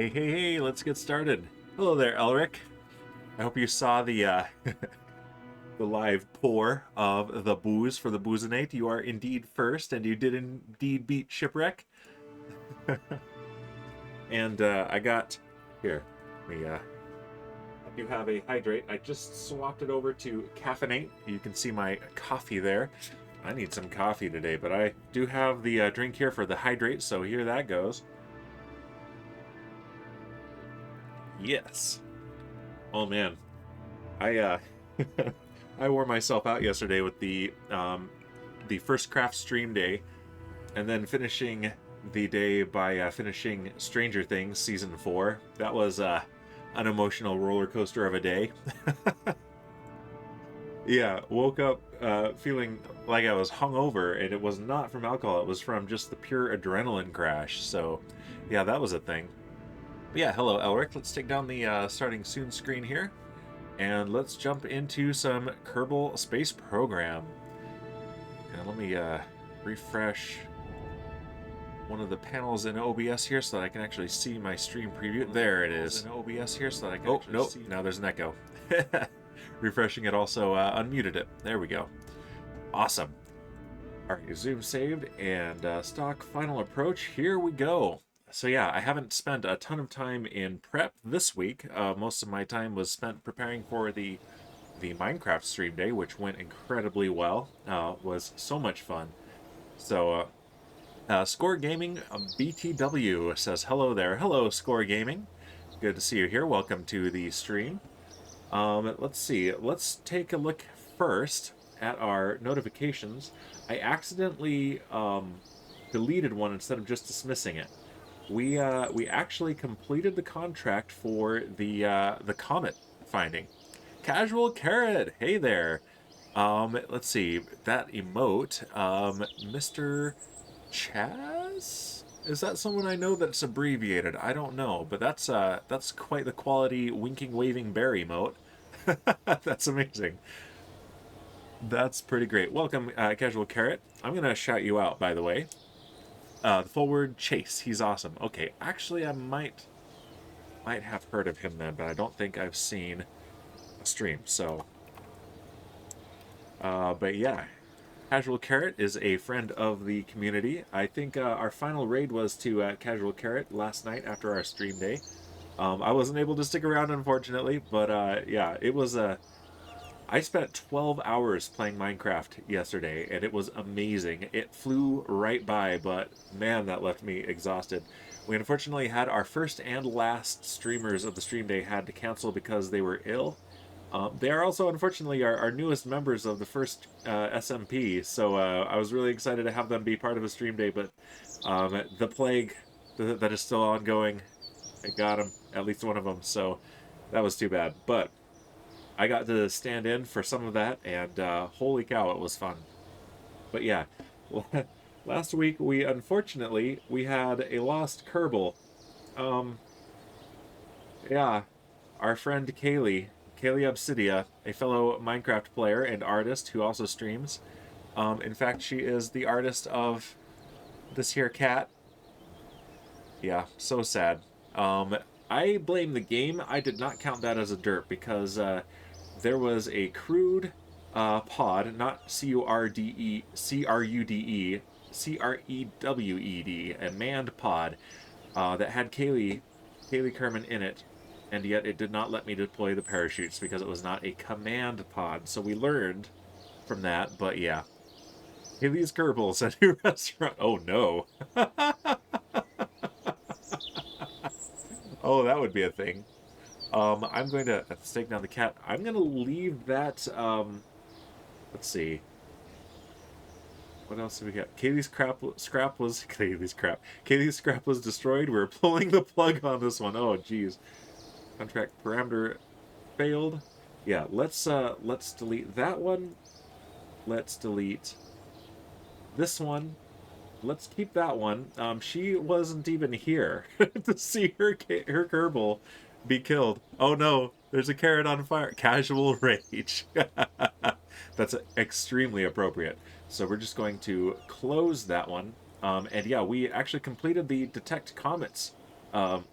Hey, let's get started. Hello there, Elric. I hope you saw the the live pour of the booze for the Boozinate. You are indeed first, and you did indeed beat Shipwreck. And I got... Here, let me... I do have a hydrate. I just swapped it over to Caffeinate. You can see my coffee there. I need some coffee today, but I do have the drink here for the hydrate, so here that goes. Yes. Oh man, I I wore myself out yesterday with the first craft stream day, and then finishing the day by finishing Stranger Things season 4. That was an emotional roller coaster of a day. Yeah, woke up feeling like I was hungover, and it was not from alcohol. It was from just the pure adrenaline crash. So, yeah, that was a thing. But yeah, hello, Elric. Let's take down the starting soon screen here, and let's jump into some Kerbal Space Program. And let me refresh one of the panels in OBS here so that I can actually see my stream preview. There it is. In OBS here so that I can actually see. Now there's an echo. Refreshing it also unmuted it. There we go. Awesome. All right, zoom saved and stock final approach. Here we go. So yeah, I haven't spent a ton of time in prep this week. Most of my time was spent preparing for the Minecraft stream day, which went incredibly well. Was so much fun. So Score Gaming BTW says hello there. Hello, Score Gaming. Good to see you here. Welcome to the stream. Let's see. Let's take a look first at our notifications. I accidentally deleted one instead of just dismissing it. We actually completed the contract for the comet finding. Casual Carrot, hey there. Let's see, that emote, Mr. Chaz? Is that someone I know that's abbreviated? I don't know, but that's quite the quality winking waving bear emote. That's amazing. That's pretty great. Welcome, Casual Carrot. I'm gonna shout you out, by the way. The forward Chase, he's awesome. Okay, actually I might have heard of him then, but I don't think I've seen a stream, so but yeah, Casual Carrot is a friend of the community. I think our final raid was to Casual Carrot last night after our stream day. I wasn't able to stick around, unfortunately, but yeah, it was I spent 12 hours playing Minecraft yesterday, and it was amazing. It flew right by, but man, that left me exhausted. We unfortunately had our first and last streamers of the stream day had to cancel because they were ill. They are also, unfortunately, our newest members of the first SMP, so I was really excited to have them be part of a stream day, but the plague that is still ongoing, it got them, at least one of them, so that was too bad. But I got to stand in for some of that, and holy cow, it was fun. But yeah, last week we unfortunately had a lost Kerbal. Yeah, our friend Kaylee Obsidia, a fellow Minecraft player and artist who also streams. In fact, she is the artist of this here cat. Yeah, so sad. I blame the game. I did not count that as a derp because there was a crude pod, not C-U-R-D-E, C-R-U-D-E, C-R-E-W-E-D, a manned pod that had Kaylee Kerman in it, and yet it did not let me deploy the parachutes because it was not a command pod. So we learned from that, but yeah. Kaylee's Kerbal at a restaurant. Oh no. Oh, that would be a thing. I'm going to stake down the cat. I'm going to leave that, let's see. What else do we got? Kaylee's scrap was destroyed. We're pulling the plug on this one. Oh, geez. Contract parameter failed. Yeah, let's delete that one. Let's delete this one. Let's keep that one. She wasn't even here to see her Kerbal be killed. Oh no, there's a carrot on fire. Casual rage. That's extremely appropriate. So we're just going to close that one. And yeah, we actually completed the Detect Comets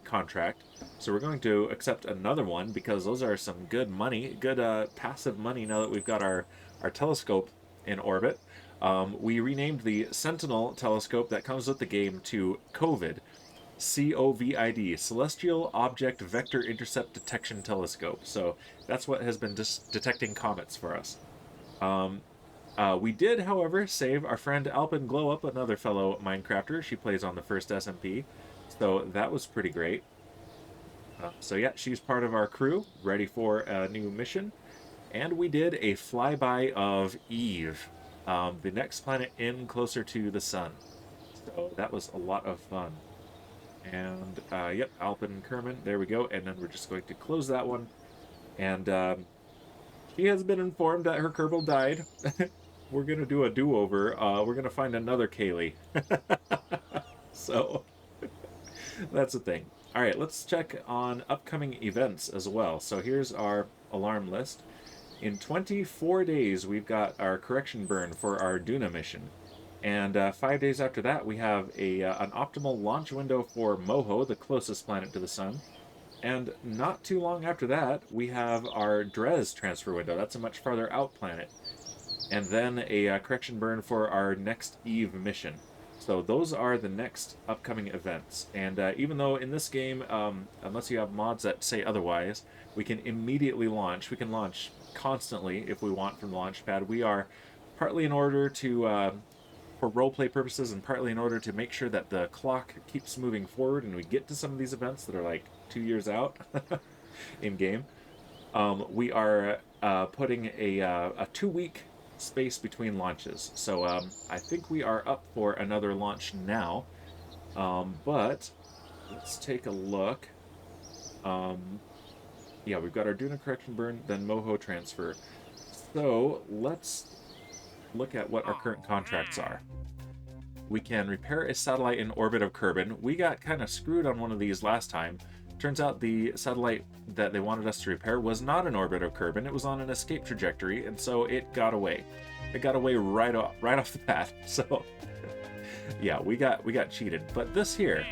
contract. So we're going to accept another one because those are some good money, good passive money now that we've got our telescope in orbit. We renamed the Sentinel telescope that comes with the game to COVID. COVID, Celestial Object Vector Intercept Detection Telescope. So that's what has been detecting comets for us. We did, however, save our friend Alpin Glowup, another fellow Minecrafter. She plays on the first SMP, so that was pretty great. So yeah, she's part of our crew, ready for a new mission. And we did a flyby of Eve, the next planet in closer to the sun. So that was a lot of fun. And yep, Alpin Kerman, there we go. And then we're just going to close that one. And she has been informed that her Kerbal died. We're going to do a do-over. We're going to find another Kaylee. So that's the thing. All right, let's check on upcoming events as well. So here's our alarm list. In 24 days, we've got our correction burn for our Duna mission. And 5 days after that, we have an optimal launch window for Moho, the closest planet to the sun. And not too long after that, we have our Dres transfer window. That's a much farther out planet. And then a correction burn for our next Eve mission. So those are the next upcoming events. And even though in this game, unless you have mods that say otherwise, we can immediately launch. We can launch constantly if we want from the launch pad. We are partly in order to, for roleplay purposes, and partly in order to make sure that the clock keeps moving forward and we get to some of these events that are like 2 years out in game. We are putting a 2-week space between launches. So I think we are up for another launch now. But let's take a look. Yeah, we've got our Duna correction burn, then Moho transfer. So let's look at what our current contracts are. We can repair a satellite in orbit of Kerbin. We got kind of screwed on one of these last time. Turns out the satellite that they wanted us to repair was not in orbit of Kerbin. It was on an escape trajectory, and so it got away. It got away right off the bat. So yeah, we got cheated. But this here,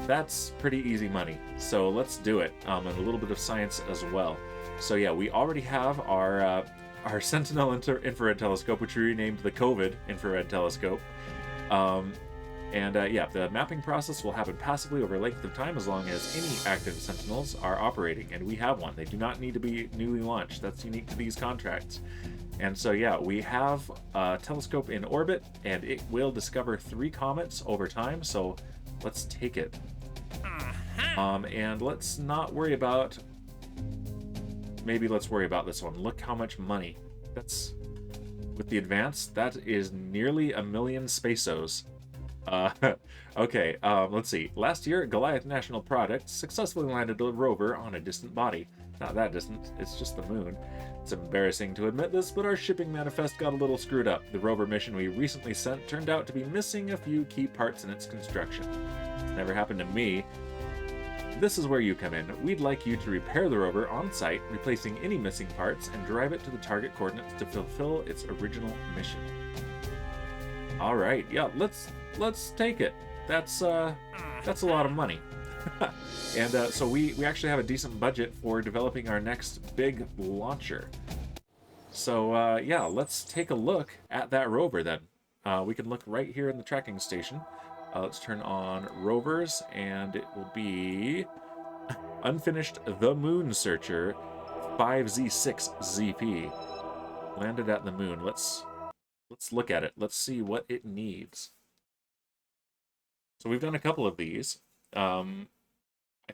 that's pretty easy money. So let's do it. And a little bit of science as well. So yeah, we already have our Sentinel infrared telescope, which we renamed the COVID infrared telescope. Yeah, the mapping process will happen passively over a length of time as long as any active Sentinels are operating, and we have one. They do not need to be newly launched. That's unique to these contracts. And so yeah, we have a telescope in orbit, and it will discover 3 comets over time, so let's take it. And let's not worry about... Maybe let's worry about this one. Look how much money. That's... With the advance, that is nearly 1 million Spaceos. Okay, let's see. Last year, Goliath National Product successfully landed a rover on a distant body. Not that distant, it's just the moon. It's embarrassing to admit this, but our shipping manifest got a little screwed up. The rover mission we recently sent turned out to be missing a few key parts in its construction. Never happened to me. This is where you come in. We'd like you to repair the rover on site, replacing any missing parts, and drive it to the target coordinates to fulfill its original mission. All right, yeah, let's take it. That's a lot of money. And so we actually have a decent budget for developing our next big launcher. So yeah, let's take a look at that rover then. We can look right here in the tracking station. Let's turn on rovers, and it will be Unfinished The Moon Searcher 5Z6ZP. Landed at the moon. Let's look at it. Let's see what it needs. So we've done a couple of these. I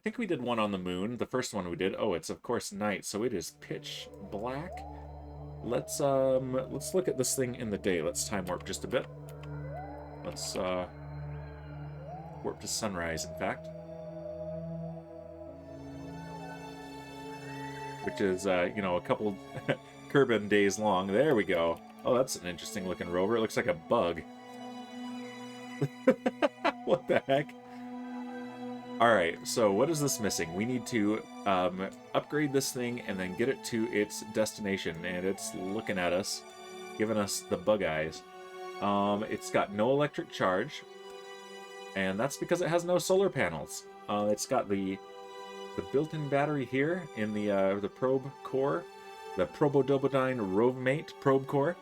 think we did one on the moon. The first one we did. Oh, it's of course night, so it is pitch black. Let's look at this thing in the day. Let's time warp just a bit. Let's warp to sunrise, in fact. Which is, you know, a couple Kerbin days long. There we go. Oh, that's an interesting looking rover. It looks like a bug. What the heck? Alright, so what is this missing? We need to upgrade this thing and then get it to its destination. And it's looking at us, giving us the bug eyes. It's got no electric charge. And that's because it has no solar panels. It's got the built-in battery here in the probe core, the Probodobodyne Rovemate probe core,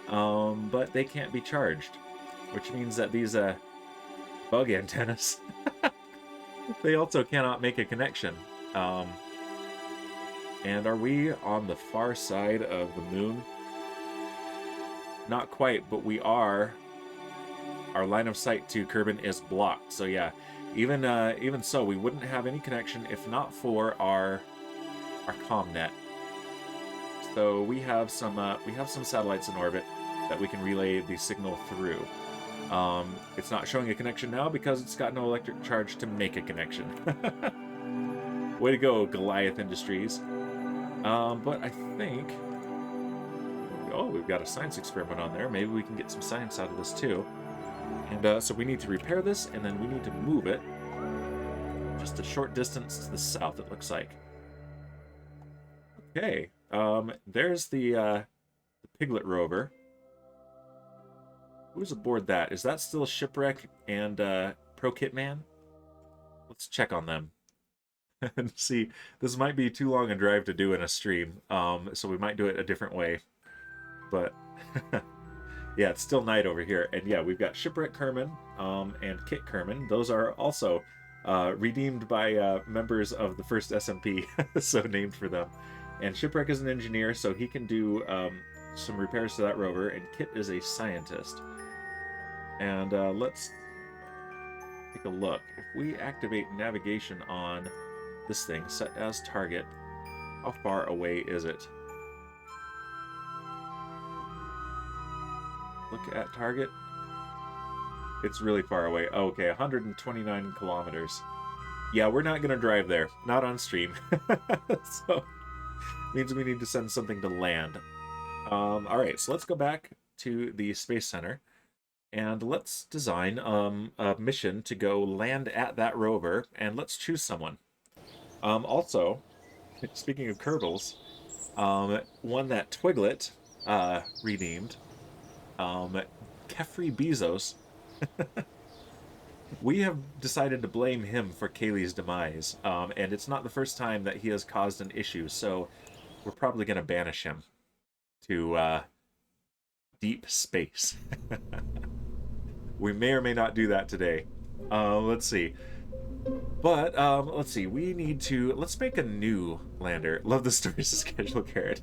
but they can't be charged, which means that these bug antennas, they also cannot make a connection. And are we on the far side of the moon? Not quite, but we are. Our line of sight to Kerbin is blocked, so yeah. Even so, we wouldn't have any connection if not for our comm net. So we have some satellites in orbit that we can relay the signal through. It's not showing a connection now because it's got no electric charge to make a connection. Way to go, Goliath Industries. But I think, oh, we've got a science experiment on there. Maybe we can get some science out of this too. And so we need to repair this, and then we need to move it just a short distance to the south, it looks like. Okay, there's the Piglet rover. Who's aboard that? Is that still Shipwreck and Pro Kitman? Let's check on them. And see, this might be too long a drive to do in a stream, so we might do it a different way. But yeah, it's still night over here. And yeah, we've got Shipwreck Kerman and Kit Kerman. Those are also redeemed by members of the first SMP, so named for them. And Shipwreck is an engineer, so he can do some repairs to that rover, and Kit is a scientist. And let's take a look. If we activate navigation on this thing, set as target, how far away is it? Look at target. It's really far away. Oh, okay, 129 kilometers. Yeah, we're not going to drive there. Not on stream. So, means we need to send something to land. Alright, so let's go back to the Space Center. And let's design a mission to go land at that rover. And let's choose someone. Also, speaking of Kerbals, one that Twiglet redeemed, Kefri Bezos, we have decided to blame him for Kaylee's demise, and it's not the first time that he has caused an issue, so we're probably going to banish him to deep space. We may or may not do that today. Let's see. But, let's see, we need to... Let's make a new lander. Love the stories of Schedule Carrot.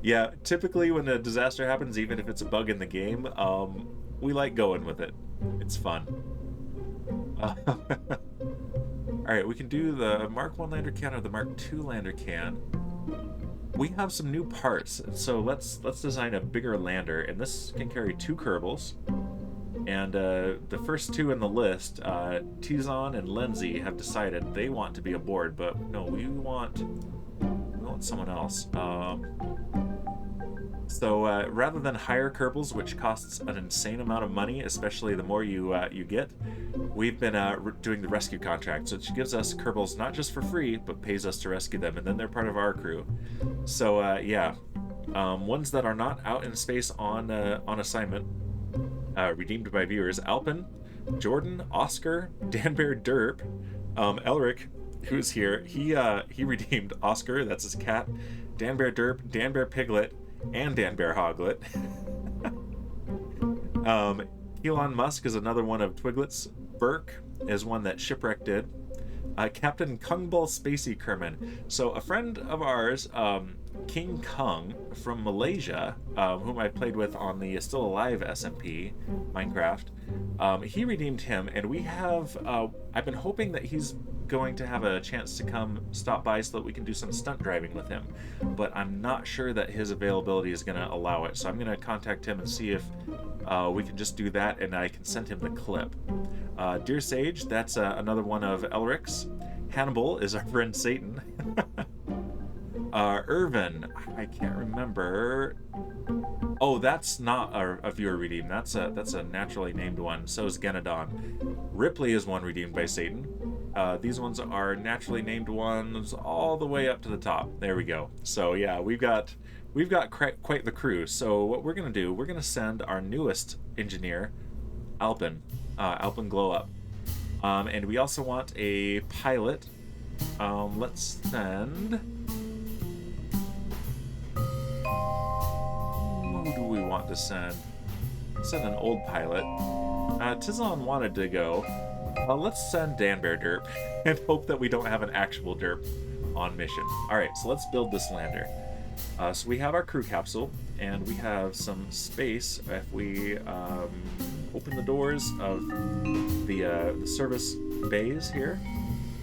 Yeah, typically when a disaster happens, even if it's a bug in the game, we like going with it. It's fun. Alright, we can do the Mark 1 lander can or the Mark 2 lander can. We have some new parts, so let's design a bigger lander, and this can carry 2 Kerbals. And the first 2 in the list, Tizon and Lindsay, have decided they want to be aboard, but no, we want someone else. So rather than hire Kerbals, which costs an insane amount of money, especially the more you get, we've been doing the rescue contract, which gives us Kerbals not just for free, but pays us to rescue them, and then they're part of our crew. So yeah, ones that are not out in space on assignment, redeemed by viewers: Alpin, Jordan, Oscar, Danbear Derp, Elric, who's here. He redeemed Oscar, that's his cat, Danbear Derp, Danbear Piglet, and Danbear Hoglet. Elon Musk is another one of Twiglet's. Burke is one that Shipwreck did. Captain Kungbal Spacey Kerman. So a friend of ours, King Kung from Malaysia, whom I played with on the Still Alive SMP Minecraft, he redeemed him, and we have, I've been hoping that he's going to have a chance to come stop by so that we can do some stunt driving with him, but I'm not sure that his availability is going to allow it, so I'm going to contact him and see if we can just do that, and I can send him the clip. Dear Sage, that's another one of Elric's. Hannibal is our friend Satan. Irvin, I can't remember. Oh, that's not a viewer redeem. That's a naturally named one. So is Genadon. Ripley is one redeemed by Satan. These ones are naturally named ones all the way up to the top. There we go. So yeah, we've got quite the crew. So what we're gonna do, we're gonna send our newest engineer, Alpin Glow Up. And we also want a pilot. Let's send... Who do we want to send? Send an old pilot. Tizon wanted to go. Let's send Danbear Derp and hope that we don't have an actual derp on mission. Alright, so let's build this lander. So we have our crew capsule, and we have some space. If we open the doors of the service bays here,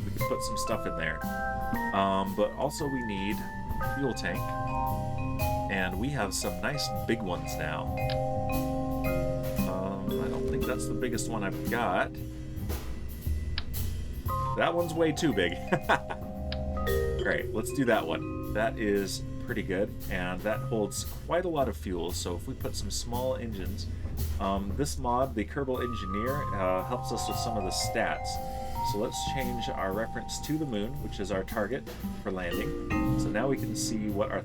we can put some stuff in there. But also we need a fuel tank, and we have some nice big ones now. I don't think that's the biggest one I've got. That one's way too big. Alright, let's do that one. That is pretty good, and that holds quite a lot of fuel, so if we put some small engines... this mod, the Kerbal Engineer, helps us with some of the stats. So let's change our reference to the moon, which is our target for landing. So now we can see what our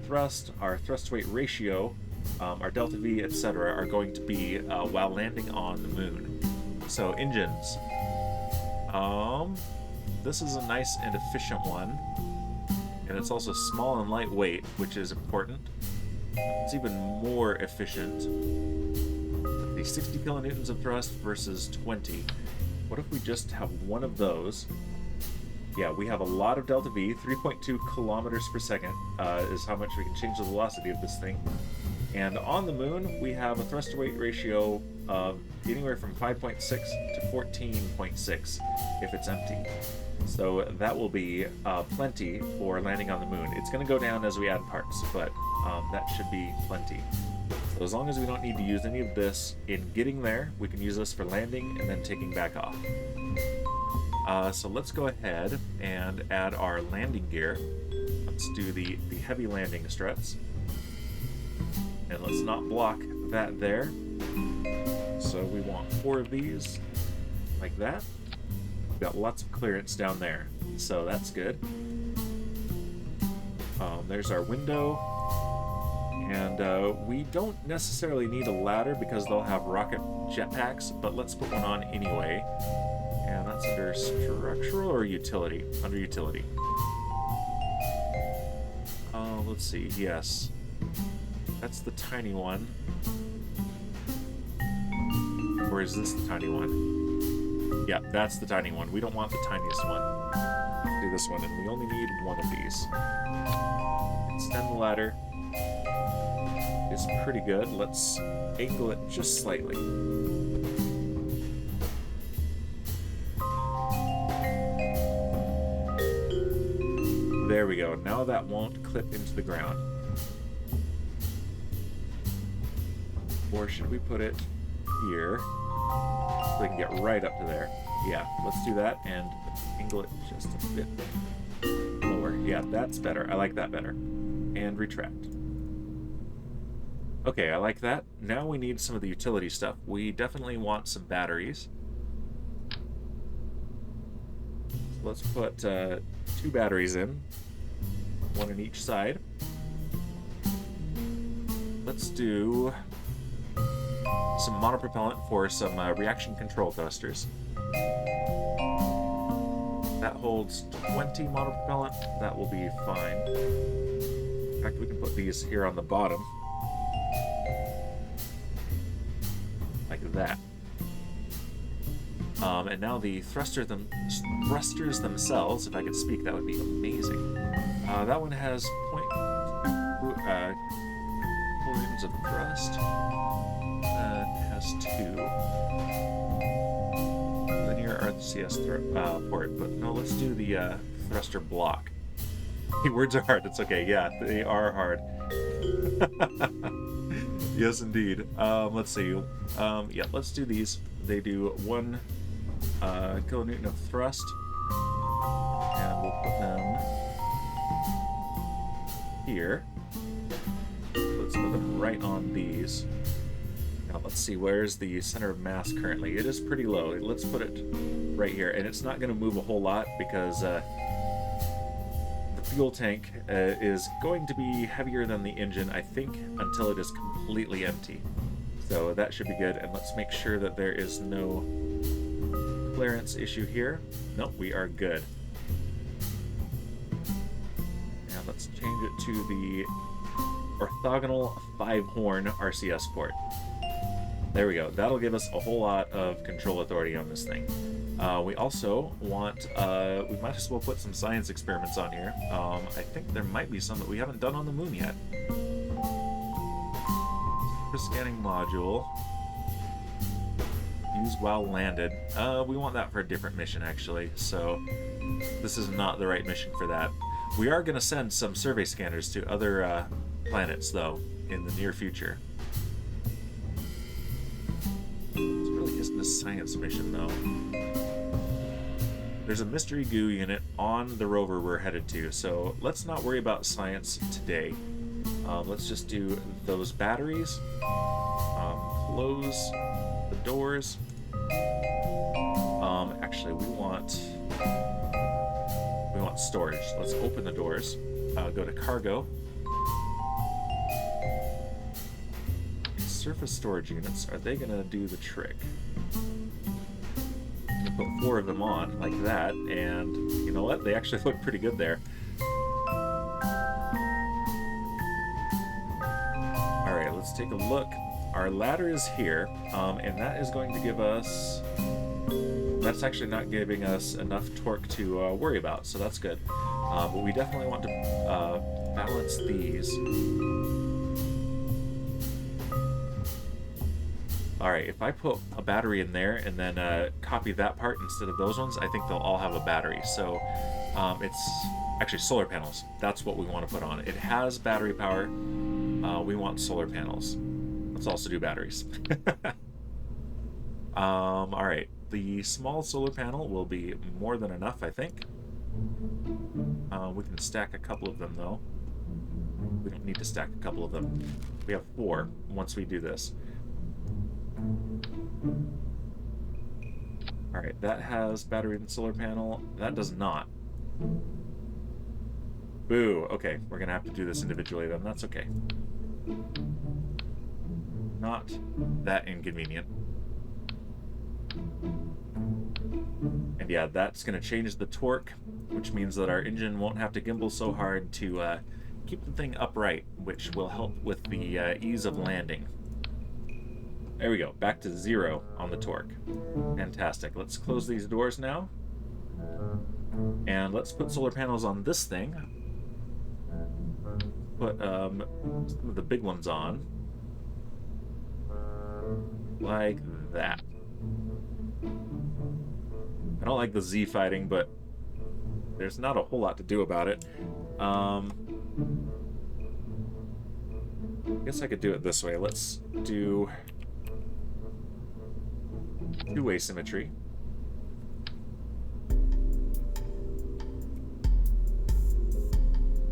thrust-weight ratio, our delta V, etc. are going to be while landing on the moon. So engines. This is a nice and efficient one. And it's also small and lightweight, which is important. It's even more efficient. The 60 kilonewtons of thrust versus 20. What if we just have one of those? Yeah, we have a lot of delta V. 3.2 kilometers per second is how much we can change the velocity of this thing. And on the moon, we have a thrust-to-weight ratio of anywhere from 5.6 to 14.6 if it's empty. So that will be plenty for landing on the moon. It's going to go down as we add parts, but that should be plenty. So as long as we don't need to use any of this in getting there, we can use this for landing and then taking back off. So let's go ahead and add our landing gear. Let's do the heavy landing struts. And let's not block that there. So we want 4 of these, like that. We've got lots of clearance down there, so that's good. There's our window. And we don't necessarily need a ladder because they'll have rocket jetpacks, but let's put one on anyway. And that's under structural or utility? Under utility. Let's see, yes. That's the tiny one. Or is this the tiny one? Yeah, that's the tiny one. We don't want the tiniest one. Do this one, and we only need one of these. Extend the ladder. It's pretty good. Let's angle it just slightly. There we go. Now that won't clip into the ground. Or should we put it here so we can get right up to there? Yeah, let's do that and angle it just a bit lower. Yeah, that's better. I like that better. And retract. Okay, I like that. Now we need some of the utility stuff. We definitely want some batteries. Let's put 2 batteries in. One on each side. Let's do some monopropellant for some reaction control thrusters. That holds 20 monopropellant. That will be fine. In fact, we can put these here on the bottom. Like that. And now the thrusters themselves, if I could speak, that would be amazing. That one has 0.2 kilonewtons of thrust. That has 2. Linear RCS port, but no, let's do the thruster block. The words are hard, it's okay, yeah, they are hard. Yes, indeed. Let's see. Yeah, let's do these. They do 1 kilonewton of thrust, and we'll put them here. Let's put them right on these. Now let's see, where's the center of mass currently? It is pretty low. Let's put it right here, and it's not going to move a whole lot because the fuel tank is going to be heavier than the engine, I think, until it is completely empty. So that should be good, and let's make sure that there is no clearance issue here. Nope, we are good. And let's change it to the orthogonal 5-horn RCS port. There we go. That'll give us a whole lot of control authority on this thing. We also want, we might as well put some science experiments on here. I think there might be some that we haven't done on the moon yet. Surface scanning module. Use while landed. We want that for a different mission, actually, so this is not the right mission for that. We are going to send some survey scanners to other planets, though, in the near future. This really isn't a science mission, though. There's a mystery goo unit on the rover we're headed to, so let's not worry about science today. Let's just do those batteries. Close the doors. Actually, we want storage. Let's open the doors. Go to cargo. Surface storage units. Are they gonna do the trick? Put 4 of them on like that, and you know what? They actually look pretty good there. All right, let's take a look. Our ladder is here, and that is going to give us... That's actually not giving us enough torque to worry about, so that's good. But we definitely want to balance these. Alright, if I put a battery in there and then copy that part instead of those ones, I think they'll all have a battery. So it's actually solar panels. That's what we want to put on. It has battery power. We want solar panels. Let's also do batteries. Alright, the small solar panel will be more than enough, I think. We can stack a couple of them, though. We don't need to stack a couple of them. We have 4 once we do this. Alright, that has battery and solar panel. That does not. Boo. Okay, we're gonna have to do this individually then. That's okay. Not that inconvenient. And yeah, that's gonna change the torque, which means that our engine won't have to gimbal so hard to keep the thing upright, which will help with the ease of landing. There we go, back to 0 on the torque. Fantastic. Let's close these doors now. And let's put solar panels on this thing. Put some of the big ones on. Like that. I don't like the Z fighting, but there's not a whole lot to do about it. I guess I could do it this way. Let's do... 2-way symmetry.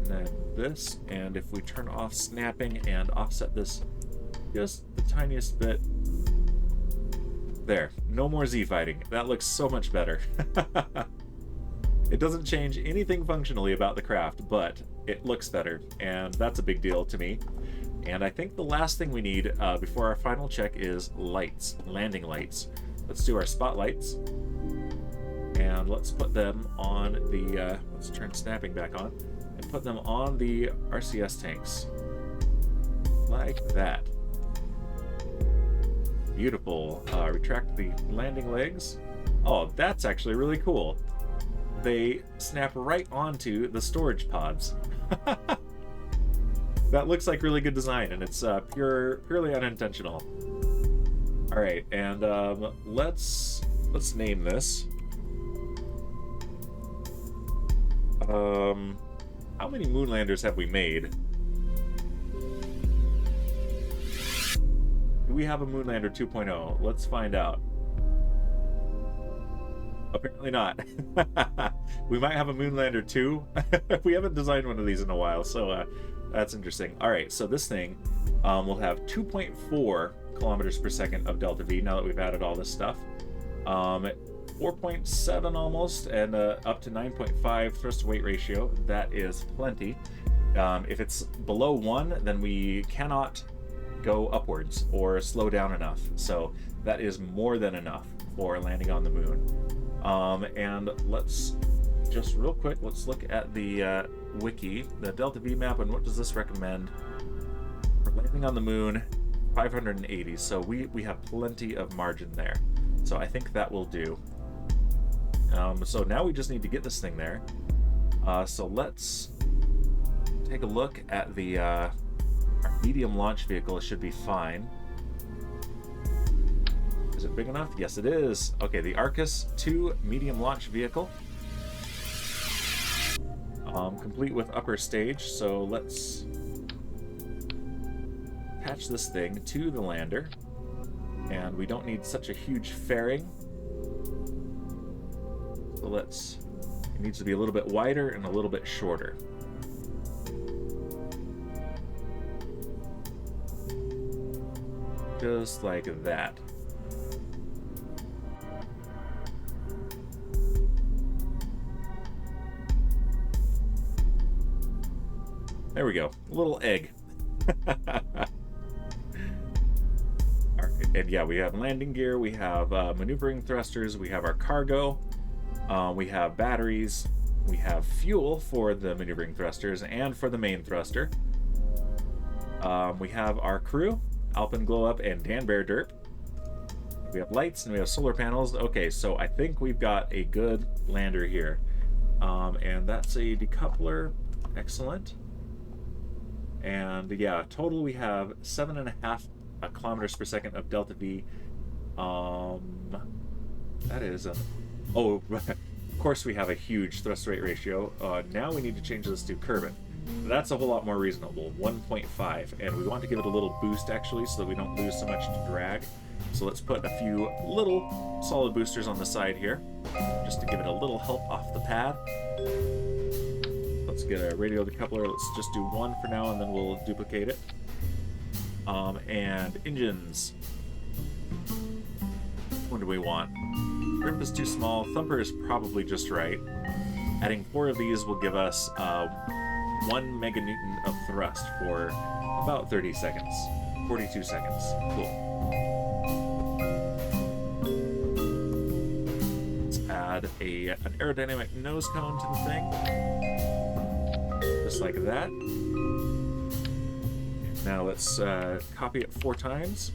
And then this, and if we turn off snapping and offset this just the tiniest bit. There, no more Z fighting. That looks so much better. It doesn't change anything functionally about the craft, but it looks better, and that's a big deal to me. And I think the last thing we need before our final check is lights, landing lights. Let's do our spotlights, and let's put them on the, let's turn snapping back on, and put them on the RCS tanks. Like that. Beautiful. Retract the landing legs. Oh, that's actually really cool. They snap right onto the storage pods. That looks like really good design, and it's purely unintentional. All right, and let's name this. How many moonlanders have we made? Do we have a Moonlander 2.0? Let's find out. Apparently not. We might have a Moonlander 2. We haven't designed one of these in a while, so that's interesting. All right, so this thing will have 2.4 kilometers per second of delta V now that we've added all this stuff. 4.7 almost, and up to 9.5 thrust to weight ratio. That is plenty. If it's below 1, then we cannot go upwards or slow down enough. So that is more than enough. for landing on the moon. And let's just real quick, let's look at the wiki, the Delta V map, and what does this recommend? For landing on the moon, 580, so we have plenty of margin there. So I think that will do. So now we just need to get this thing there. So let's take a look at the our medium launch vehicle. It should be fine. Is it big enough? Yes, it is. Okay, the Arcus 2 medium launch vehicle. Complete with upper stage, so let's attach this thing to the lander. And we don't need such a huge fairing. So it needs to be a little bit wider and a little bit shorter. Just like that. There we go. A little egg. Alright, and yeah, we have landing gear, we have maneuvering thrusters, we have our cargo, we have batteries, we have fuel for the maneuvering thrusters and for the main thruster. We have our crew, Alpin Glow Up and Dan Bear Derp. We have lights and we have solar panels. Okay, so I think we've got a good lander here. And that's a decoupler. Excellent. And yeah, total we have 7.5 kilometers per second of delta V. That is oh, of course we have a huge thrust rate ratio. Now we need to change this to Kerbal. That's a whole lot more reasonable, 1.5, and we want to give it a little boost actually so that we don't lose so much to drag. So let's put a few little solid boosters on the side here, just to give it a little help off the pad. Let's get a radial decoupler. Let's just do one for now, and then we'll duplicate it. And engines. What do we want? Grip is too small. Thumper is probably just right. Adding 4 of these will give us 1 meganewton of thrust for about 30 seconds. 42 seconds. Cool. Let's add an aerodynamic nose cone to the thing. Just like that. Now let's copy it 4 times.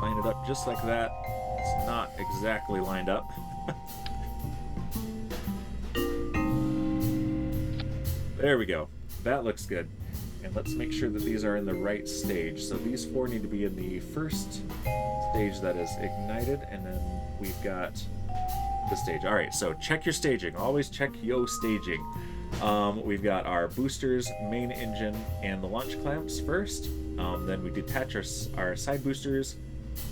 Line it up just like that. It's not exactly lined up. There we go. That looks good. And let's make sure that these are in the right stage. So these 4 need to be in the first stage that is ignited, and then we've got the stage. All right, so check your staging. Always check your staging. We've got our boosters, main engine, and the launch clamps first. Then we detach our side boosters.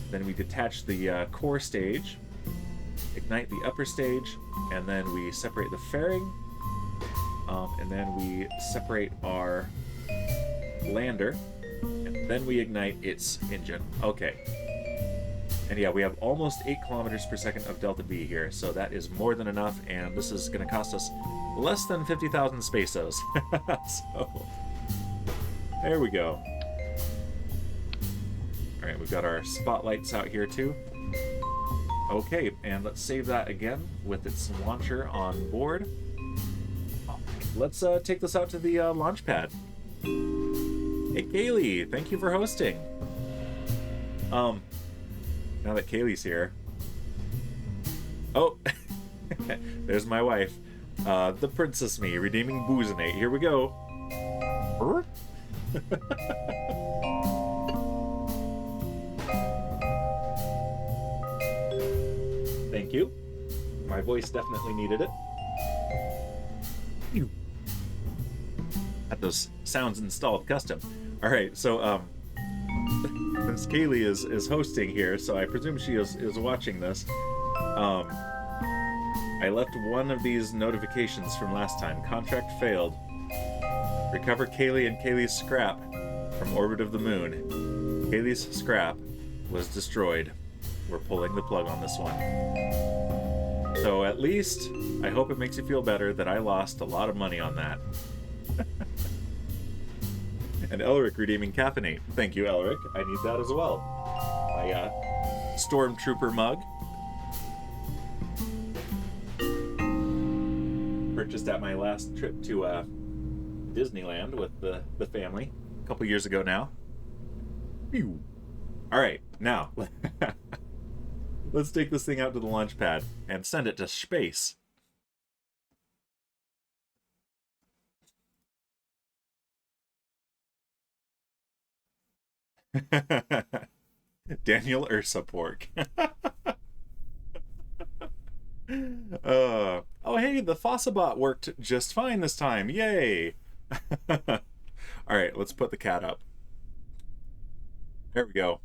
Then we detach the core stage, ignite the upper stage, and then we separate the fairing. And then we separate our lander, and then we ignite its engine. Okay. And yeah, we have almost 8 kilometers per second of delta V here, so that is more than enough, and this is going to cost us less than 50,000 pesos. So, there we go. Alright, we've got our spotlights out here too. Okay, and let's save that again with its launcher on board. Let's take this out to the launch pad. Hey Kaylee, thank you for hosting. Now that Kaylee's here. Oh, there's my wife. The Princess Me, redeeming Boozinate. Here we go. Thank you. My voice definitely needed it. Had those sounds installed custom. All right, so since Kaylee is hosting here, so I presume she is watching this. I left one of these notifications from last time. Contract failed. Recover Kaylee and Kaylee's scrap from orbit of the moon. Kaylee's scrap was destroyed. We're pulling the plug on this one. So at least, I hope it makes you feel better that I lost a lot of money on that. And Elric redeeming Caffeinate. Thank you, Elric. I need that as well. my Stormtrooper mug. Purchased at my last trip to Disneyland with the family a couple years ago now. Pew. All right, now let's take this thing out to the launch pad and send it to space. Daniel Ursa pork. Oh, hey, the Fossabot worked just fine this time. Yay! All right, let's put the cat up. There we go.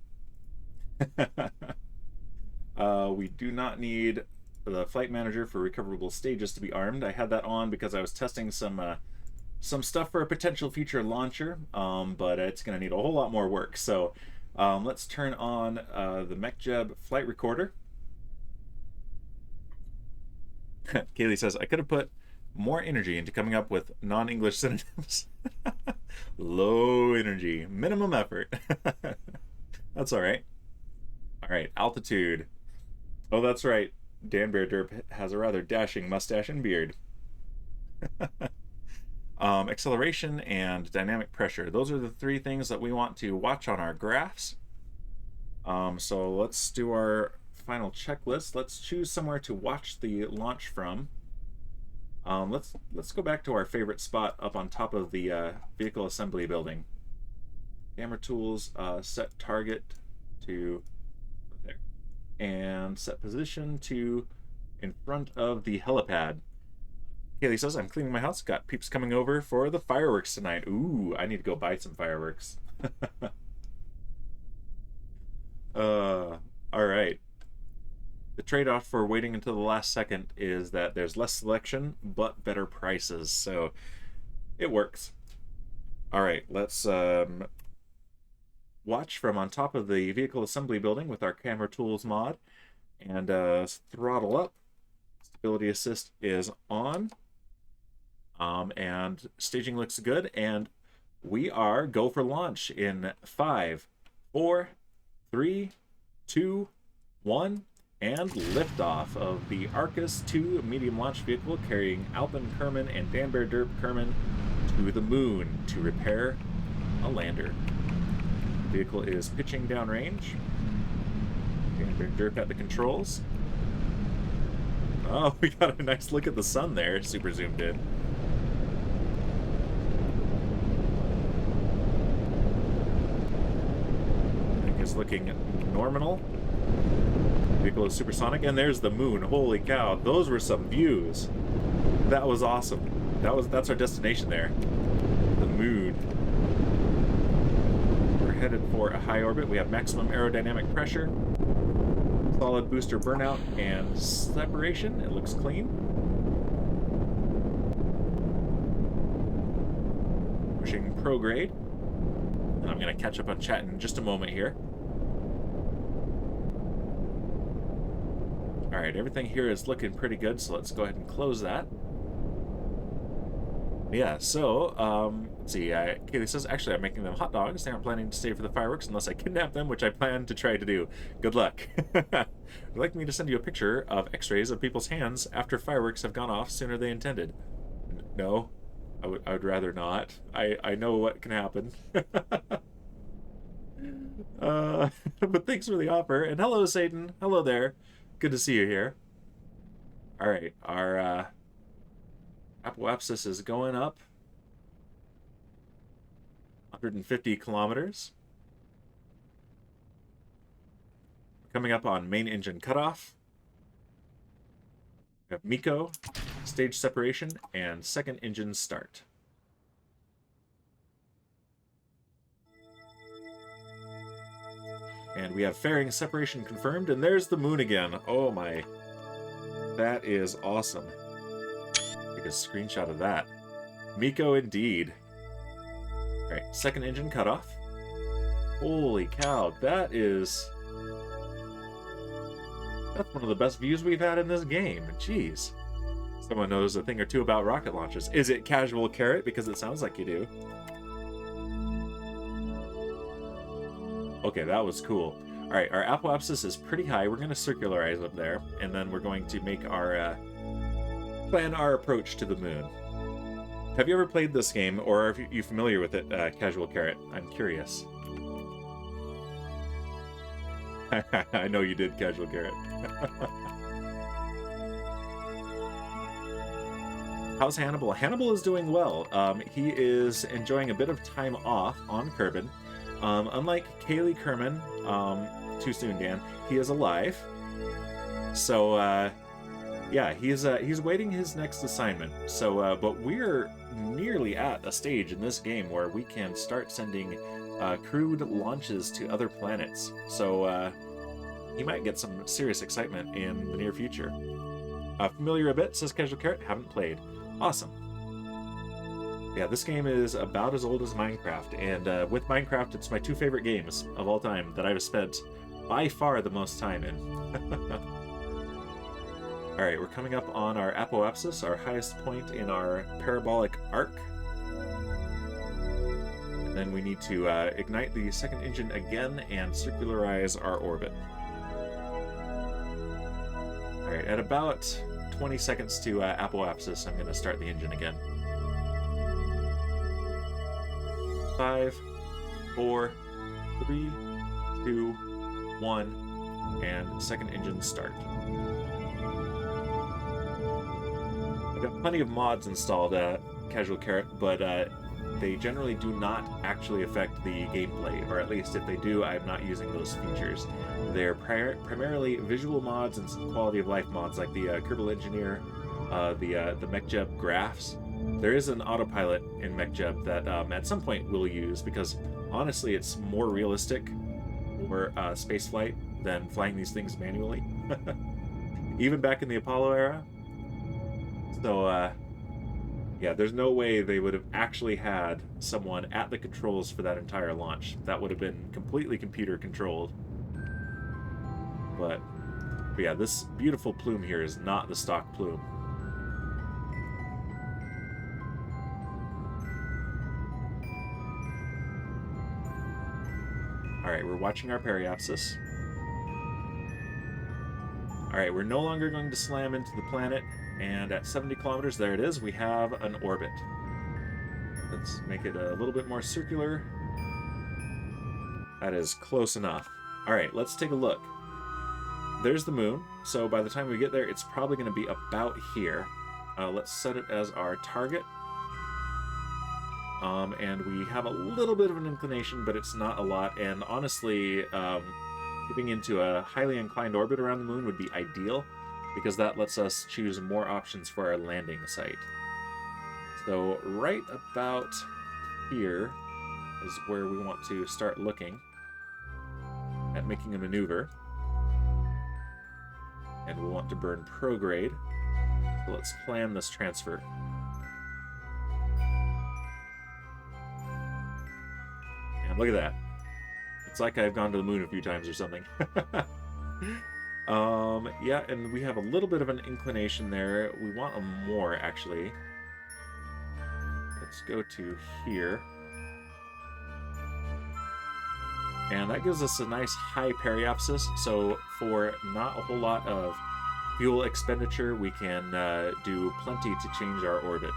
We do not need the flight manager for recoverable stages to be armed. I had that on because I was testing some stuff for a potential future launcher, but it's going to need a whole lot more work. So let's turn on the MechJeb flight recorder. Kaylee says, I could have put more energy into coming up with non-English synonyms. Low energy, minimum effort. That's all right. All right, altitude. Oh, that's right. Dan Bear Derp has a rather dashing mustache and beard. Acceleration and dynamic pressure. Those are the three things that we want to watch on our graphs. So let's do our final checklist. Let's choose somewhere to watch the launch from. Let's go back to our favorite spot up on top of the vehicle assembly building. Camera tools, set target to there, and set position to in front of the helipad. Kaylee says, I'm cleaning my house. Got peeps coming over for the fireworks tonight. Ooh, I need to go buy some fireworks. All right. The trade-off for waiting until the last second is that there's less selection, but better prices. So it works. All right, let's watch from on top of the vehicle assembly building with our camera tools mod. And throttle up. Stability assist is on. And staging looks good. And we are go for launch in 5, 4, 3, 2, 1. And liftoff of the Arcus 2 medium launch vehicle carrying Alpin Kerman and Dan Bear Derp Kerman to the moon to repair a lander. The vehicle is pitching downrange. Dan Bear Derp at the controls. Oh, we got a nice look at the sun there, super zoomed in. I think it's looking nominal. Vehicle is supersonic, and there's the moon. Holy cow, those were some views. That was awesome. That's our destination there. The moon. We're headed for a high orbit. We have maximum aerodynamic pressure, solid booster burnout, and separation. It looks clean. Pushing prograde. And I'm going to catch up on chat in just a moment here. All right, everything here is looking pretty good, so let's go ahead and close that. Yeah, so, let's see, Kaylee says, actually, I'm making them hot dogs. They aren't planning to stay for the fireworks unless I kidnap them, which I plan to try to do. Good luck. Would you like me to send you a picture of x-rays of people's hands after fireworks have gone off sooner than intended? No, I would rather not. I know what can happen. But thanks for the offer, and hello, Satan. Hello there. Good to see you here. All right, our apoapsis is going up 150 kilometers. Coming up on main engine cutoff. We have MECO, stage separation, and second engine start. And we have fairing separation confirmed, and there's the moon again. Oh my. That is awesome. Take a screenshot of that. MECO indeed. Alright, second engine cutoff. Holy cow, that's one of the best views we've had in this game. Jeez. Someone knows a thing or two about rocket launches. Is it casual carrot? Because it sounds like you do. Okay, that was cool. All right, our apoapsis is pretty high. We're going to circularize up there, and then we're going to make our plan our approach to the moon. Have you ever played this game, or are you familiar with it, Casual Carrot? I'm curious. I know you did, Casual Carrot. How's Hannibal? Hannibal is doing well. He is enjoying a bit of time off on Kerbin. Unlike Kaylee Kerman, too soon, Dan, he is alive. So, yeah, he's waiting his next assignment. So, but we're nearly at a stage in this game where we can start sending crewed launches to other planets. So, he might get some serious excitement in the near future. Familiar a bit, says Casual Carrot. Haven't played. Awesome. Yeah, this game is about as old as Minecraft, and with Minecraft, it's my two favorite games of all time that I've spent by far the most time in. Alright, we're coming up on our apoapsis, our highest point in our parabolic arc. And then we need to ignite the second engine again and circularize our orbit. Alright, at about 20 seconds to apoapsis, I'm going to start the engine again. 5, 4, 3, 2, 1, and second engine start. I've got plenty of mods installed, Casual Carrot, but they generally do not actually affect the gameplay, or at least if they do, I'm not using those features. They're primarily visual mods and some quality of life mods, like the Kerbal Engineer, the MechJeb graphs. There is an autopilot in MechJeb that at some point we'll use, because honestly it's more realistic for spaceflight than flying these things manually. Even back in the Apollo era. So, yeah, there's no way they would have actually had someone at the controls for that entire launch. That would have been completely computer controlled. But yeah, this beautiful plume here is not the stock plume. Alright, we're watching our periapsis. Alright, we're no longer going to slam into the planet, and at 70 kilometers, there it is, we have an orbit. Let's make it a little bit more circular. That is close enough. Alright, let's take a look. There's the moon, so by the time we get there, it's probably going to be about here. Let's set it as our target. And we have a little bit of an inclination, but it's not a lot, and honestly, moving into a highly inclined orbit around the moon would be ideal, because that lets us choose more options for our landing site. So right about here is where we want to start looking at making a maneuver. And we want to burn prograde. So let's plan this transfer. And look at that. It's like I've gone to the moon a few times or something. Yeah, and we have a little bit of an inclination there. We want a more, actually. Let's go to here. And that gives us a nice high periapsis, so for not a whole lot of fuel expenditure, we can do plenty to change our orbit.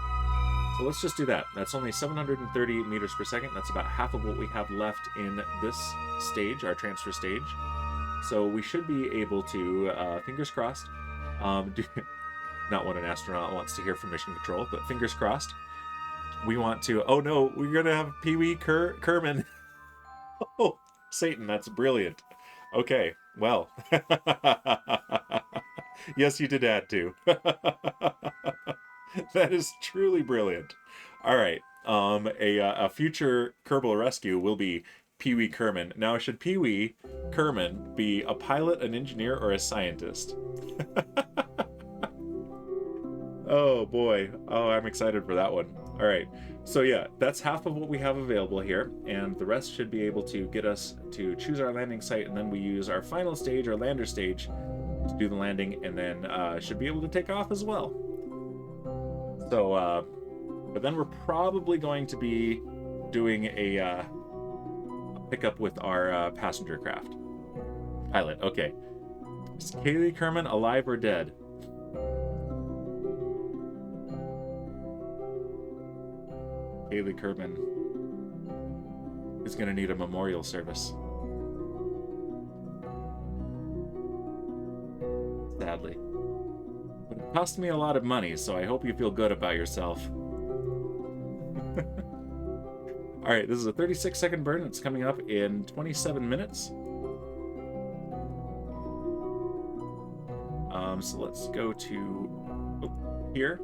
So let's just do that. That's only 730 meters per second. That's about half of what we have left in this stage, our transfer stage. So we should be able to, fingers crossed, not what an astronaut wants to hear from mission control, but fingers crossed, we want to, oh no, we're going to have Pee-wee Kerman. Oh, Satan, that's brilliant. Okay, well. Yes, you did add to. That is truly brilliant. All right, a future Kerbal rescue will be Pee-wee Kerman. Now, should Pee-wee Kerman be a pilot, an engineer, or a scientist? Oh boy. Oh, I'm excited for that one. All right. So yeah, that's half of what we have available here, and the rest should be able to get us to choose our landing site, and then we use our final stage, our lander stage, to do the landing, and then should be able to take off as well. So, but then we're probably going to be doing a pickup with our passenger craft. Pilot, okay. Is Kaylee Kerman alive or dead? Kaylee Kerman is going to need a memorial service. Sadly. But it cost me a lot of money, so I hope you feel good about yourself. Alright, this is a 36-second burn. It's coming up in 27 minutes. So let's go to here.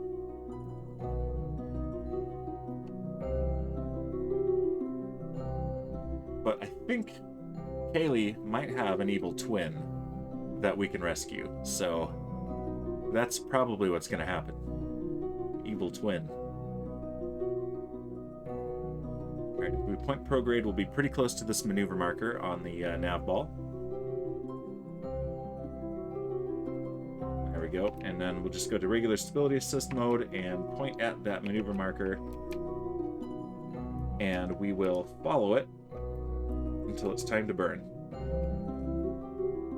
But I think Kaylee might have an evil twin that we can rescue. So that's probably what's going to happen. Evil twin. Alright, if we point prograde, we'll be pretty close to this maneuver marker on the nav ball. There we go. And then we'll just go to regular stability assist mode and point at that maneuver marker. And we will follow it until it's time to burn.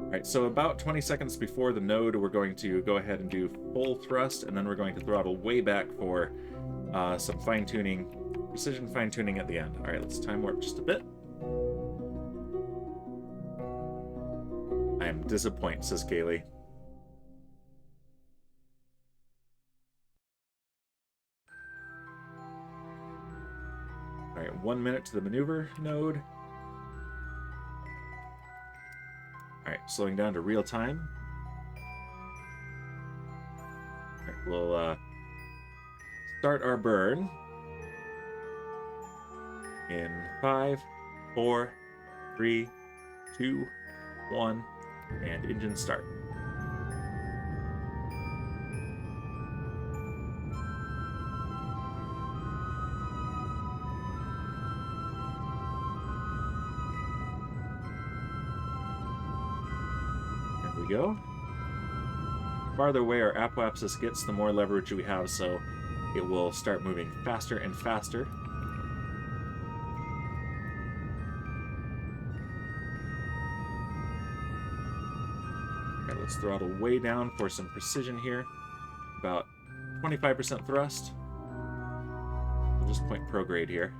Alright, so about 20 seconds before the node, we're going to go ahead and do full thrust, and then we're going to throttle way back for some fine-tuning, precision fine-tuning at the end. Alright, let's time warp just a bit. I am disappointed, says Kaylee. Alright, 1 minute to the maneuver node. Alright, slowing down to real time. Alright, we'll start our burn in 5, 4, 3, 2, 1, and engine start. Go. The farther away our apoapsis gets, the more leverage we have, so it will start moving faster and faster. Okay, let's throttle way down for some precision here. About 25% thrust. We'll just point prograde here.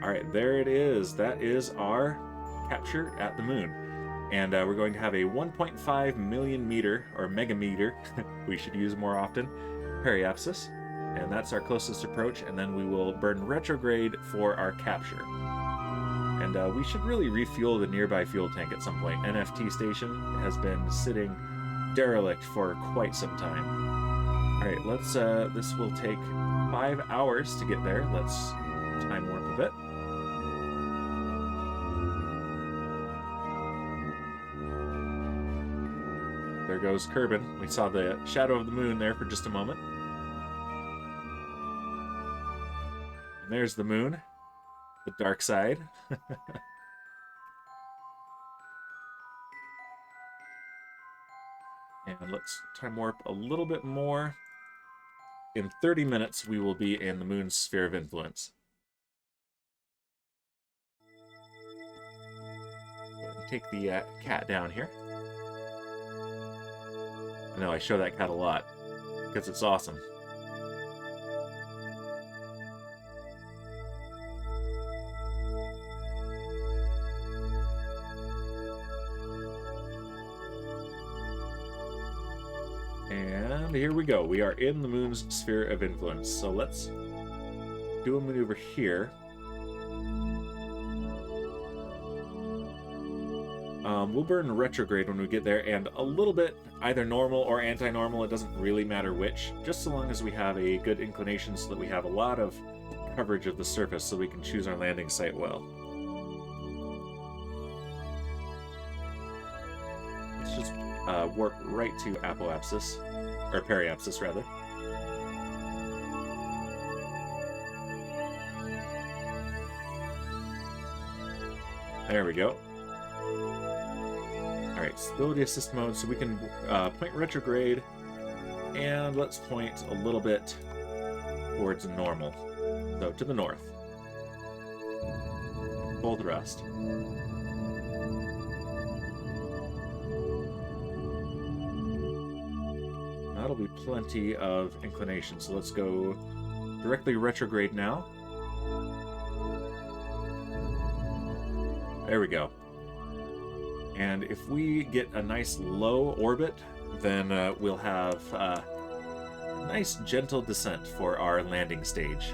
Alright, there it is. That is our capture at the moon. And we're going to have a 1.5 million meter, or megameter, we should use more often, periapsis. And that's our closest approach, and then we will burn retrograde for our capture. And we should really refuel the nearby fuel tank at some point. NFT station has been sitting derelict for quite some time. Alright, let's, this will take 5 hours to get there. Let's time warp a bit. There goes Kerbal. We saw the shadow of the moon there for just a moment. And there's the moon, the dark side. And let's time warp a little bit more. In 30 minutes, we will be in the moon's sphere of influence. Go ahead and take the cat down here. I know I show that cat a lot because it's awesome. And here we go. We are in the moon's sphere of influence. So let's do a maneuver here. We'll burn retrograde when we get there, and a little bit either normal or anti-normal. It doesn't really matter which, just so long as we have a good inclination so that we have a lot of coverage of the surface so we can choose our landing site well. Let's just warp right to apoapsis, or periapsis rather. There we go. Alright, stability assist mode, so we can point retrograde And let's point a little bit towards normal. So to the north. Full thrust. That'll be plenty of inclination. So let's go directly retrograde now. There we go. And if we get a nice low orbit, then we'll have a nice gentle descent for our landing stage.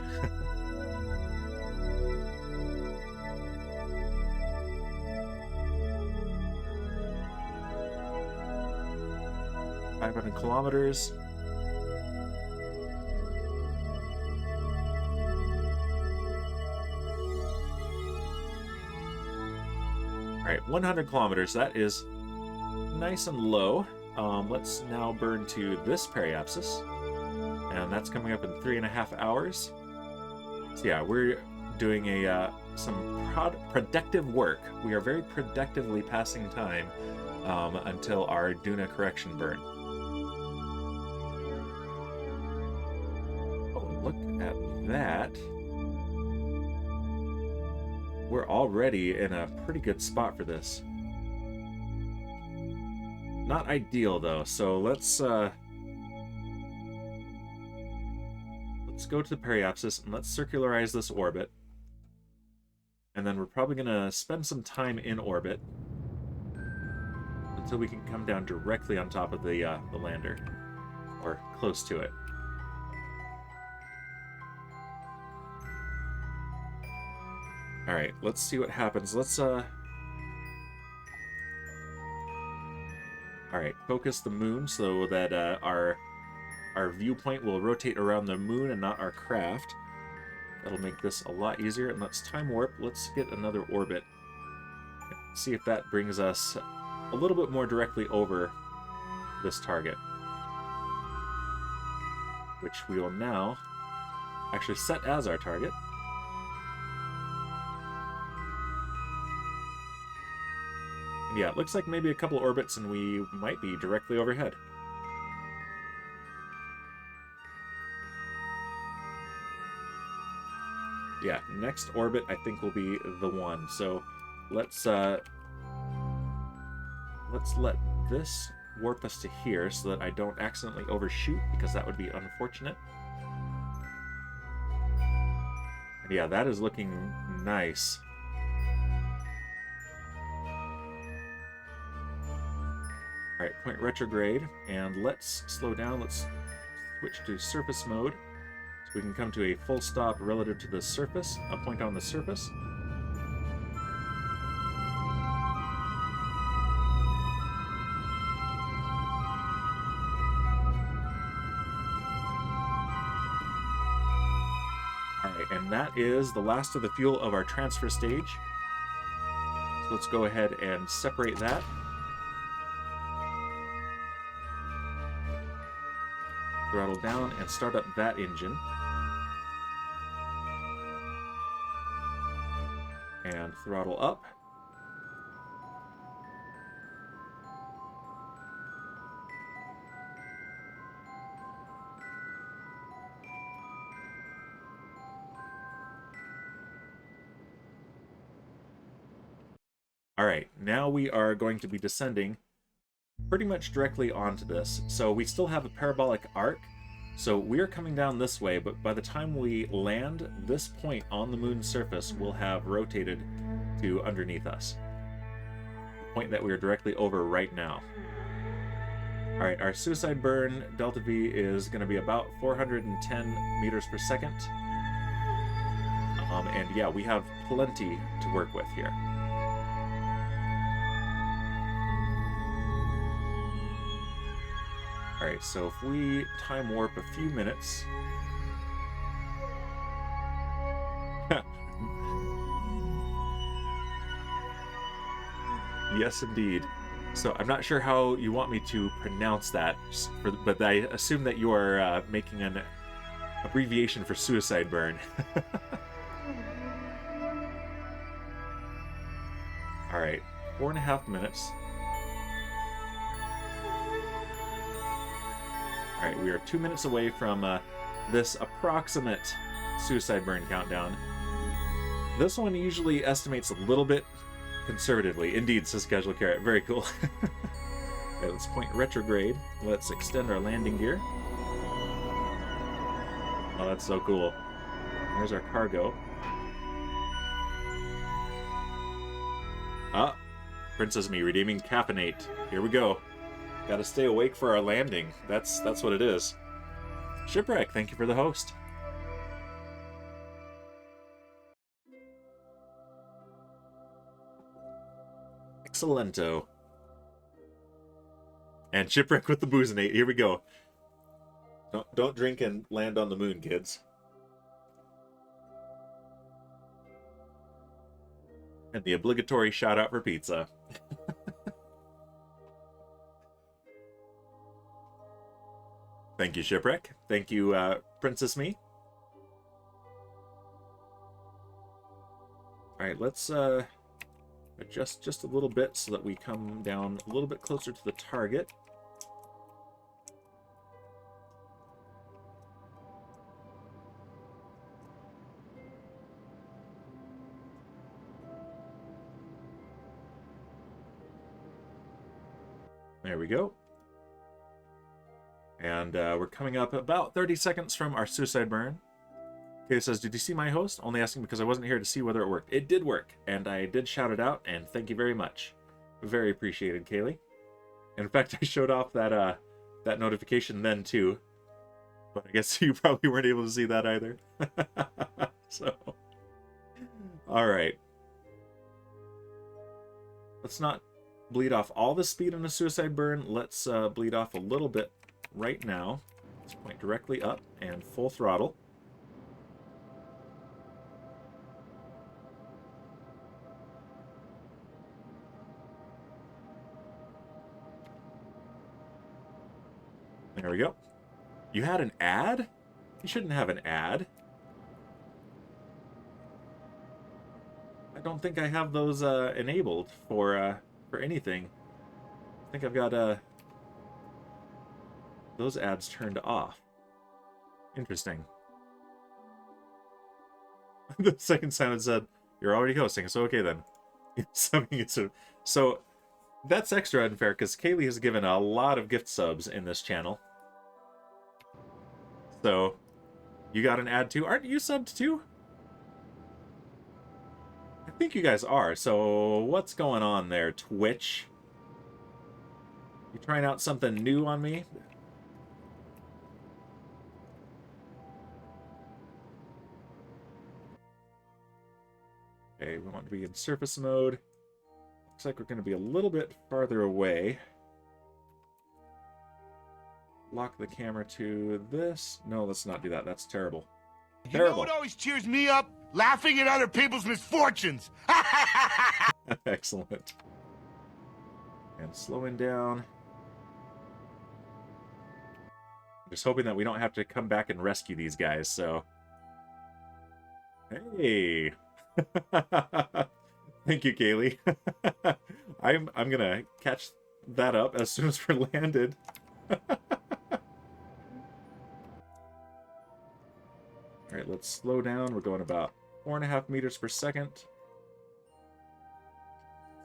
500 kilometers. All right, 100 kilometers. That is nice and low. Let's now burn to this periapsis, and that's coming up in 3.5 hours. So yeah, we're doing a some productive work. We are very productively passing time until our Duna correction burn. Oh, look at that. We're already in a pretty good spot for this. Not ideal though, so let's go to the periapsis and let's circularize this orbit. And then we're probably gonna spend some time in orbit until we can come down directly on top of the lander, or close to it. All right, let's see what happens. Let's all right, focus the moon so that our viewpoint will rotate around the moon and not our craft. That'll make this a lot easier. And let's time warp. Let's get another orbit. See if that brings us a little bit more directly over this target, which we will now actually set as our target. Yeah, it looks like maybe a couple orbits and we might be directly overhead. Yeah, next orbit I think will be the one. So let's let this warp us to here so that I don't accidentally overshoot, because that would be unfortunate. And yeah, that is looking nice. Alright, point retrograde, and let's slow down. Let's switch to surface mode, so we can come to a full stop relative to the surface, a point on the surface. Alright, and that is the last of the fuel of our transfer stage. So let's go ahead and separate that. Throttle down and start up that engine. And throttle up. Alright, now we are going to be descending pretty much directly onto this. So we still have a parabolic arc, so we're coming down this way, but by the time we land, this point on the moon's surface will have rotated to underneath us. The point that we are directly over right now. Alright, our suicide burn, delta V, is going to be about 410 meters per second. And yeah, we have plenty to work with here. Alright, so if we time warp a few minutes... Yes, indeed. So I'm not sure how you want me to pronounce that, but I assume that you are making an abbreviation for suicide burn. Alright, 4.5 minutes. Alright, we are 2 minutes away from this approximate suicide burn countdown. This one usually estimates a little bit conservatively. Indeed, says Casual Carrot. Very cool. Alright, let's point retrograde. Let's extend our landing gear. Oh, that's so cool. There's our cargo. Ah, Princess Me redeeming caffeinate. Here we go. Gotta stay awake for our landing. That's what it is. Shipwreck, thank you for the host. Excellento. And Shipwreck with the boozinate. Here we go. Don't drink and land on the moon, kids. And the obligatory shout out for pizza. Thank you, Shipwreck. Thank you, Princess Me. Alright, let's adjust just a little bit so that we come down a little bit closer to the target. There we go. And we're coming up about 30 seconds from our suicide burn. Kaylee says, did you see my host? Only asking because I wasn't here to see whether it worked. It did work, and I did shout it out, and thank you very much. Very appreciated, Kaylee. In fact, I showed off that that notification then, too. But I guess you probably weren't able to see that either. So, alright. Let's not bleed off all the speed on a suicide burn. Let's bleed off a little bit right now. Let's point directly up and full throttle. There we go. You had an ad? You shouldn't have an ad. I don't think I have those enabled for anything. I think I've got those ads turned off. Interesting. The second Simon said, "You're already hosting, so okay then." So that's extra unfair because Kaylee has given a lot of gift subs in this channel. So you got an ad too. Aren't you subbed too? I think you guys are. So what's going on there, Twitch? You trying out something new on me? Okay, we want to be in surface mode. Looks like we're going to be a little bit farther away. Lock the camera to this. No, let's not do that. That's terrible. Terrible. You know what always cheers me up? Laughing at other people's misfortunes. Excellent. And slowing down. Just hoping that we don't have to come back and rescue these guys, so... Hey! Thank you, Kaylee. I'm gonna catch that up as soon as we're landed. Alright, let's slow down. We're going about 4.5 meters per second.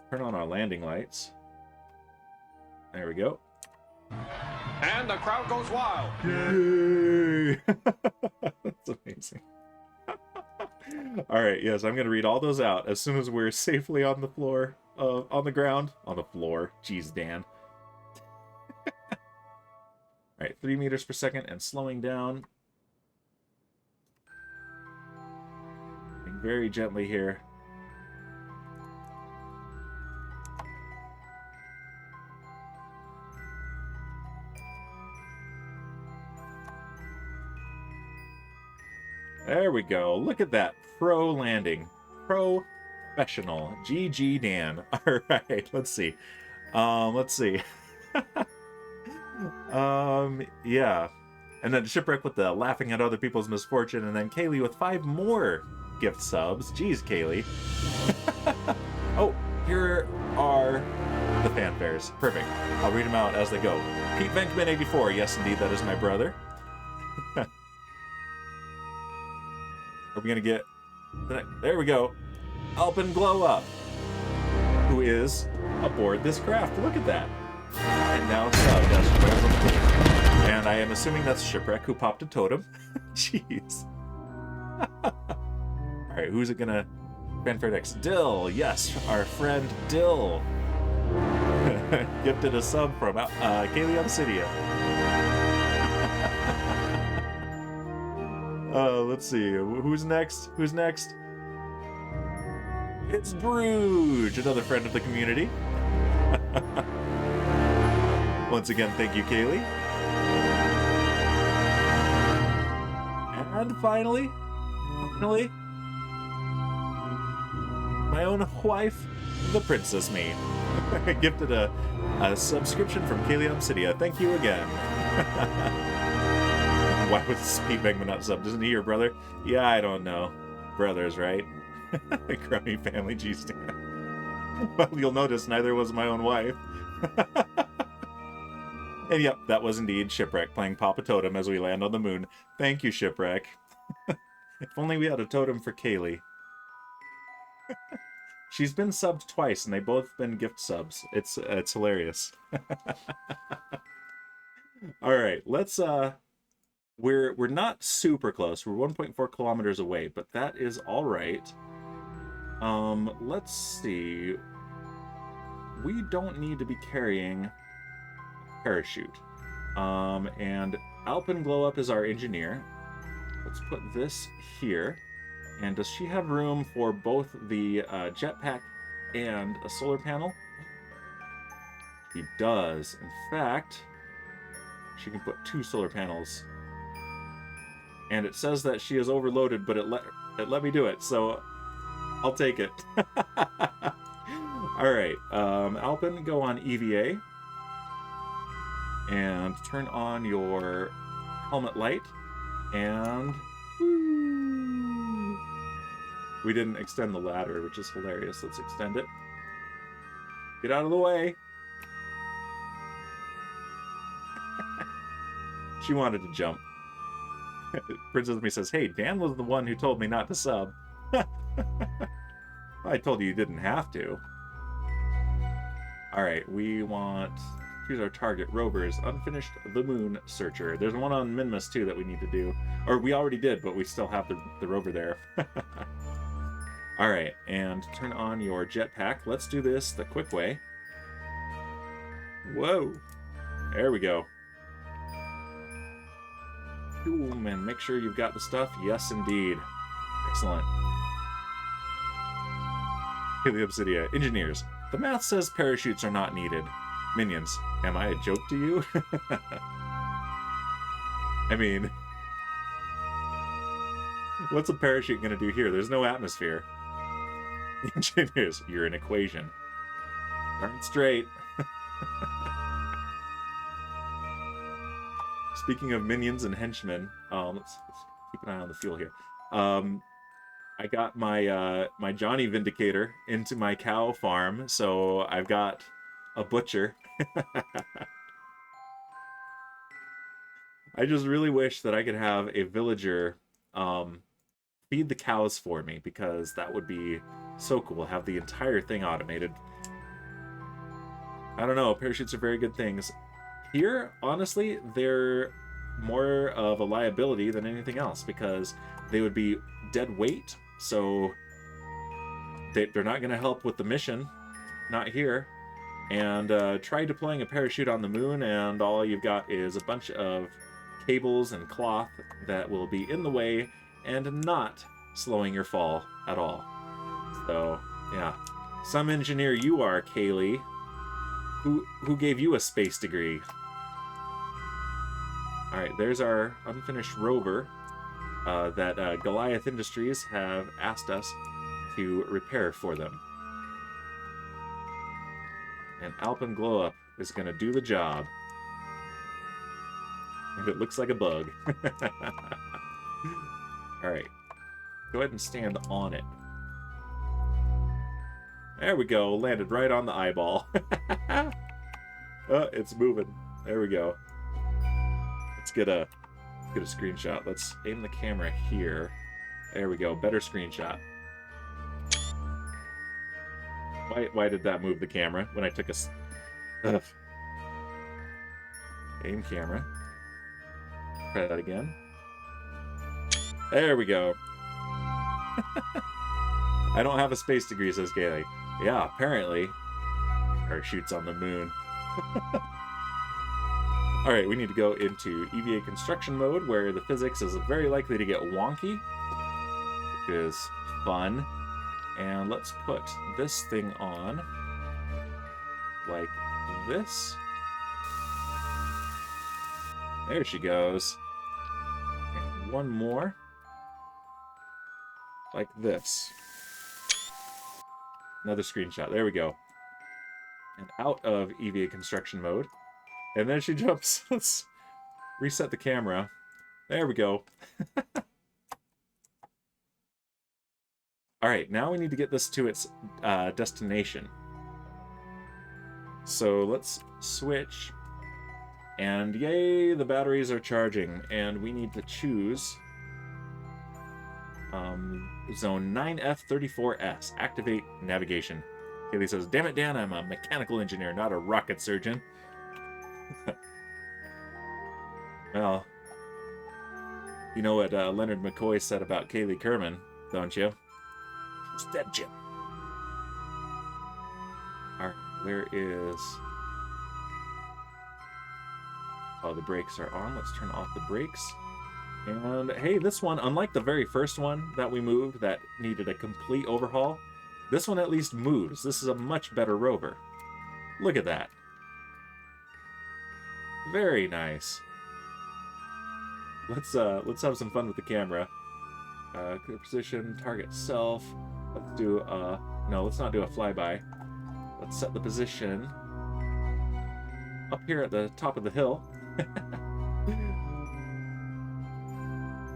Turn on our landing lights. There we go. And the crowd goes wild. Yay! That's amazing. Alright, yes, I'm going to read all those out as soon as we're safely on the floor. On the ground. On the floor. Jeez, Dan. Alright, 3 meters per second and slowing down. Very gently here. There we go. Look at that. Pro landing. Professional. GG Dan. Alright, let's see. Let's see. Yeah. And then Shipwreck with the laughing at other people's misfortune, and then Kaylee with 5 more gift subs. Jeez, Kaylee. Oh, here are the fanfares. Perfect. I'll read them out as they go. Pete Venkman 84. Yes, indeed, that is my brother. Are we gonna get... There we go. Alpen Glow Up, who is aboard this craft. Look at that. And now subbed as and I am assuming that's Shipwreck who popped a totem. Jeez. Alright, who's it gonna... Fanfare next. Dill, yes, our friend Dill. Gifted a sub from Kaylee Obsidia. Let's see. Who's next? Who's next? It's Bruge, another friend of the community. Once again, thank you, Kaylee. And finally, my own wife, the Princess Me. Gifted a subscription from Kaylee Obsidia. Thank you again. Why was Pete Beckman not subbed? Isn't he your brother? Yeah, I don't know. Brothers, right? Crummy family G-Stan. Well, you'll notice neither was my own wife. And yep, that was indeed Shipwreck playing Papa Totem as we land on the moon. Thank you, Shipwreck. If only we had a totem for Kaylee. She's been subbed twice, and they both been gift subs. It's hilarious. All right, let's we're not super close. We're 1.4 kilometers away, but that is all right. Let's see. We don't need to be carrying a parachute. And Alpen Glow Up is our engineer. Let's put this here. And does she have room for both the jetpack and a solar panel? She does. In fact, she can put 2 solar panels. And it says that she is overloaded, but it let me do it, so I'll take it. All right, Alpen, go on EVA. And turn on your helmet light. And... we didn't extend the ladder, which is hilarious. Let's extend it. Get out of the way. She wanted to jump. Princess Me says, hey, Dan was the one who told me not to sub. I told you you didn't have to. Alright, we want... choose our target. Rovers. Unfinished the Moon Searcher. There's one on Minmus, too, that we need to do. Or we already did, but we still have the rover there. Alright, and turn on your jetpack. Let's do this the quick way. Whoa! There we go. Boom, and make sure you've got the stuff. Yes, indeed. Excellent. Haley Obsidia. Engineers. The math says parachutes are not needed. Minions. Am I a joke to you? I mean... what's a parachute gonna do here? There's no atmosphere. Engineers. You're an equation. Darn straight. Speaking of minions and henchmen, let's keep an eye on the fuel here. I got my my Johnny Vindicator into my cow farm, so I've got a butcher. I just really wish that I could have a villager feed the cows for me, because that would be so cool. Have the entire thing automated. I don't know, parachutes are very good things. Here, honestly, they're more of a liability than anything else, because they would be dead weight, so they're not going to help with the mission. Not here. And try deploying a parachute on the moon, and all you've got is a bunch of cables and cloth that will be in the way and not slowing your fall at all. So, yeah. Some engineer you are, Kaylee. Who gave you a space degree? Alright, there's our unfinished rover that Goliath Industries have asked us to repair for them. And Alpen Glow Up is going to do the job. And it looks like a bug. Alright. Go ahead and stand on it. There we go. Landed right on the eyeball. Oh, it's moving. There we go. Let's get a screenshot. Let's aim the camera here. There we go. Better screenshot. Why did that move the camera when I took a... Ugh. Aim camera. Try that again. There we go. I don't have a space degree, says Kaylee. Yeah, apparently. Parachutes on the moon. Alright, we need to go into EVA construction mode, where the physics is very likely to get wonky, which is fun. And let's put this thing on like this. There she goes. And one more. Like this. Another screenshot. There we go. And out of EVA construction mode. And then she jumps. Let's reset the camera. There we go. Alright, now we need to get this to its destination. So let's switch. And yay, the batteries are charging. And we need to choose zone 9F34S. Activate navigation. Haley says, damn it, Dan, I'm a mechanical engineer, not a rocket surgeon. Well, you know what Leonard McCoy said about Kaylee Kerman, don't you? It's dead, Jim. Alright, where is... Oh, the brakes are on. Let's turn off the brakes. And hey, this one, unlike the very first one that we moved that needed a complete overhaul, this one at least moves. This is a much better rover. Look at that. Very nice. Let's have some fun with the camera. Clear position, target self. Let's do no, let's not do a flyby. Let's set the position up here at the top of the hill.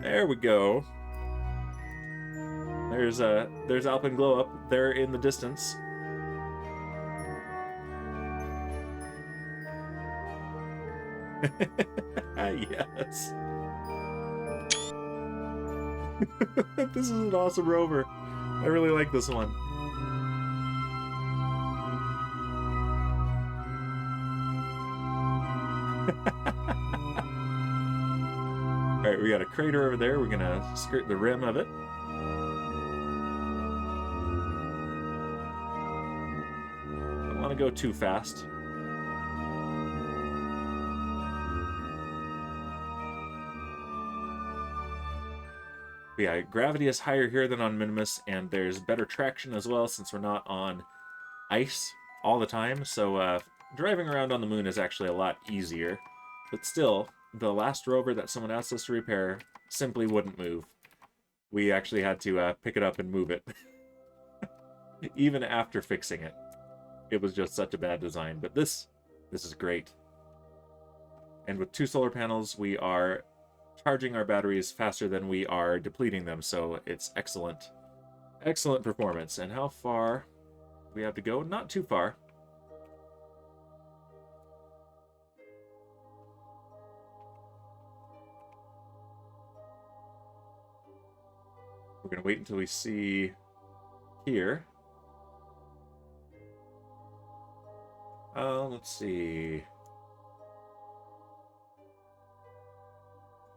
There we go. There's Alpen Glow up there in the distance. Yes. This is an awesome rover. I really like this one. Alright, we got a crater over there. We're gonna skirt the rim of it. Don't want to go too fast. But yeah, gravity is higher here than on Minimus, and there's better traction as well since we're not on ice all the time. So driving around on the moon is actually a lot easier. But still, the last rover that someone asked us to repair simply wouldn't move. We actually had to pick it up and move it. Even after fixing it. It was just such a bad design. But this is great. And with 2 solar panels, we are charging our batteries faster than we are depleting them, so it's excellent. Excellent performance. And how far we have to go? Not too far. We're going to wait until we see here. Let's see.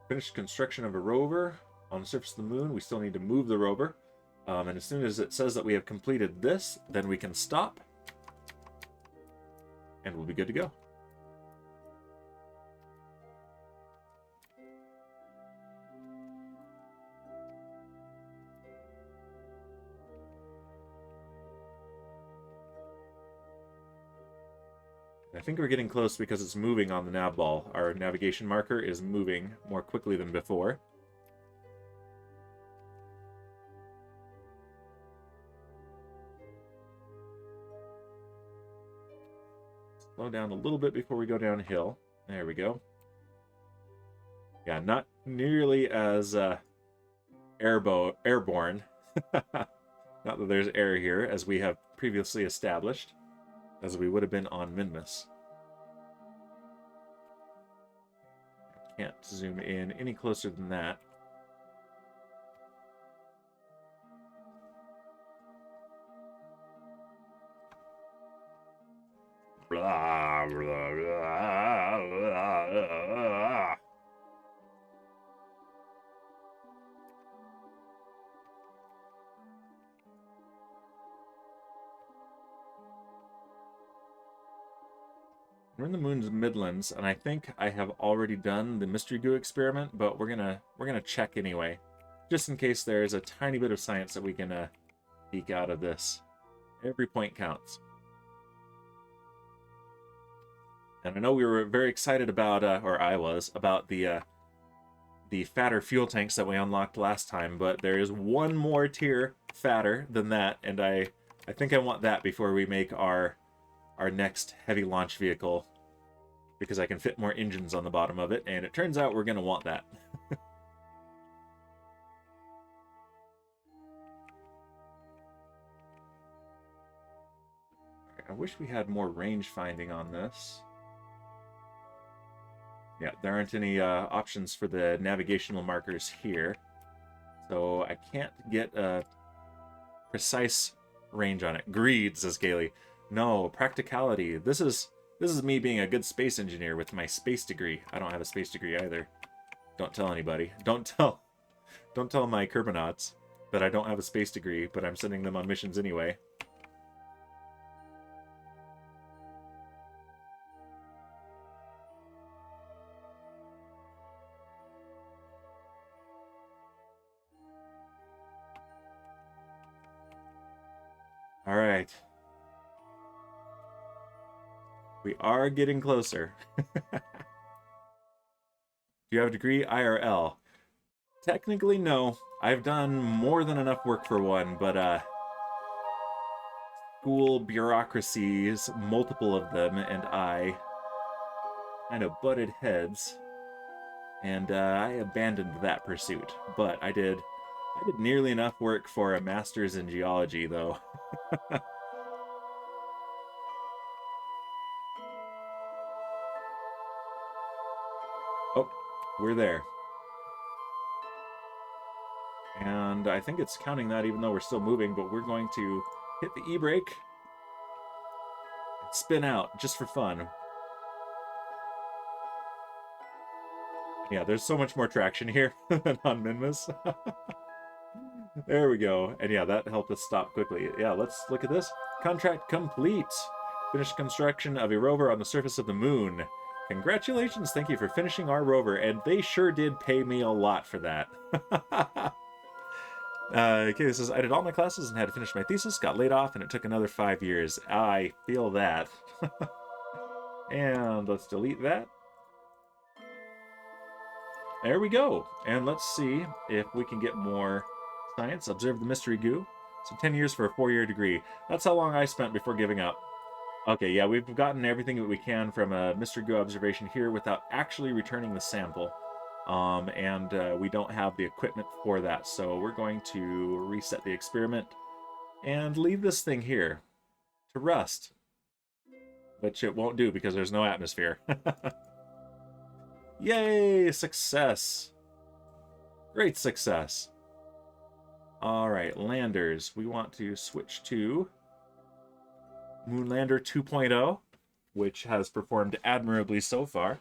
Finished construction of a rover on the surface of the moon. We still need to move the rover. And as soon as it says that we have completed this, then we can stop. And we'll be good to go. I think we're getting close because it's moving on the nav ball. Our navigation marker is moving more quickly than before. Slow down a little bit before we go downhill. There we go. Yeah, not nearly as airborne. Not that there's air here, as we have previously established, as we would have been on Minmus. Can't zoom in any closer than that. Blah, blah, blah, blah, blah. We're in the moon's midlands, and I think I have already done the mystery goo experiment, but we're gonna check anyway, just in case there is a tiny bit of science that we can eke out of this. Every point counts. And I know we were very excited about, or I was, about the fatter fuel tanks that we unlocked last time, but there is one more tier fatter than that, and I think I want that before we make our next heavy launch vehicle, because I can fit more engines on the bottom of it, and it turns out we're going to want that. I wish we had more range finding on this. Yeah, there aren't any options for the navigational markers here, so I can't get a precise range on it. Greed, says Gailey. No, practicality. This is me being a good space engineer with my space degree. I don't have a space degree either. Don't tell anybody. Don't tell my Kerbonauts that I don't have a space degree, but I'm sending them on missions anyway. All right. We are getting closer. Do you have a degree? IRL? Technically, no. I've done more than enough work for one, but school bureaucracies, multiple of them, and I kind of butted heads, and I abandoned that pursuit. But I did nearly enough work for a master's in geology, though. Oh, we're there. And I think it's counting that even though we're still moving, but we're going to hit the e-brake and spin out just for fun. Yeah, there's so much more traction here than on Minmus. There we go. And yeah, that helped us stop quickly. Yeah, let's look at this. Contract complete. Finished construction of a rover on the surface of the moon. Congratulations, thank you for finishing our rover, and they sure did pay me a lot for that. Okay, this says, I did all my classes and had to finish my thesis, got laid off, and it took another 5 years. I feel that. And let's delete that. There we go. And let's see if we can get more science. Observe the mystery goo. So 10 years for a 4-year degree. That's how long I spent before giving up. Okay, yeah, we've gotten everything that we can from a mystery goo observation here without actually returning the sample. And we don't have the equipment for that, so we're going to reset the experiment and leave this thing here to rust. Which it won't do because there's no atmosphere. Yay! Success! Great success! Alright, landers. We want to switch to Moonlander 2.0, which has performed admirably so far.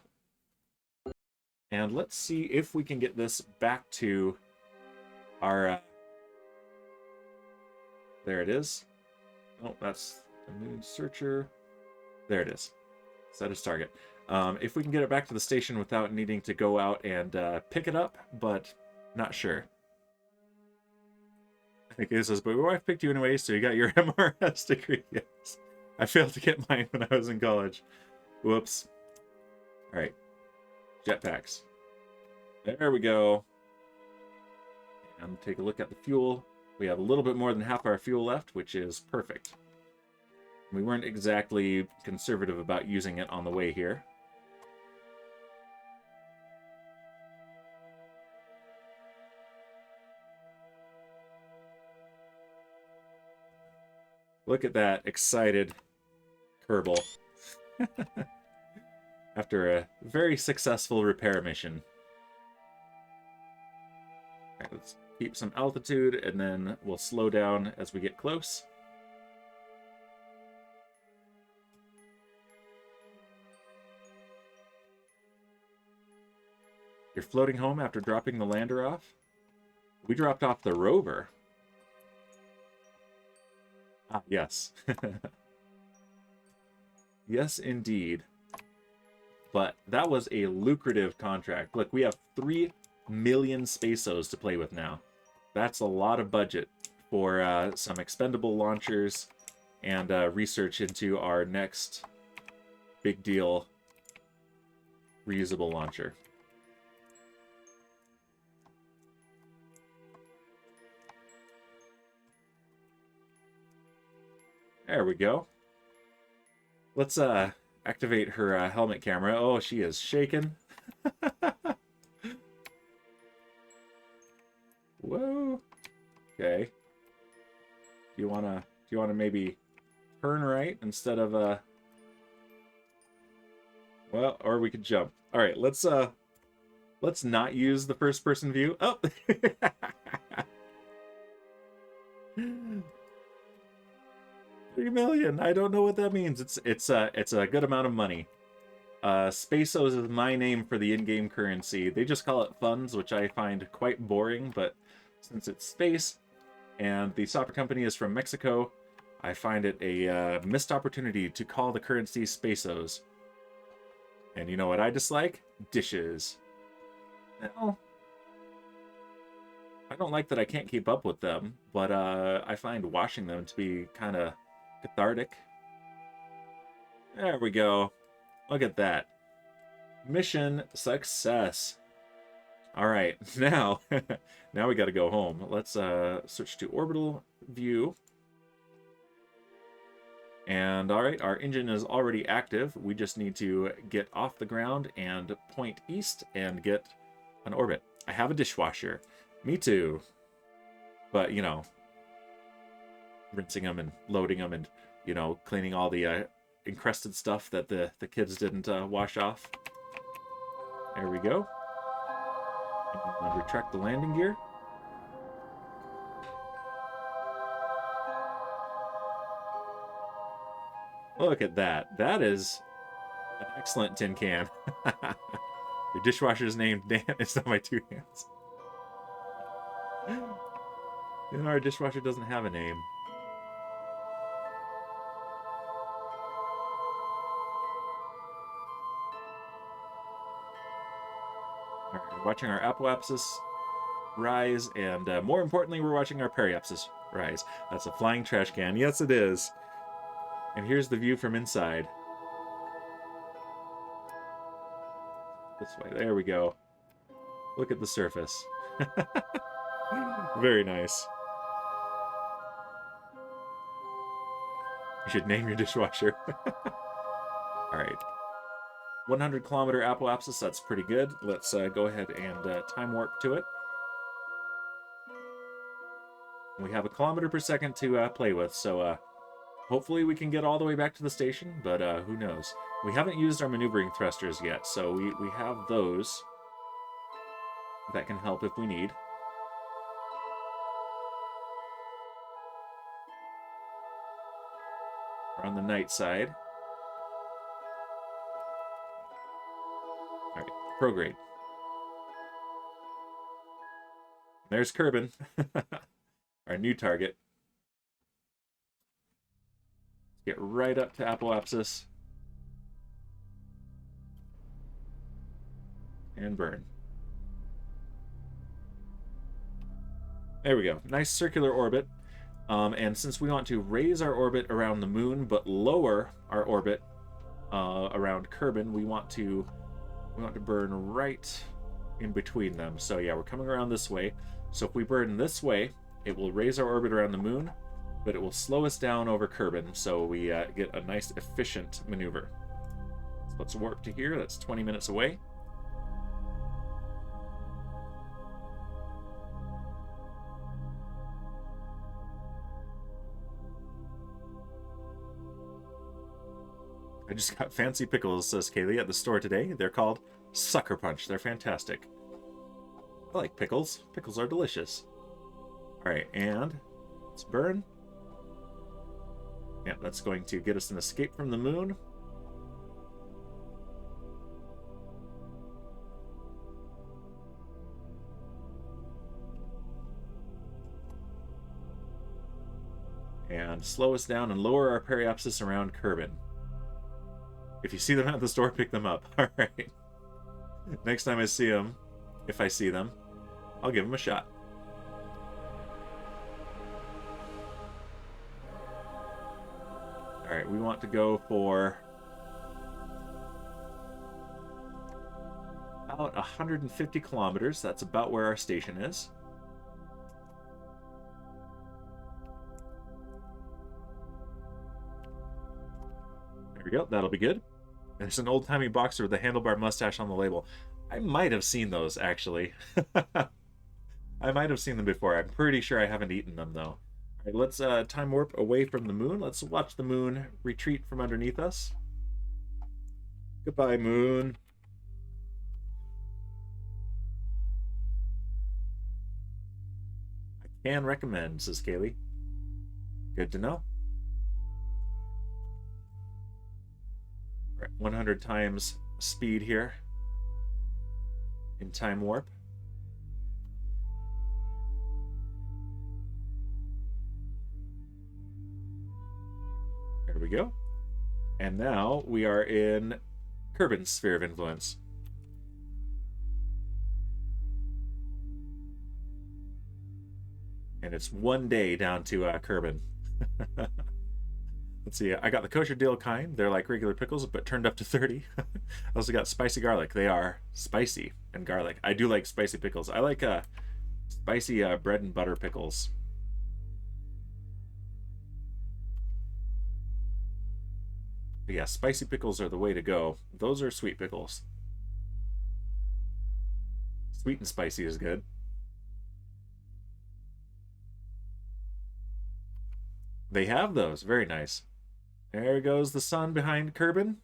And let's see if we can get this back to our... there it is. Oh, that's the moon searcher. There it is. Set as target. If we can get it back to the station without needing to go out and pick it up, but not sure. I think it says, but your wife picked you anyway, so you got your MRS degree. Yes. I failed to get mine when I was in college. Whoops. All right. Jetpacks. There we go. And take a look at the fuel. We have a little bit more than half our fuel left, which is perfect. We weren't exactly conservative about using it on the way here. Look at that excited Kerbal. After a very successful repair mission. Alright, let's keep some altitude, and then we'll slow down as we get close. You're floating home after dropping the lander off? We dropped off the Rover. Ah, yes. Yes, indeed. But that was a lucrative contract. Look, we have 3 million Spaceos to play with now. That's a lot of budget for some expendable launchers and research into our next big deal reusable launcher. There we go. Let's activate her helmet camera. Oh, she is shaking. Whoa. Okay. Do you wanna maybe turn right instead of well, or we could jump. All right, let's not use the first person view. Oh. 3 million. I don't know what that means. It's a good amount of money. Spaceos is my name for the in-game currency. They just call it funds, which I find quite boring, but since it's space and the software company is from Mexico, I find it a missed opportunity to call the currency Spaceos. And you know what I dislike? Dishes. Well, I don't like that I can't keep up with them, but I find washing them to be kind of cathartic. There we go. Look at that. Mission success. All right, now we got to go home. Let's switch to orbital view. And all right, our engine is already active. We just need to get off the ground and point east and get an orbit. I have a dishwasher. Me too. But, you know, rinsing them and loading them and, you know, cleaning all the encrusted stuff that the kids didn't wash off. There we go. And retract the landing gear. Look at that. That is an excellent tin can. Your dishwasher's named Dan. It's not my 2 hands. You know, our dishwasher doesn't have a name. Alright, we're watching our apoapsis rise, and more importantly, we're watching our periapsis rise. That's a flying trash can. Yes, it is. And here's the view from inside. This way. There we go. Look at the surface. Very nice. You should name your dishwasher. Alright. 100 kilometer apoapsis, that's pretty good. Let's go ahead and time warp to it. We have 1 kilometer per second to play with, so hopefully we can get all the way back to the station, but who knows. We haven't used our maneuvering thrusters yet, so we have those that can help if we need. We're on the night side. Alright, prograde. There's Kerbin, our new target. Get right up to apoapsis. And burn. There we go. Nice circular orbit. And since we want to raise our orbit around the moon, but lower our orbit around Kerbin, we want to burn right in between them. So yeah, we're coming around this way. So if we burn this way, it will raise our orbit around the moon, but it will slow us down over Kerbin, so we get a nice efficient maneuver. So let's warp to here. That's 20 minutes away. I just got fancy pickles, says Kaylee, at the store today. They're called Sucker Punch. They're fantastic. I like pickles. Pickles are delicious. Alright, and let's burn. Yeah, that's going to get us an escape from the moon. And slow us down and lower our periapsis around Kerbin. If you see them at the store, pick them up. Alright. Next time I see them, if I see them, I'll give them a shot. Alright, we want to go for about 150 kilometers. That's about where our station is. There we go. That'll be good. There's an old-timey boxer with a handlebar mustache on the label. I might have seen those, actually. I might have seen them before. I'm pretty sure I haven't eaten them, though. All right, let's time warp away from the moon. Let's watch the moon retreat from underneath us. Goodbye, moon. I can recommend, says Kaylee. Good to know. All right, 100 times speed here in time warp. There we go. And now we are in Kerbin's sphere of influence. And it's 1 day down to Kerbin. Let's see, I got the kosher dill kind. They're like regular pickles, but turned up to 30. I also got spicy garlic. They are spicy and garlic. I do like spicy pickles. I like spicy bread and butter pickles. But yeah, spicy pickles are the way to go. Those are sweet pickles. Sweet and spicy is good. They have those. Very nice. There goes the sun behind Kerbin.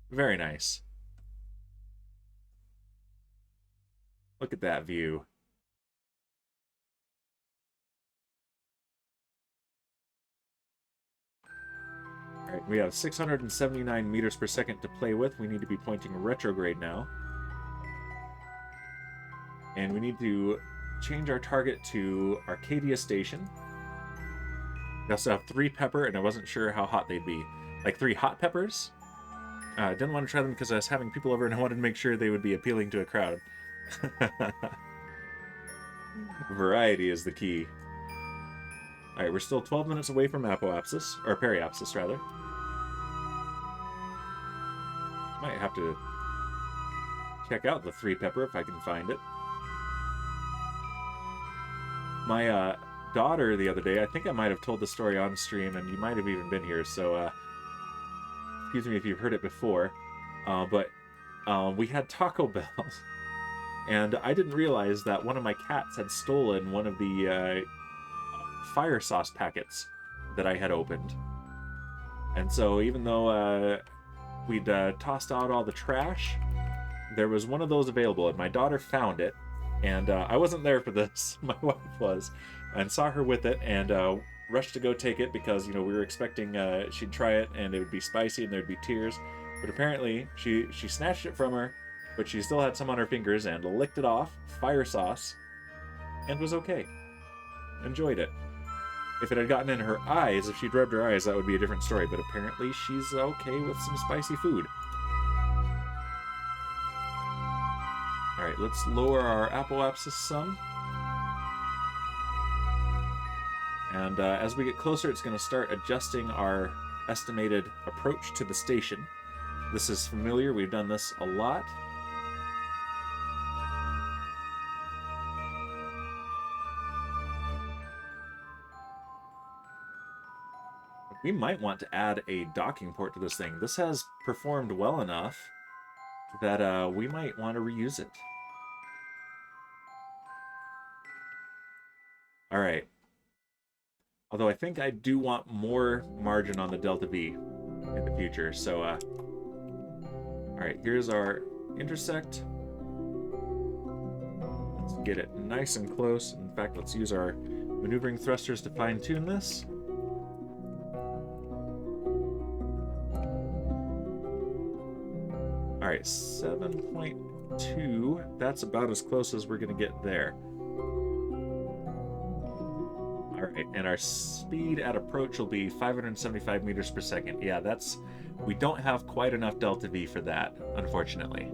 Very nice. Look at that view. All right, we have 679 meters per second to play with. We need to be pointing retrograde now. And we need to change our target to Arcadia Station. We also have 3 pepper, and I wasn't sure how hot they'd be. Like 3 hot peppers. I didn't want to try them because I was having people over and I wanted to make sure they would be appealing to a crowd. Variety is the key. Alright, we're still 12 minutes away from apoapsis, or periapsis, rather. Might have to check out the 3 pepper if I can find it. My daughter the other day, I think I might have told the story on stream, and you might have even been here, so excuse me if you've heard it before, but we had Taco Bell, and I didn't realize that one of my cats had stolen one of the fire sauce packets that I had opened. And so even though we'd tossed out all the trash, there was one of those available, and my daughter found it, and I wasn't there for this. My wife was, and saw her with it, and rushed to go take it because, you know, we were expecting she'd try it and it would be spicy and there'd be tears. But apparently she snatched it from her, but she still had some on her fingers and licked it off, fire sauce, and was okay. Enjoyed it. If it had gotten in her eyes, if she'd rubbed her eyes, that would be a different story. But apparently she's okay with some spicy food. Alright, let's lower our apoapsis some. And as we get closer, it's going to start adjusting our estimated approach to the station. This is familiar. We've done this a lot. We might want to add a docking port to this thing. This has performed well enough that we might want to reuse it. All right. Although I think I do want more margin on the Delta V in the future, so Alright, here's our intersect. Let's get it nice and close. In fact, let's use our maneuvering thrusters to fine-tune this. Alright, 7.2. That's about as close as we're going to get there. Alright, and our speed at approach will be 575 meters per second. Yeah, that's... we don't have quite enough delta V for that, unfortunately.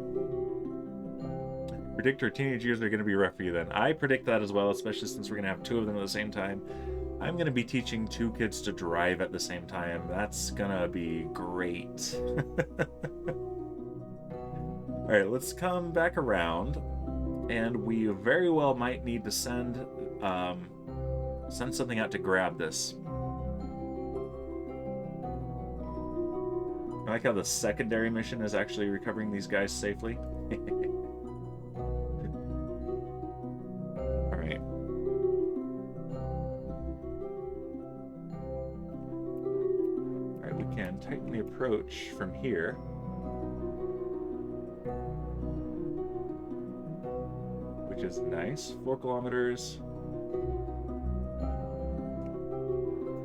Predict your teenage years are going to be rough for you then. I predict that as well, especially since we're going to have two of them at the same time. I'm going to be teaching two kids to drive at the same time. That's going to be great. Alright, let's come back around. And we very well might need to send something out to grab this. I like how the secondary mission is actually recovering these guys safely. Alright. Alright, we can tighten the approach from here. Which is nice. 4 kilometers.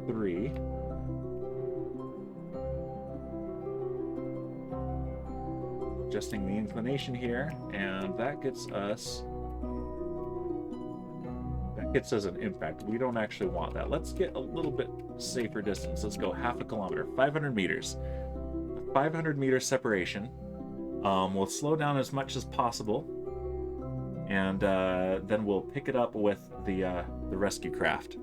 3. Adjusting the inclination here, and that gets us an impact. We don't actually want that. Let's get a little bit safer distance. Let's go half a kilometer, 500 meters. A 500-meter separation. We'll slow down as much as possible, and then we'll pick it up with the rescue craft.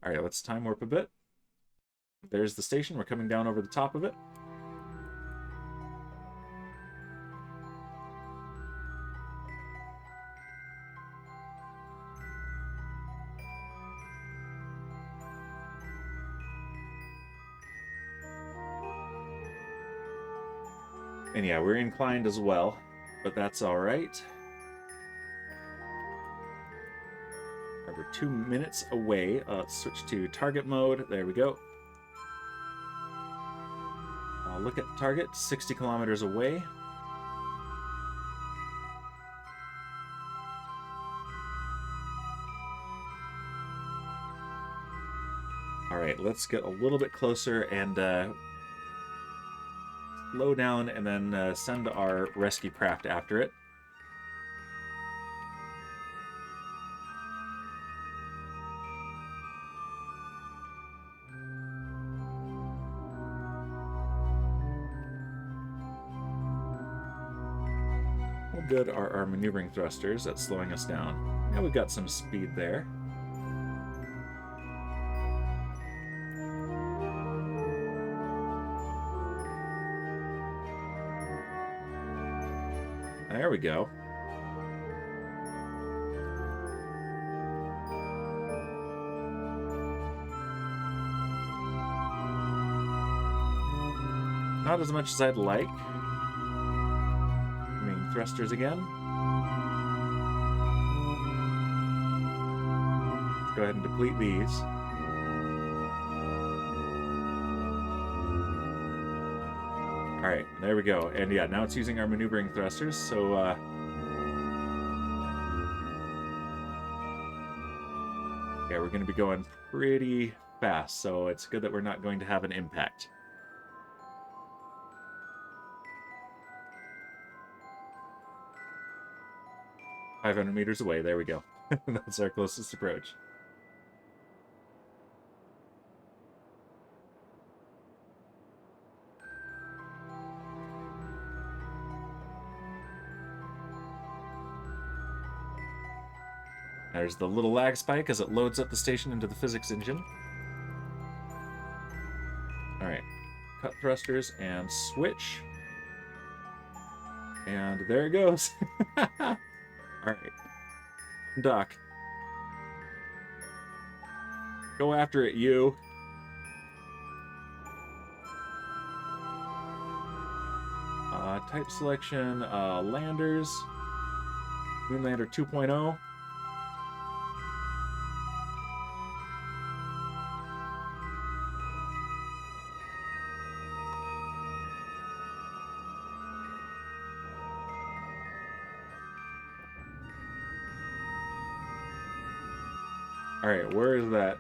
Alright, let's time warp a bit. There's the station. We're coming down over the top of it. And yeah, we're inclined as well, but that's alright. We're 2 minutes away. Let's switch to target mode. There we go. Look at the target, 60 kilometers away. Alright, let's get a little bit closer and slow down and then send our rescue craft after it. How good are our maneuvering thrusters at slowing us down? Now we've got some speed there. There we go. Not as much as I'd like. Main thrusters again. Let's go ahead and deplete these. Alright, there we go. And yeah, now it's using our maneuvering thrusters, so yeah, we're going to be going pretty fast, so it's good that we're not going to have an impact. "500 meters away, there we go." That's our closest approach. There's the little lag spike as it loads up the station into the physics engine. Alright, cut thrusters and switch. And there it goes. Alright, dock. Go after it, you. Type selection, landers. Moonlander 2.0. Alright, where is that?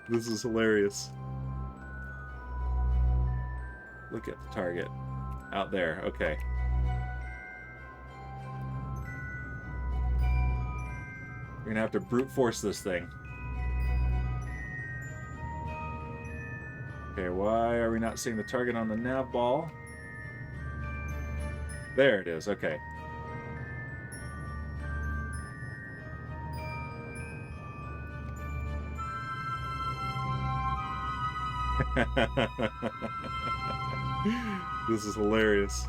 This is hilarious. Look at the target. Out there, okay. We're gonna have to brute force this thing. Okay, why are we not seeing the target on the nav ball? There it is, okay. This is hilarious.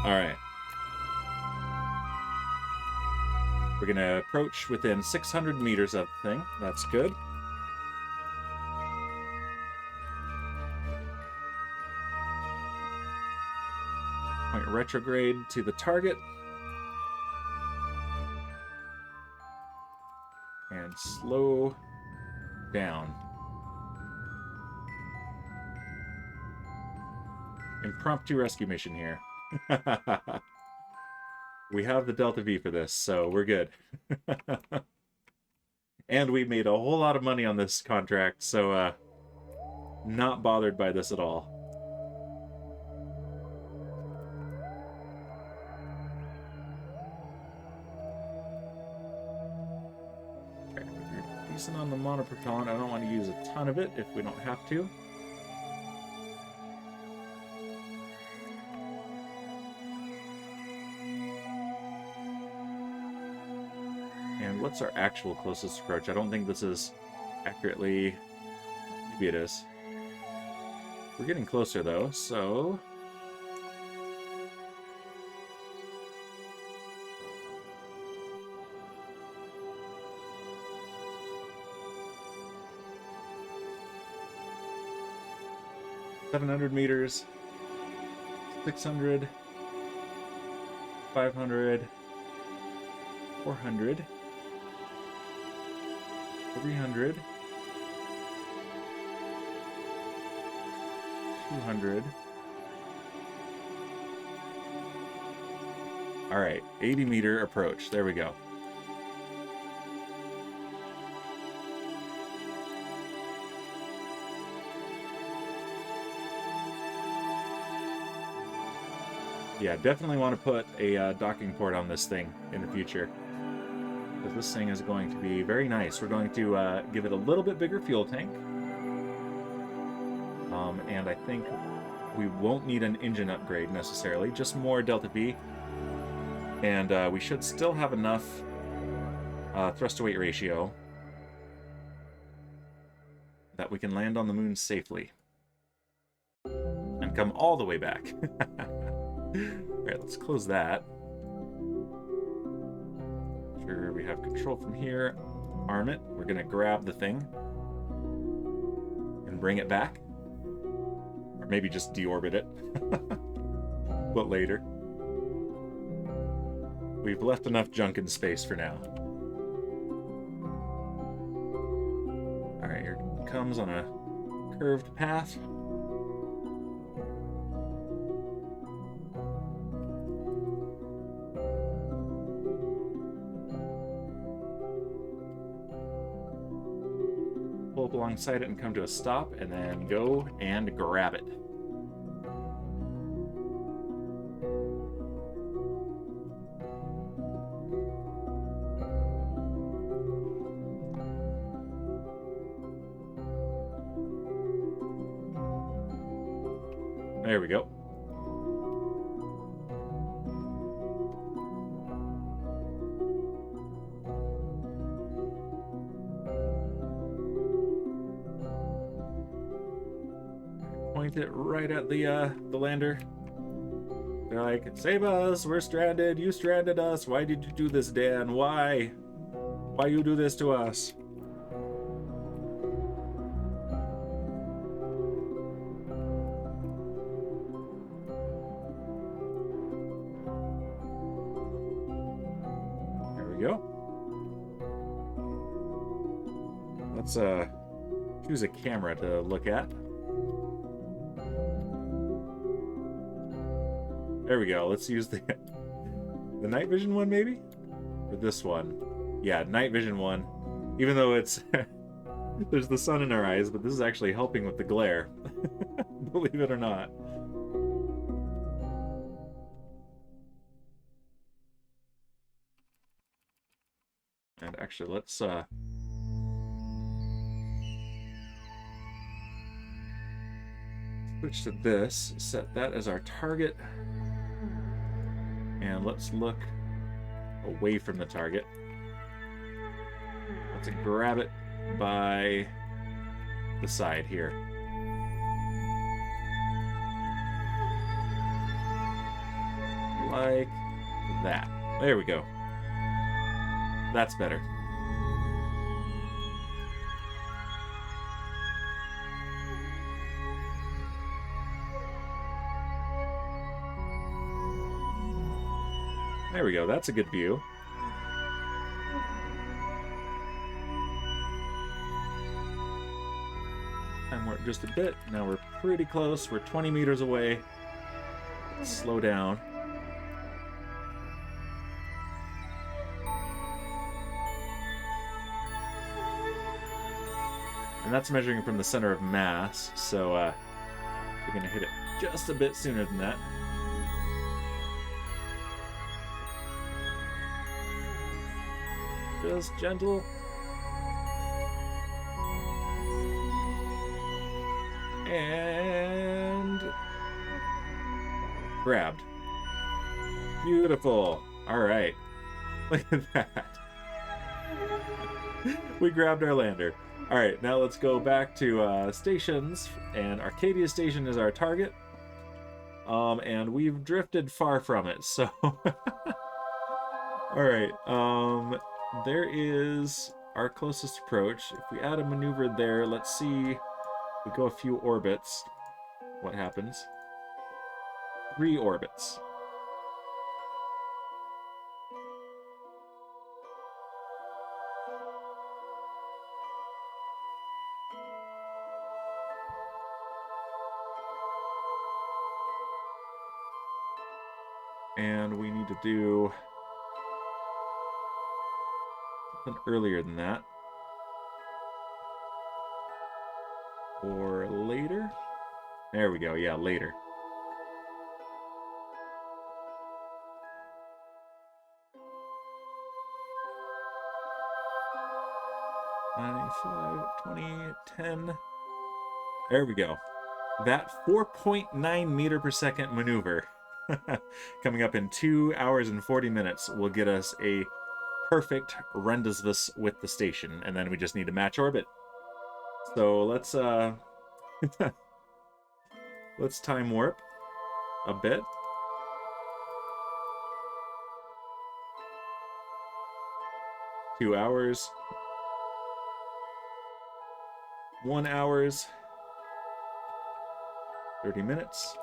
Alright. We're gonna approach within 600 meters of the thing. That's good. Point retrograde to the target. And slow down. Impromptu rescue mission here. We have the Delta V for this, so we're good. And we made a whole lot of money on this contract, so not bothered by this at all. Okay, we're decent on the monopropellant. I don't want to use a ton of it if we don't have to. And what's our actual closest approach? I don't think this is accurately... Maybe it is. We're getting closer, though, so... ...700 meters... 600... 500... 400... 300, 200. All right, 80 meter approach. There we go. Yeah, definitely want to put a docking port on this thing in the future. This thing is going to be very nice. We're going to give it a little bit bigger fuel tank. And I think we won't need an engine upgrade necessarily, just more Delta V. And we should still have enough thrust-to-weight ratio that we can land on the moon safely. And come all the way back. Alright, let's close that. Sure, we have control from here. Arm it. We're going to grab the thing and bring it back. Or maybe just deorbit it. But later. We've left enough junk in space for now. Alright, here it comes on a curved path. Pull up alongside it and come to a stop, and then go and grab it. There we go. Point it right at the lander. They're like, "Save us! We're stranded! You stranded us! Why did you do this, Dan? Why? Why you do this to us?" Let's choose a camera to look at. There we go. Let's use the The night vision one, maybe? Or this one? Yeah, night vision one. Even though it's... there's the sun in our eyes, but this is actually helping with the glare. Believe it or not. And actually, let's switch to this, set that as our target, and let's look away from the target. Let's grab it by the side here. Like that. There we go. That's better. There we go. That's a good view. And we're just a bit. Now we're pretty close. We're 20 meters away. Let's slow down. And that's measuring from the center of mass, so we're going to hit it just a bit sooner than that. Just gentle. And grabbed. Beautiful. All right. Look at that. We grabbed our lander. All right, now let's go back to stations, and Arcadia Station is our target. And we've drifted far from it, so... All right, there is our closest approach. If we add a maneuver there, let's see. We go a few orbits. What happens? 3 orbits. And we need to do something earlier than that. Or later? There we go, yeah, later. $95, $20, $10. There we go. That 4.9 meter per second maneuver coming up in 2 hours and 40 minutes will get us a perfect rendezvous with the station, and then we just need to match orbit. So let's let's time warp a bit. Two hours. 1 hour, 30 minutes.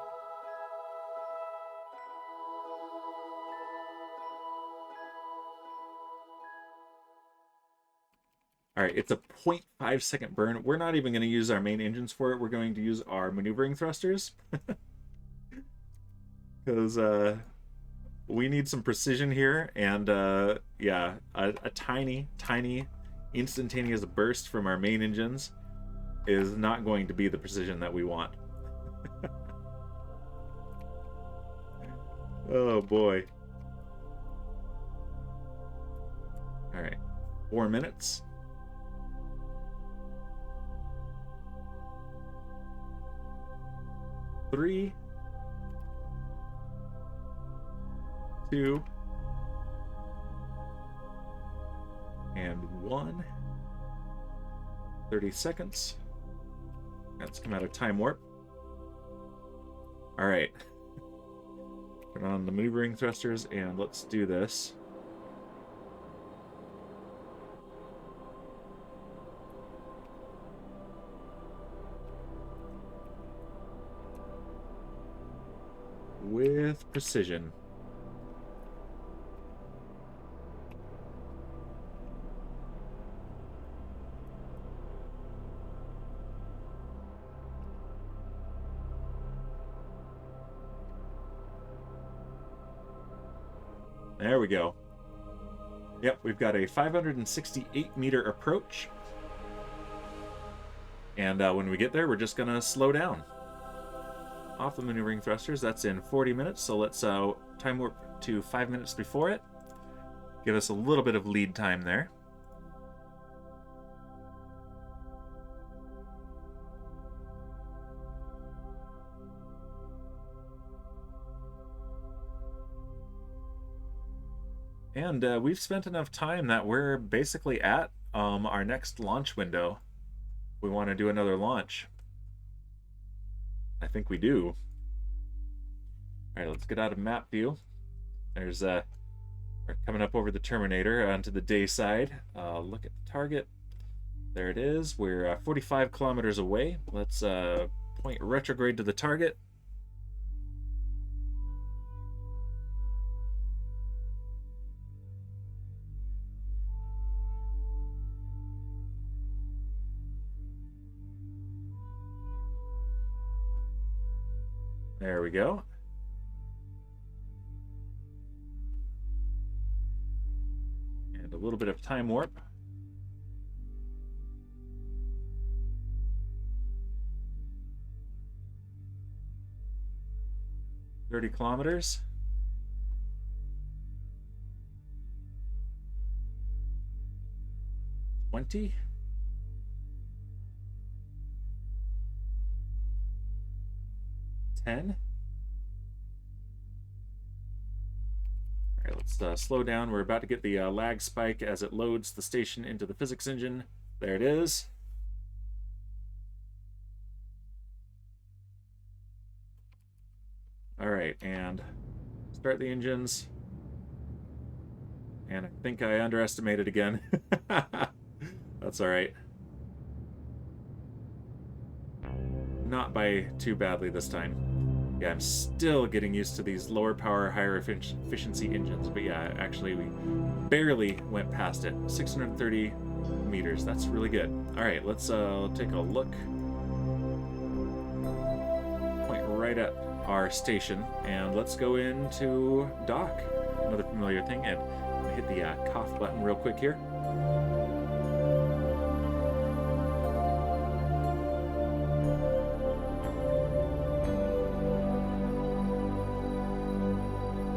All right, it's a 0.5 second burn. We're not even going to use our main engines for it. We're going to use our maneuvering thrusters. Because we need some precision here. And yeah, a tiny instantaneous burst from our main engines is not going to be the precision that we want. Oh boy. All right, 4 minutes. Three, 2, and 1. 30 seconds. Let's come out of time warp. All right. Turn on the maneuvering thrusters and let's do this. With precision. There we go. Yep, we've got a 568 meter approach. And when we get there, we're just going to slow down. Off the maneuvering thrusters, that's in 40 minutes, so let's time warp to 5 minutes before it. Give us a little bit of lead time there. And we've spent enough time that we're basically at our next launch window. We want to do another launch. I think we do. All right, let's get out of map view. There's we're coming up over the Terminator onto the day side. Look at the target. There it is. We're 45 kilometers away. Let's point retrograde to the target. There we go. And a little bit of time warp. "30 kilometers. "20. 10. All right, let's slow down. We're about to get the lag spike as it loads the station into the physics engine. There it is. All right, and start the engines. And I think I underestimated again. That's all right. Not by too badly this time. Yeah, I'm still getting used to these lower power, higher efficiency engines. But yeah, actually we barely went past it. 630 meters. That's really good. All right, let's take a look. Point right at our station, and let's go into dock. Another familiar thing, and I'm gonna hit the cough button real quick here.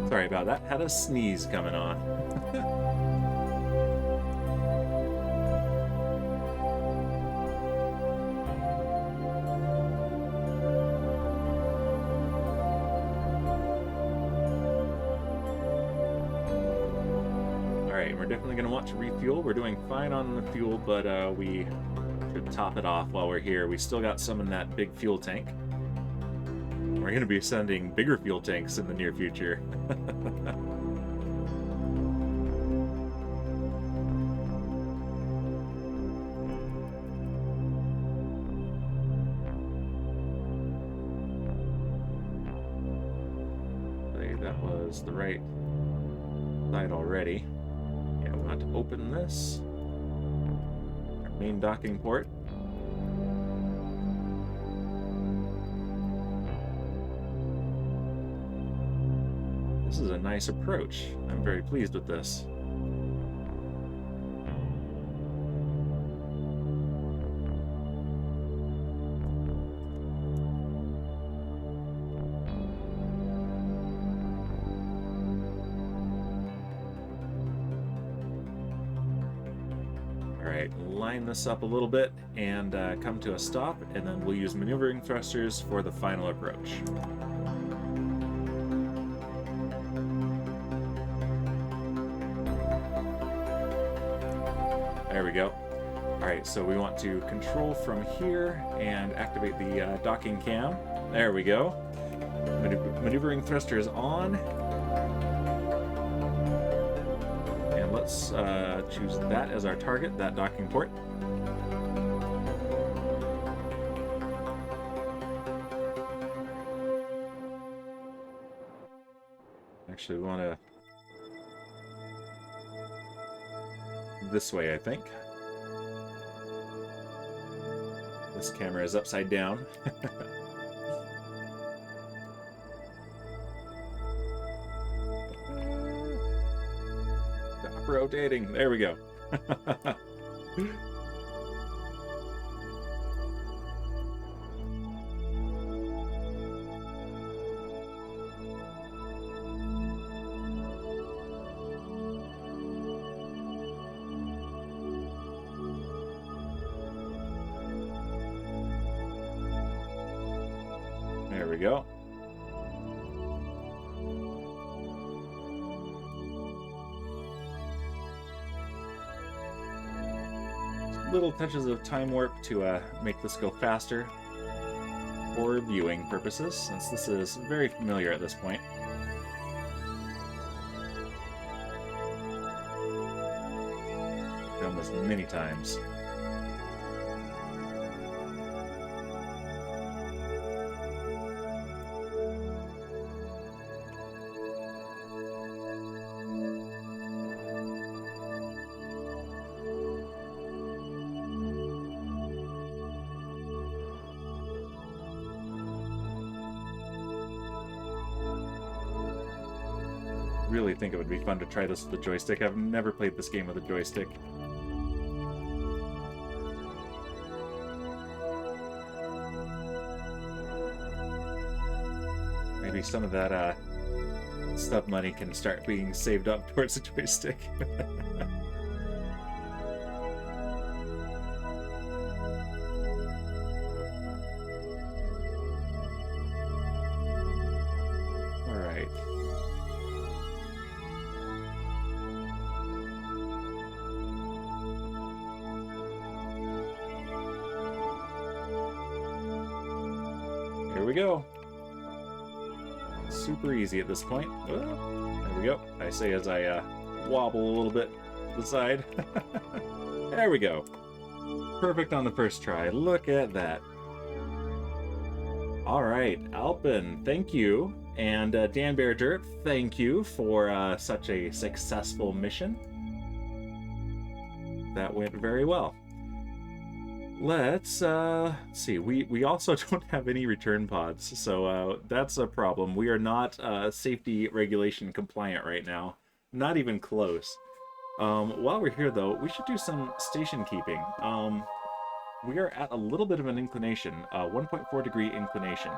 Sorry about that. Had a sneeze coming on. Alright, we're definitely going to want to refuel. We're doing fine on the fuel, but we should top it off while we're here. We still got some in that big fuel tank. We're going to be sending bigger fuel tanks in the near future. That was the right side already. Yeah, we want to open this. Our main docking port. This is a nice approach. I'm very pleased with this. Alright, line this up a little bit and come to a stop, and then we'll use maneuvering thrusters for the final approach. There we go. Alright, so we want to control from here and activate the docking cam. There we go. Maneuvering thrusters on. And let's choose that as our target, that docking port. Actually, we want to this way, I think. This camera is upside down. rotating. There we go. There we go. Little touches of time warp to make this go faster for viewing purposes, since this is very familiar at this point. Done this many times. Really think it would be fun to try this with the joystick. I've never played this game with a joystick. Maybe some of that stub money can start being saved up towards a joystick. Go. Super easy at this point. Oh, there we go. I say as I wobble a little bit to the side. There we go. Perfect on the first try. Look at that. All right, Alpin, thank you. And Dan Bear Dirt, thank you for such a successful mission. That went very well. Let's see. We also don't have any return pods, so that's a problem. We are not safety regulation compliant right now. Not even close. While we're here, though, we should do some station keeping. We are at a little bit of an inclination, 1.4 degree inclination.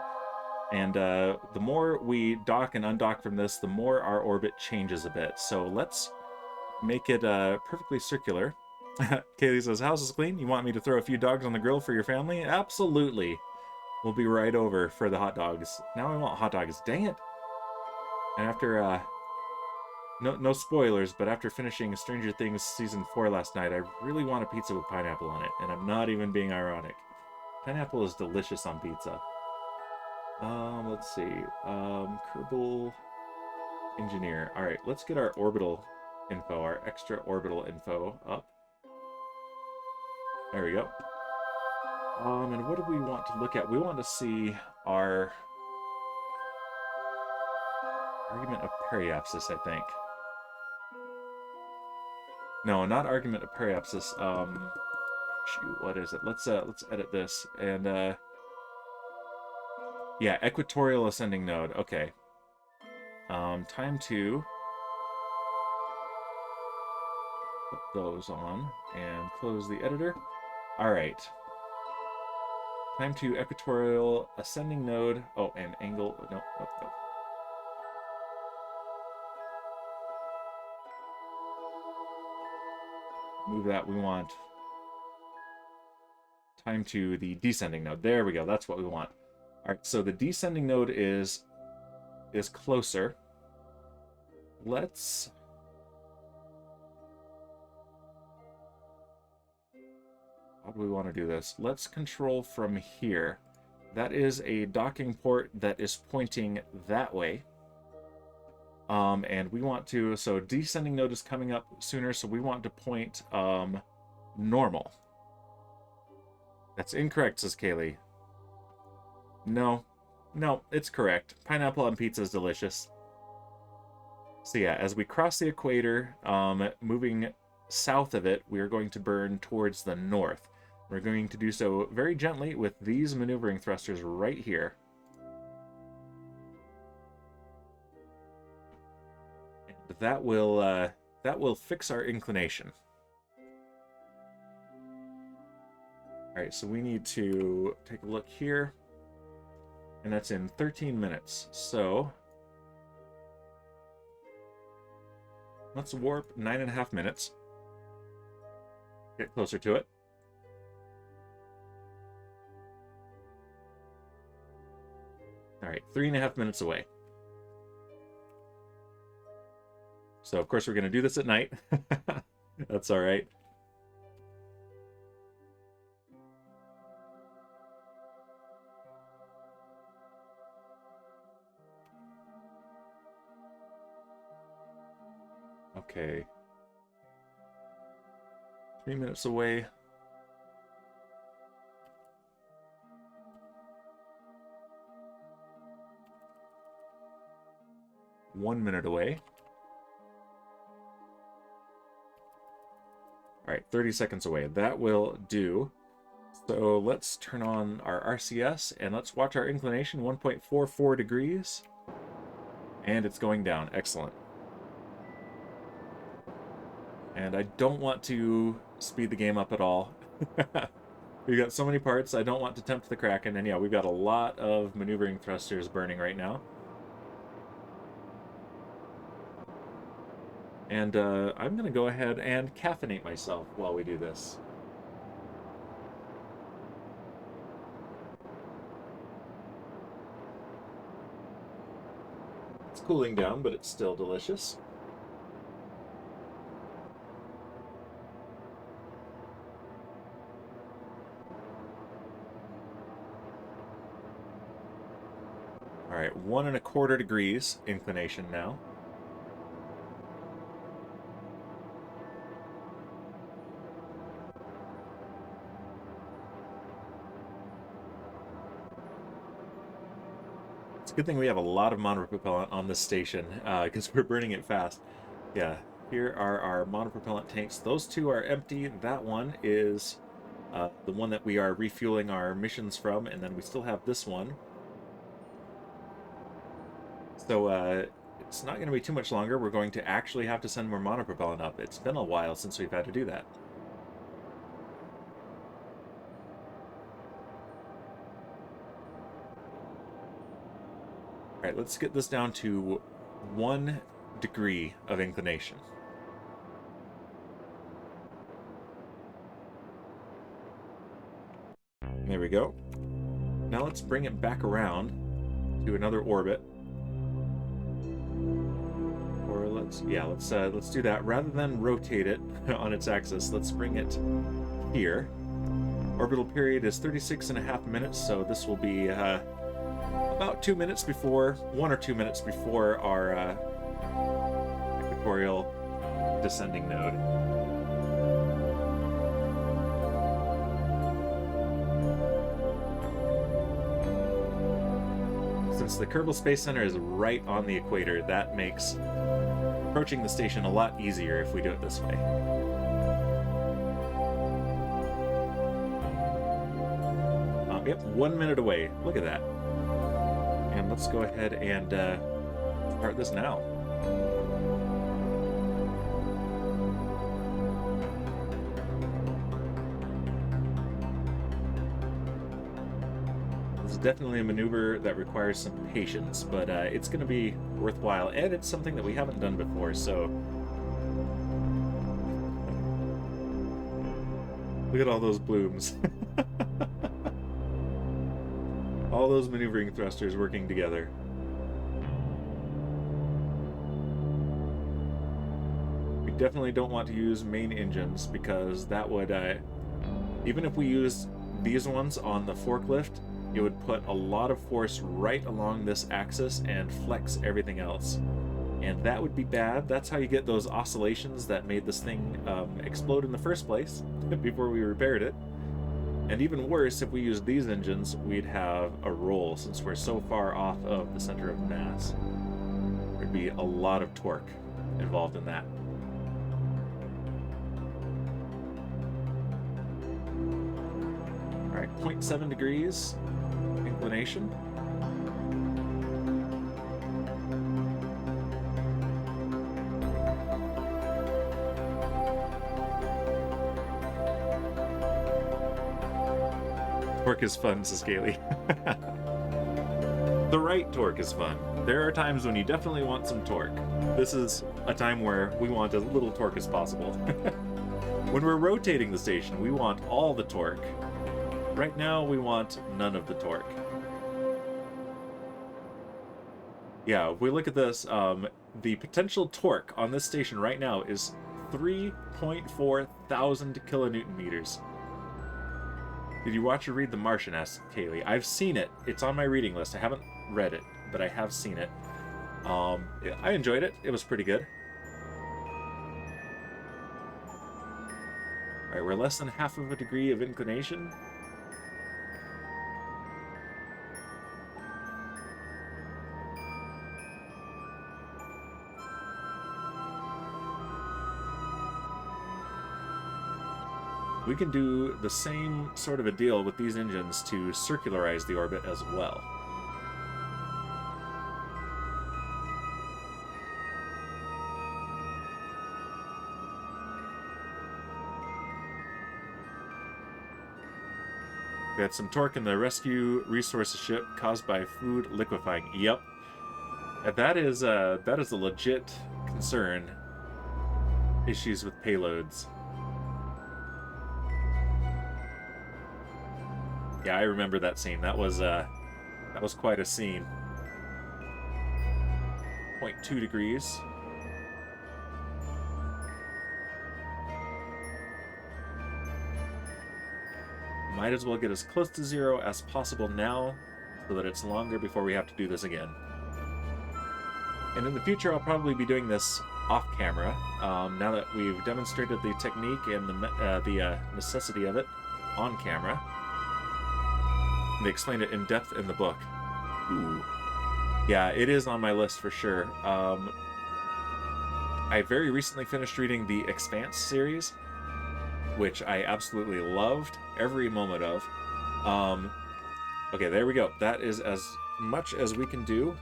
And the more we dock and undock from this, the more our orbit changes a bit. So let's make it perfectly circular. Kaylee says, house is clean. You want me to throw a few dogs on the grill for your family? Absolutely. We'll be right over for the hot dogs. Now I want hot dogs. Dang it. And after, no spoilers, but after finishing Stranger Things Season 4 last night, I really want a pizza with pineapple on it. And I'm not even being ironic. Pineapple is delicious on pizza. Let's see. Kerbal Engineer. Alright, let's get our orbital info, our extra orbital info up. There we go. And what do we want to look at? We want to see our argument of periapsis, I think. No, not argument of periapsis. Shoot, what is it? Let's edit this. And yeah, equatorial ascending node. Okay. Time to put those on and close the editor. All right. Time to equatorial ascending node. Oh, and angle. Nope. Move that. We want time to the descending node. There we go. That's what we want. All right. So the descending node is closer. Let's. How do we want to do this? Let's control from here. That is a docking port that is pointing that way. And we want to, so descending node is coming up sooner, so we want to point normal. That's incorrect, says Kaylee. No, it's correct. Pineapple on pizza is delicious. So yeah, as we cross the equator, moving south of it, we are going to burn towards the north. We're going to do so very gently with these maneuvering thrusters right here. And that will that will fix our inclination. All right, so we need to take a look here, and that's in 13 minutes. So let's warp 9.5 minutes. Get closer to it. All right, 3.5 minutes away. So, of course, we're going to do this at night. That's all right. Okay. 3 minutes away. One minute away. All right, 30 seconds away. That will do. So let's turn on our RCS and let's watch our inclination, 1.44 degrees. And it's going down. Excellent. And I don't want to speed the game up at all. We've got so many parts, I don't want to tempt the Kraken. And yeah, we've got a lot of maneuvering thrusters burning right now. And I'm going to go ahead and caffeinate myself while we do this. It's cooling down, but it's still delicious. All right, 1.25 degrees inclination now. Good thing we have a lot of monopropellant on this station because we're burning it fast. Yeah, here are our monopropellant tanks. Those two are empty. That one is the one that we are refueling our missions from, and then we still have this one. So it's not going to be too much longer. We're going to actually have to send more monopropellant up. It's been a while since we've had to do that. All right, let's get this down to 1 degree of inclination. There we go. Now let's bring it back around to another orbit. Or let's do that. Rather than rotate it on its axis, let's bring it here. Orbital period is 36.5 minutes, so this will be about 2 minutes before, 1 or 2 minutes before our equatorial descending node. Since the Kerbal Space Center is right on the equator, that makes approaching the station a lot easier if we do it this way. Yep, 1 minute away. Look at that. And let's go ahead and start this now. This is definitely a maneuver that requires some patience, but it's going to be worthwhile, and it's something that we haven't done before, so... Look at all those blooms. All those maneuvering thrusters working together. We definitely don't want to use main engines because that would, even if we used these ones on the forklift, it would put a lot of force right along this axis and flex everything else. And that would be bad. That's how you get those oscillations that made this thing explode in the first place before we repaired it. And even worse, if we used these engines, we'd have a roll since we're so far off of the center of mass. There'd be a lot of torque involved in that. All right, 0.7 degrees inclination. Torque is fun, says Kaylee. The right torque is fun. There are times when you definitely want some torque. This is a time where we want as little torque as possible. When we're rotating the station, we want all the torque. Right now, we want none of the torque. Yeah, if we look at this, the potential torque on this station right now is 3.4 thousand kilonewton meters. Did you watch or read The Martian? Asked Kaylee. I've seen it. It's on my reading list. I haven't read it, but I have seen it. I enjoyed it. It was pretty good. Alright, we're less than half of a degree of inclination. We can do the same sort of a deal with these engines to circularize the orbit as well. We had some torque in the rescue resources ship caused by food liquefying. Yep. That is a legit concern. Issues with payloads. Yeah, I remember that scene. That was quite a scene. 0.2 degrees. Might as well get as close to zero as possible now, so that it's longer before we have to do this again. And in the future, I'll probably be doing this off camera, now that we've demonstrated the technique and the necessity of it on camera. They explained it in depth in the book. Ooh. Yeah, it is on my list for sure. I very recently finished reading the Expanse series, which I absolutely loved every moment of. Okay, there we go. That is as much as we can do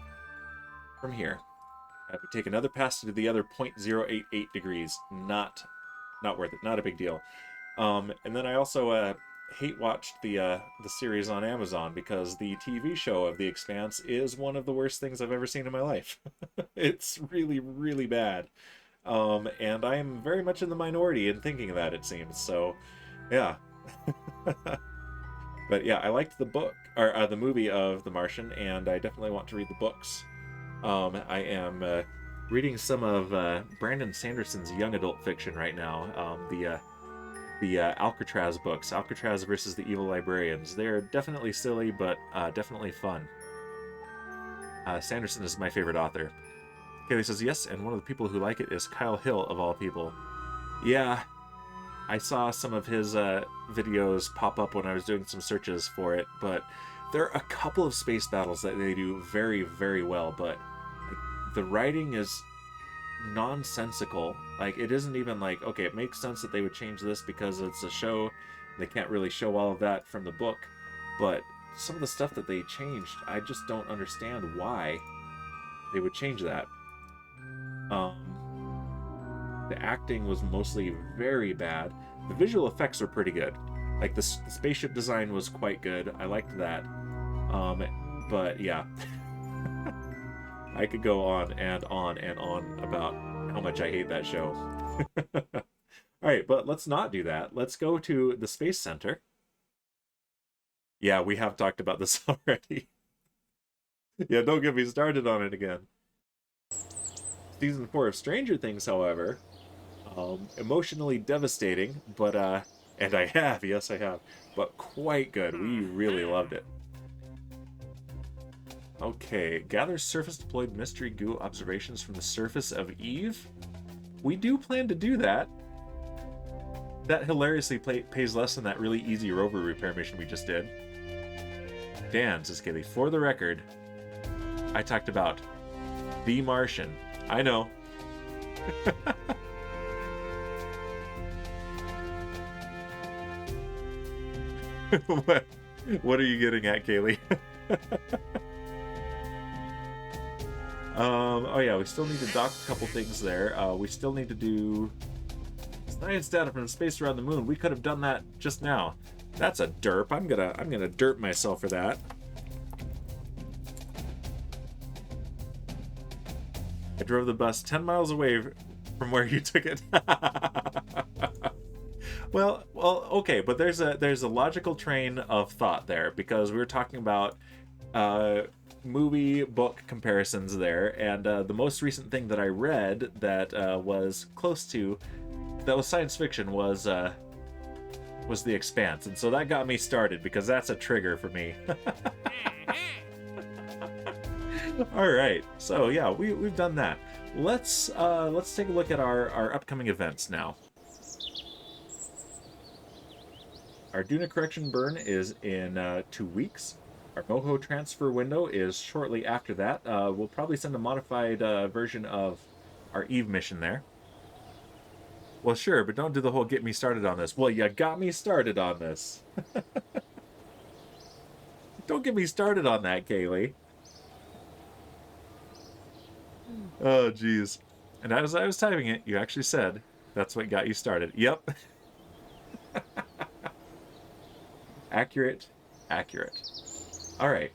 from here. We take another pass to the other 0.088 degrees. Not worth it. Not a big deal. And then I also hate watched the series on Amazon because the TV show of The Expanse is one of the worst things I've ever seen in my life. It's really, really bad. And I am very much in the minority in thinking that, it seems. So, yeah. But yeah, I liked the book, or the movie of The Martian, and I definitely want to read the books. I am reading some of Brandon Sanderson's young adult fiction right now. The Alcatraz books, Alcatraz versus the Evil Librarians. They're definitely silly, but definitely fun. Sanderson is my favorite author. Kaylee says, yes, and one of the people who like it is Kyle Hill, of all people. Yeah, I saw some of his videos pop up when I was doing some searches for it, but there are a couple of space battles that they do very, very well, but like, the writing is nonsensical. Like, it isn't even like, okay, it makes sense that they would change this because it's a show. They can't really show all of that from the book, but some of the stuff that they changed, I just don't understand why they would change that. The acting was mostly very bad. The visual effects were pretty good. Like, the spaceship design was quite good. I liked that. But yeah. I could go on and on and on about how much I hate that show. Alright, but let's not do that. Let's go to the Space Center. Yeah, we have talked about this already. Yeah, don't get me started on it again. Season 4 of Stranger Things, however, emotionally devastating, but, and I have, yes I have, but quite good. We really loved it. Okay, gather surface-deployed mystery goo observations from the surface of Eve. We do plan to do that. That hilariously pays less than that really easy rover repair mission we just did. Dan, says Kaylee, for the record, I talked about The Martian. I know. What are you getting at, Kaylee? Oh yeah, we still need to dock a couple things there. We still need to do science data from space around the moon. We could have done that just now. That's a derp. I'm gonna derp myself for that. I drove the bus 10 miles away from where you took it. well, okay, but there's a logical train of thought there, because we were talking about movie book comparisons there, and the most recent thing that I read that was science fiction was The Expanse, and so that got me started, because that's a trigger for me. All right, so yeah, we've done that. Let's take a look at our upcoming events now. Our Duna correction burn is in 2 weeks. Our Moho transfer window is shortly after that. We'll probably send a modified version of our Eve mission there. Well, sure, but don't do the whole get me started on this. Well, you got me started on this. Don't get me started on that, Kaylee. Oh, jeez. And as I was typing it, you actually said that's what got you started. Yep. Accurate. All right.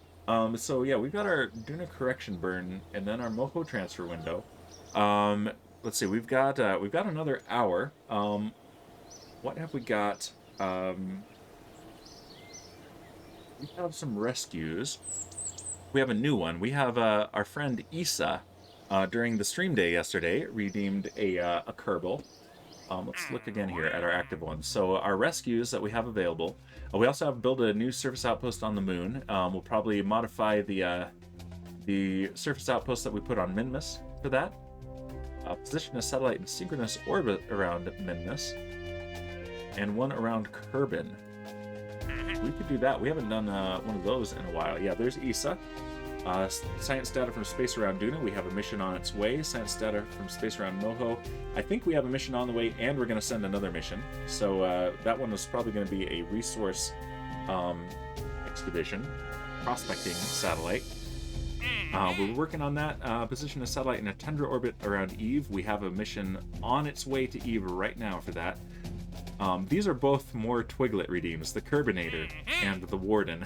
So yeah, we've got our Duna correction burn and then our Moho transfer window. Let's see. We've got another hour. What have we got? We have some rescues. We have a new one. We have our friend Isa. During the stream day yesterday, redeemed a Kerbal. Let's look again here at our active ones. So our rescues that we have available. We also have built a new surface outpost on the moon. We'll probably modify the surface outpost that we put on Minmus for that. Position a satellite in synchronous orbit around Minmus, and one around Kerbal. We could do that. We haven't done one of those in a while. Yeah, there's Isa. Science data from space around Duna. We have a mission on its way. Science data from space around Moho. I think we have a mission on the way, and we're going to send another mission. So that one is probably going to be a resource expedition, prospecting satellite. We're working on that. Position a satellite in a tundra orbit around Eve. We have a mission on its way to Eve right now for that. These are both more Twiglet redeems, the Kerbinator and the Warden.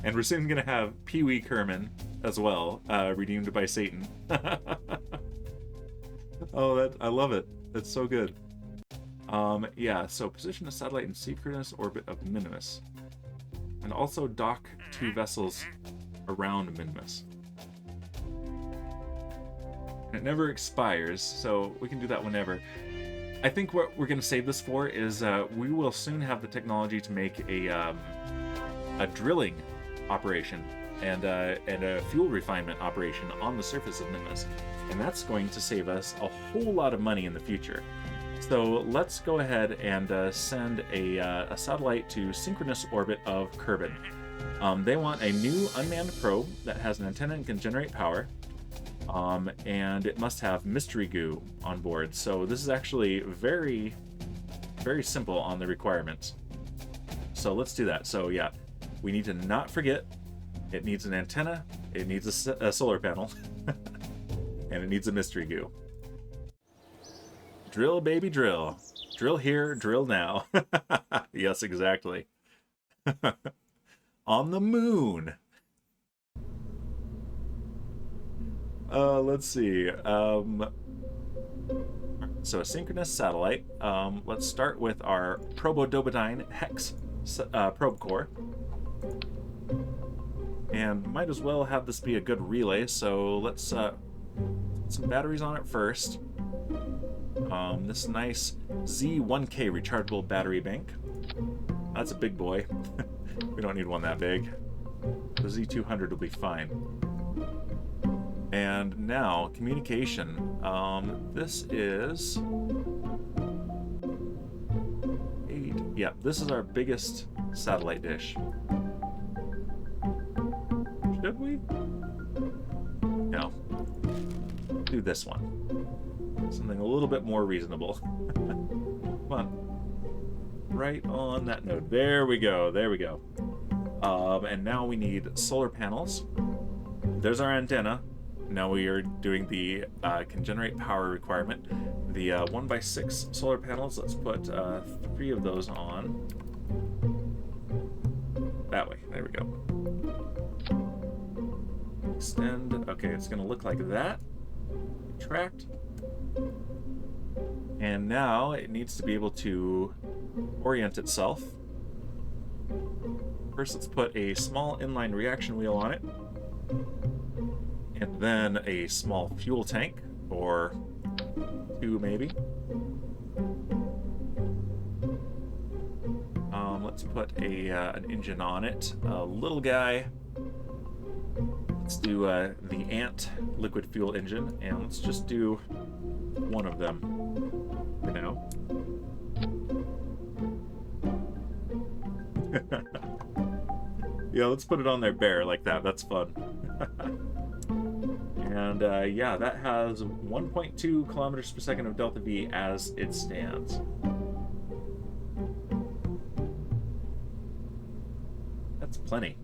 And we're soon going to have Pee-wee Kerman as well, redeemed by Satan. Oh, I love it. That's so good. Yeah, so position a satellite in synchronous orbit of Minimus. And also dock 2 vessels around Minimus. And it never expires, so we can do that whenever. I think what we're going to save this for is we will soon have the technology to make a drilling operation and a fuel refinement operation on the surface of Minmus, and that's going to save us a whole lot of money in the future. So let's go ahead and send a satellite to synchronous orbit of Kerbal. They want a new unmanned probe that has an antenna and can generate power, and it must have mystery goo on board. So this is actually very, very simple on the requirements. So let's do that. So yeah, we need to not forget it needs an antenna, it needs a solar panel, and it needs a mystery goo. Drill, baby, drill. Drill here, drill now. Yes, exactly. On the moon. Let's see. So a synchronous satellite. Let's start with our Probodobodine Hex probe core. And might as well have this be a good relay, so let's put some batteries on it first. This nice Z1K rechargeable battery bank. That's a big boy. We don't need one that big. The Z200 will be fine. And now, communication. This is 8. Yeah, this is our biggest satellite dish. Should we? No. Do this one. Something a little bit more reasonable. Come on. Right on that node. There we go. There we go. And now we need solar panels. There's our antenna. Now we are doing the can generate power requirement. The 1x6 solar panels. Let's put 3 of those on. That way. There we go. Extend. Okay, it's going to look like that. Retract. And now it needs to be able to orient itself. First, let's put a small inline reaction wheel on it. And then a small fuel tank, or two maybe. Let's put an engine on it. A little guy. Let's do the Ant liquid fuel engine, and let's just do one of them for now. Yeah, let's put it on there bare like that. That's fun. And yeah, that has 1.2 kilometers per second of delta V as it stands. That's plenty.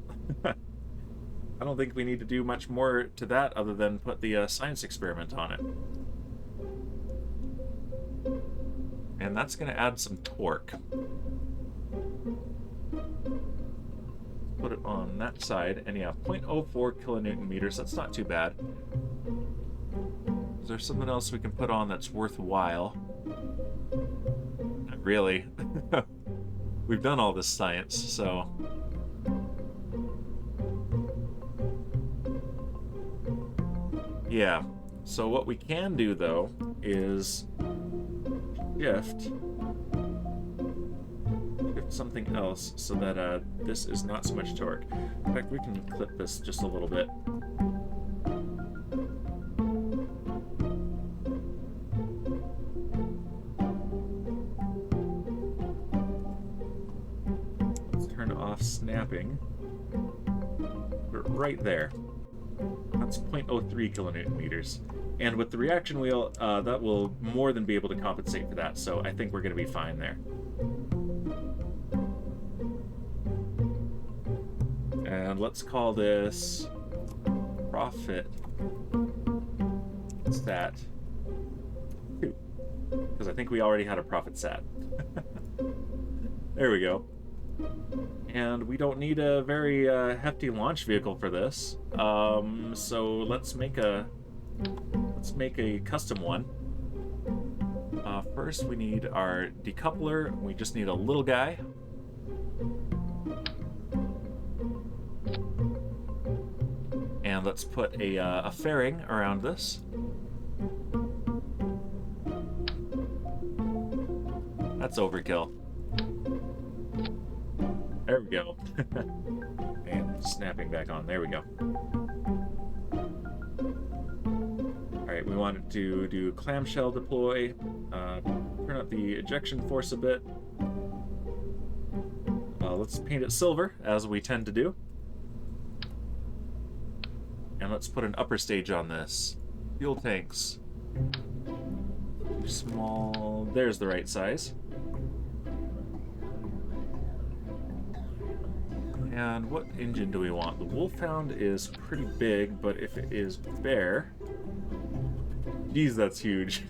I don't think we need to do much more to that other than put the science experiment on it. And that's going to add some torque. Put it on that side, and yeah, 0.04 kilonewton meters. That's not too bad. Is there something else we can put on that's worthwhile? Not really. We've done all this science, so... Yeah, so what we can do, though, is shift something else so that this is not so much torque. In fact, we can clip this just a little bit. Let's turn off snapping. Put it right there. That's 0.03 kilonewton meters. And with the reaction wheel, that will more than be able to compensate for that, so I think we're going to be fine there. And let's call this profit stat 2, because I think we already had a profit stat. There we go. And we don't need a very hefty launch vehicle for this, so let's make a custom one. First, we need our decoupler. We just need a little guy. And let's put a fairing around this. That's overkill. There we go. And snapping back on. There we go. Alright, we wanted to do clamshell deploy. Turn up the ejection force a bit. Let's paint it silver, as we tend to do. And let's put an upper stage on this. Fuel tanks. Too small. There's the right size. And what engine do we want? The Wolfhound is pretty big, but if it is bare... Geez, that's huge.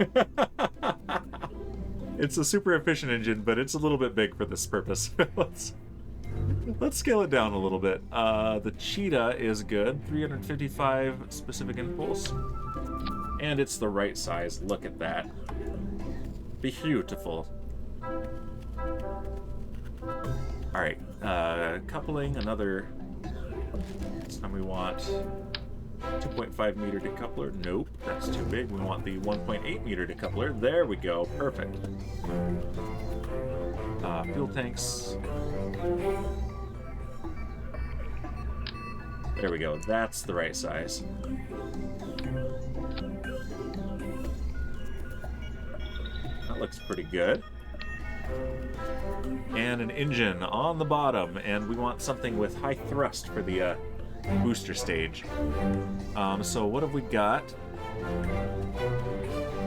It's a super efficient engine, but it's a little bit big for this purpose. Let's scale it down a little bit. The Cheetah is good, 355 specific impulse. And it's the right size, look at that. Beautiful. Alright, coupling, another... This time we want 2.5 meter decoupler. Nope, that's too big. We want the 1.8 meter decoupler. There we go, perfect. Fuel tanks. There we go, that's the right size. That looks pretty good. And an engine on the bottom, and we want something with high thrust for the booster stage. So what have we got?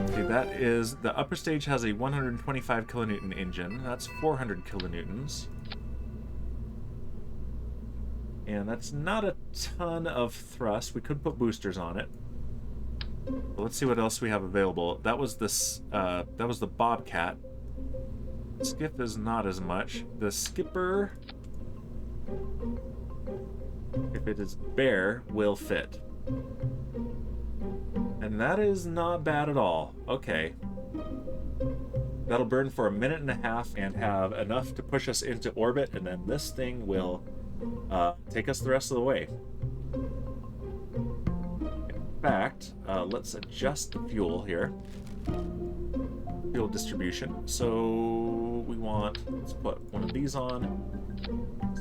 Okay, that is, the upper stage has a 125 kilonewton engine. That's 400 kilonewtons. And that's not a ton of thrust. We could put boosters on it. But let's see what else we have available. That was this. That was the Bobcat. Skip is not as much. The skipper, if it is bare, will fit. And that is not bad at all. Okay. That'll burn for 1.5 minutes and have enough to push us into orbit, and then this thing will take us the rest of the way. In fact, let's adjust the fuel here. Fuel distribution. So we want, let's put one of these on.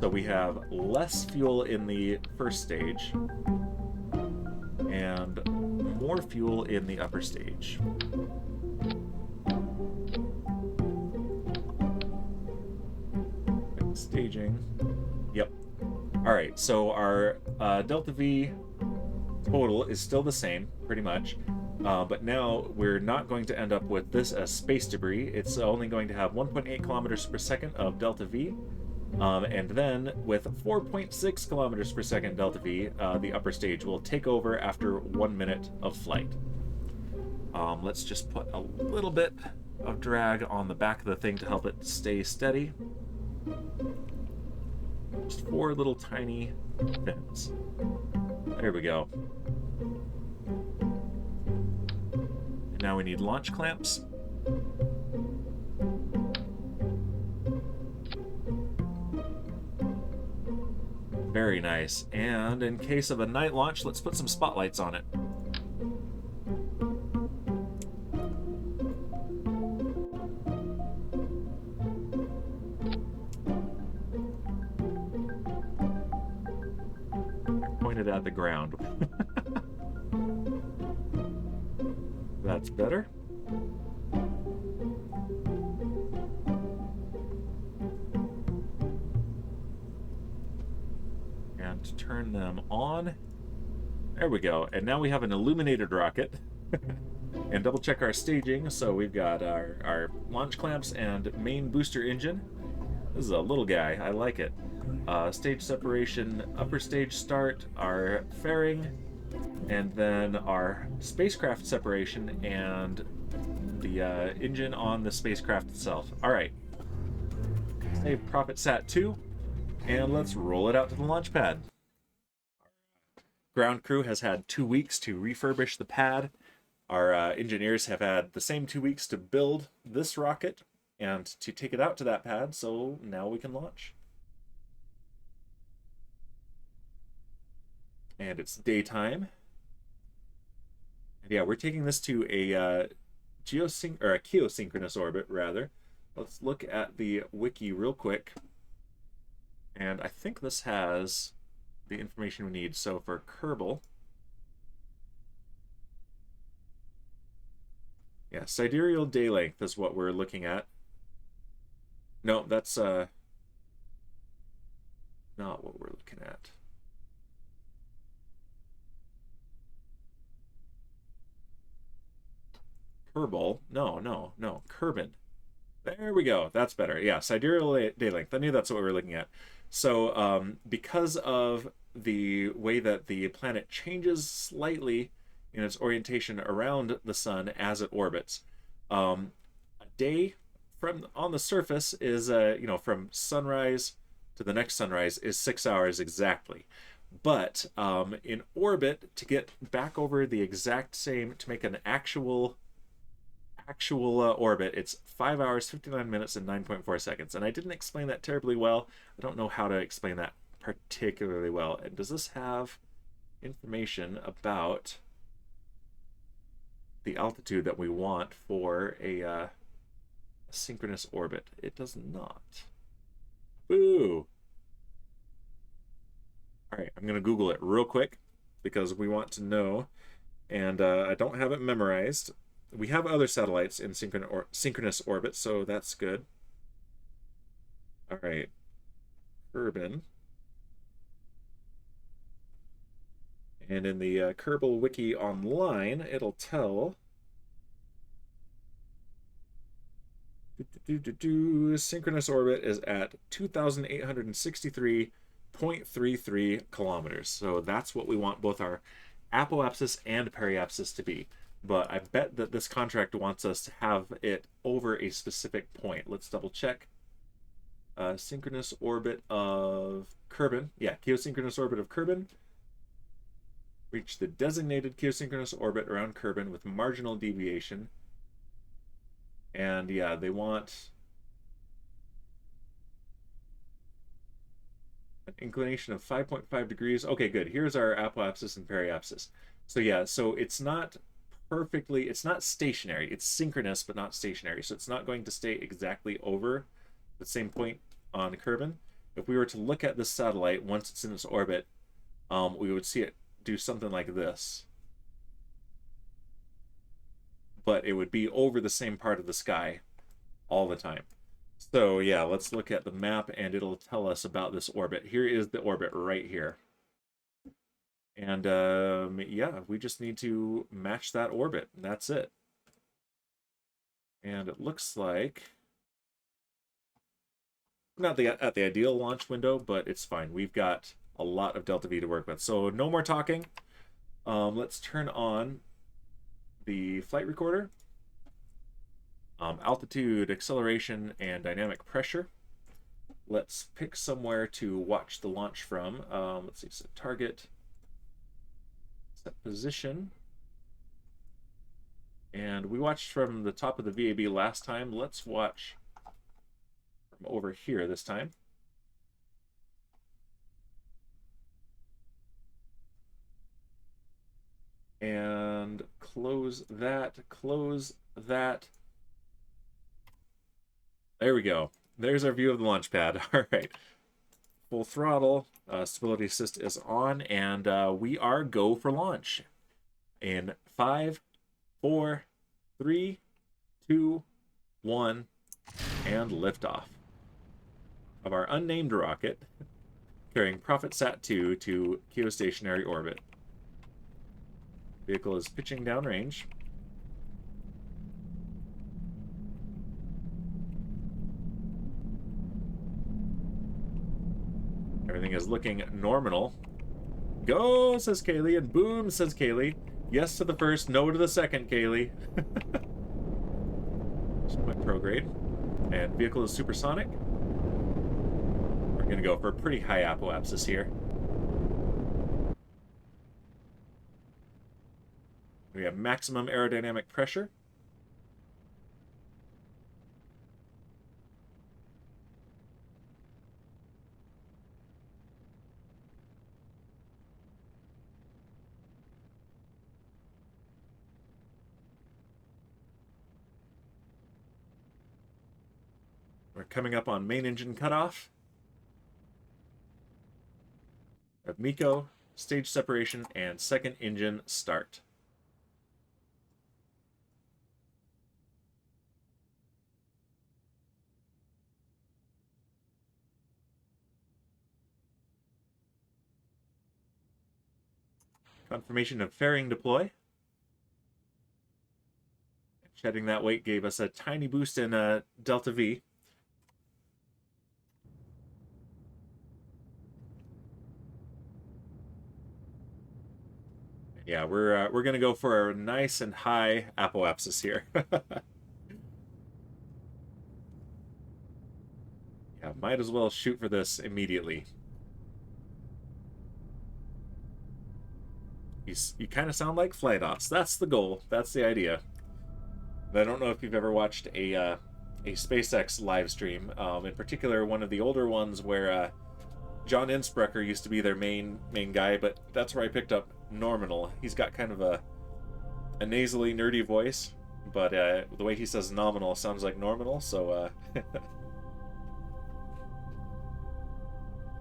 So we have less fuel in the first stage and more fuel in the upper stage. Staging. Yep. All right, so our delta V total is still the same, pretty much. But now we're not going to end up with this as space debris. It's only going to have 1.8 kilometers per second of delta V. And then with 4.6 kilometers per second delta V, the upper stage will take over after 1 minute of flight. Let's just put a little bit of drag on the back of the thing to help it stay steady. Just 4 little tiny fins. There we go. And now we need launch clamps. Very nice. And in case of a night launch, let's put some spotlights on it. Pointed at the ground. That's better. And turn them on. There we go. And now we have an illuminated rocket. And double check our staging. So we've got our launch clamps and main booster engine. This is a little guy. I like it. Stage separation, upper stage start, our fairing, and then our spacecraft separation and the engine on the spacecraft itself. All right. Save Prophet Sat 2, and let's roll it out to the launch pad. Ground crew has had 2 weeks to refurbish the pad. Our engineers have had the same 2 weeks to build this rocket and to take it out to that pad, so now we can launch. And it's daytime. And yeah, we're taking this to a geosynchronous orbit, rather. Let's look at the wiki real quick. And I think this has the information we need. So for Kerbal, yeah, sidereal day length is what we're looking at. No, that's not what we're looking at. Kerbal. No. Kerbin. There we go. That's better. Yeah, sidereal day length. I knew that's what we were looking at. So because of the way that the planet changes slightly in its orientation around the sun as it orbits, a day from on the surface is from sunrise to the next sunrise is 6 hours exactly. But in orbit, to get back over the exact same, to make an actual orbit, it's 5 hours, 59 minutes, and 9.4 seconds. And I didn't explain that terribly well. I don't know how to explain that particularly well. And does this have information about the altitude that we want for a synchronous orbit? It does not. Boo! All right, I'm going to Google it real quick because we want to know. And I don't have it memorized. We have other satellites in synchronous orbit, so that's good. All right, Kerbin. And in the Kerbal Wiki online, it'll tell synchronous orbit is at 2,863.33 kilometers. So that's what we want both our apoapsis and periapsis to be. but I bet that this contract wants us to have it over a specific point. Let's double check. Synchronous orbit of Kerbal. Yeah, geosynchronous orbit of Kerbal. Reach the designated geosynchronous orbit around Kerbal with marginal deviation. And yeah, they want an inclination of 5.5 degrees. Okay, good. Here's our apoapsis and periapsis. So yeah, so it's not perfectly, it's not stationary. It's synchronous, but not stationary. So it's not going to stay exactly over the same point on Kerbal. If we were to look at this satellite once it's in its orbit, we would see it do something like this. But it would be over the same part of the sky all the time. So yeah, let's look at the map and it'll tell us about this orbit. Here is the orbit right here. And yeah, we just need to match that orbit. That's it. And it looks like not at the ideal launch window, but it's fine. We've got a lot of delta V to work with. So no more talking. Let's turn on the flight recorder. Altitude, acceleration, and dynamic pressure. Let's pick somewhere to watch the launch from. Let's see, set target, set position. And we watched from the top of the VAB last time. Let's watch from over here this time. And close that, close that. There we go. There's our view of the launch pad. All right. Full throttle. Stability assist is on, and we are go for launch. In 5, 4, 3, 2, 1, and liftoff of our unnamed rocket carrying ProfitSat-2 to geostationary orbit. Vehicle is pitching downrange. Everything is looking normal. Go, says Kaylee, and boom, says Kaylee. Yes to the first, no to the second, Kaylee. Just went prograde. And vehicle is supersonic. We're going to go for a pretty high apoapsis here. We have maximum aerodynamic pressure. We're coming up on main engine cutoff. Of MECO, stage separation, and second engine start. Confirmation of fairing deploy. Shedding that weight gave us a tiny boost in delta V. Yeah, we're gonna go for a nice and high apoapsis here. Yeah, might as well shoot for this immediately. You kind of sound like flight ops. That's the goal. That's the idea. I don't know if you've ever watched a SpaceX live stream, in particular one of the older ones where John Innsbrucker used to be their main guy, but that's where I picked up Nominal. He's got kind of a nasally, nerdy voice, but the way he says nominal sounds like Nominal, so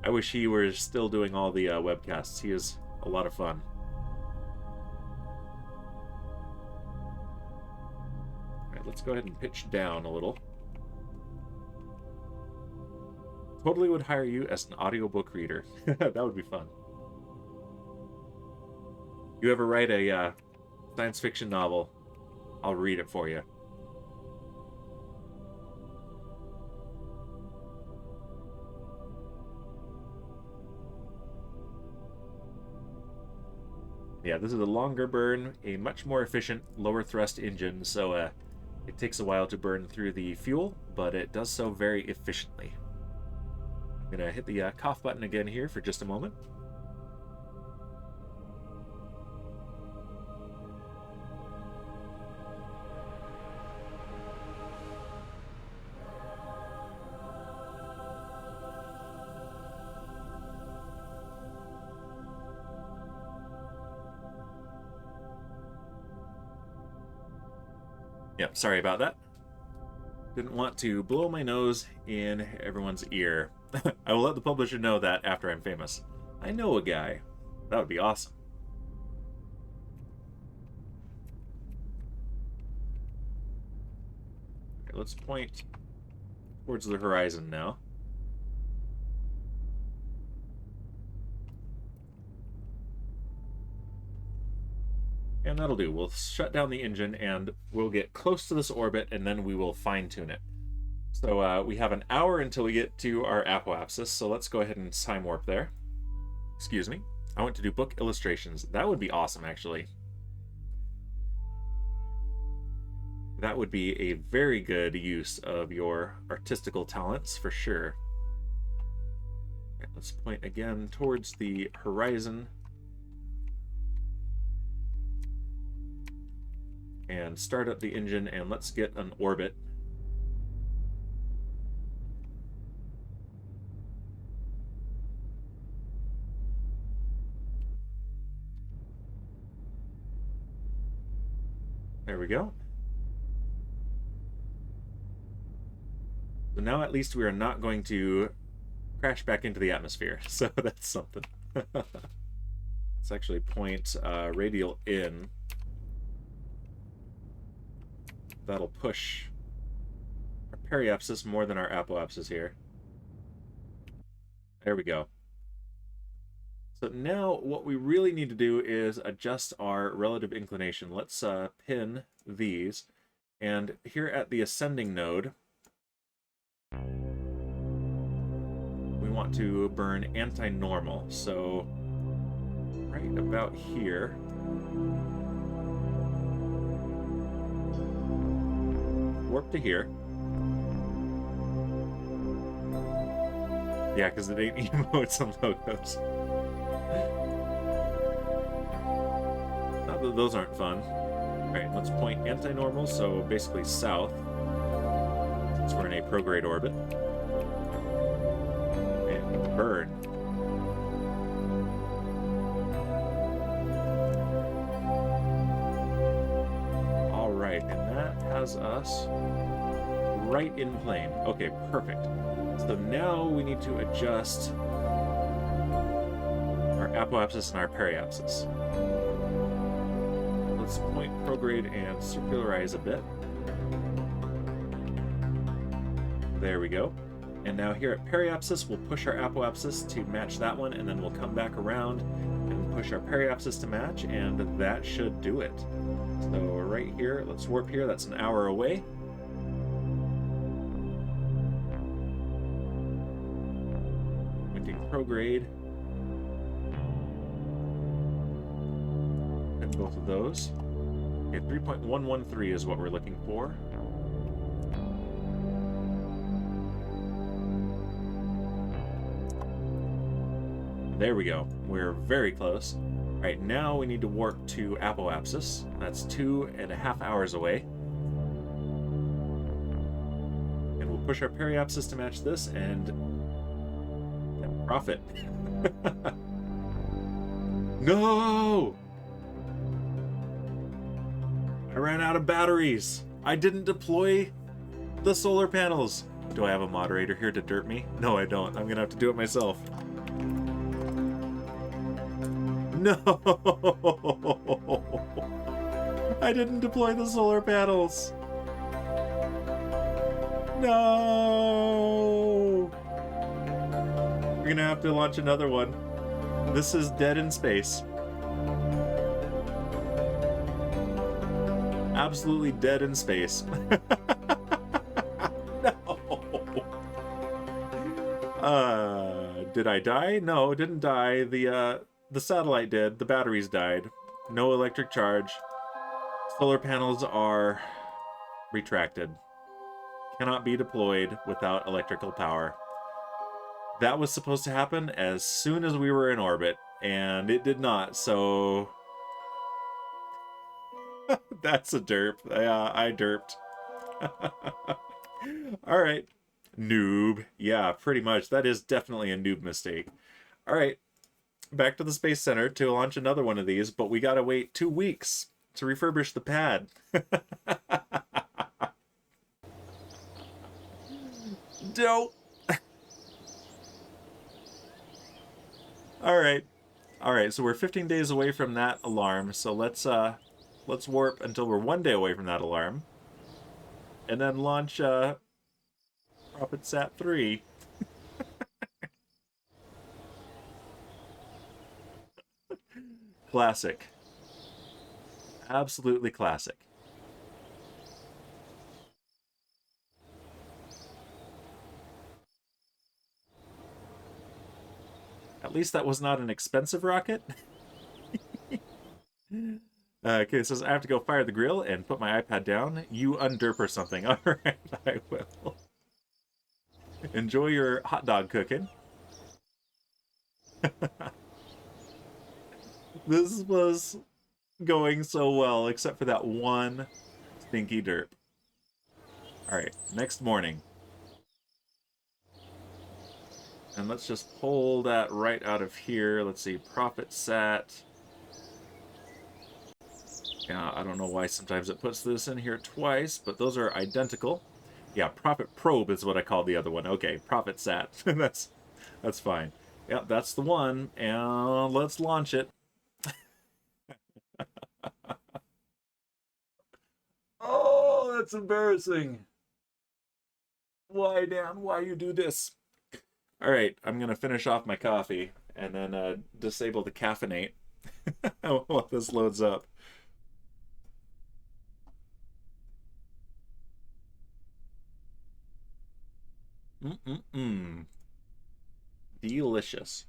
I wish he were still doing all the webcasts. He is a lot of fun. Alright, let's go ahead and pitch down a little. Totally would hire you as an audiobook reader. That would be fun. You ever write a science fiction novel, I'll read it for you. Yeah, this is a longer burn, a much more efficient, lower thrust engine, so it takes a while to burn through the fuel, but it does so very efficiently. I'm gonna hit the cough button again here for just a moment. Yep, sorry about that. Didn't want to blow my nose in everyone's ear. I will let the publisher know that after I'm famous. I know a guy. That would be awesome. Okay, let's point towards the horizon now. And that'll do. We'll shut down the engine and we'll get close to this orbit and then we will fine-tune it. So we have an hour until we get to our apoapsis, so let's go ahead and time warp there. Excuse me. I want to do book illustrations. That would be awesome, actually. That would be a very good use of your artistical talents, for sure. Okay, let's point again towards the horizon. And start up the engine, and let's get an orbit. There we go. So now at least we are not going to crash back into the atmosphere, so that's something. Let's actually point radial in. That'll push our periapsis more than our apoapsis here. There we go. So now what we really need to do is adjust our relative inclination. Let's pin these. And here at the ascending node, we want to burn anti-normal. So right about here. Warp to here. Yeah, because it ain't emotes and logos. Not that those aren't fun. Alright, let's point anti-normal, so basically south. Since we're in a prograde orbit. And burn. Alright, and that has us right in plane. Okay, perfect. So now we need to adjust our apoapsis and our periapsis. Let's point prograde and circularize a bit. There we go. And now here at periapsis, we'll push our apoapsis to match that one, and then we'll come back around and push our periapsis to match, and that should do it. So right here, let's warp here. That's an hour away. Pointing prograde. And both of those. Okay, 3.113 is what we're looking for. There we go. We're very close. All right, now we need to warp to apoapsis. That's 2.5 hours away. And we'll push our periapsis to match this and profit. No! I ran out of batteries. I didn't deploy the solar panels. Do I have a moderator here to derp me? No, I don't. I'm gonna have to do it myself. No! I didn't deploy the solar panels. No! We're gonna have to launch another one. This is dead in space. Absolutely dead in space. No. Did I die? No, didn't die. The satellite did. The batteries died. No electric charge. Solar panels are retracted. Cannot be deployed without electrical power. That was supposed to happen as soon as we were in orbit, and it did not, so... That's a derp. I derped. Alright. Noob. Yeah, pretty much. That is definitely a noob mistake. Alright. Back to the Space Center to launch another one of these, but we gotta wait 2 weeks to refurbish the pad. Dope. Alright. Alright, so we're 15 days away from that alarm, so let's warp until we're 1 day away from that alarm. And then launch ProphetSat 3. Classic. Absolutely classic. At least that was not an expensive rocket. Okay, it says I have to go fire the grill and put my iPad down. You underp or something. Alright, I will. Enjoy your hot dog cooking. This was going so well, except for that one stinky derp. Alright, next morning. And let's just pull that right out of here. Let's see, ProphetSat. Yeah, I don't know why sometimes it puts this in here twice, but those are identical. Yeah, Prophet Probe is what I called the other one. Okay, ProphetSat. that's fine. Yep, that's the one, and let's launch it. Oh, that's embarrassing. Why, Dan? Why you do this? All right, I'm gonna finish off my coffee and then disable the caffeinate while this loads up. Delicious.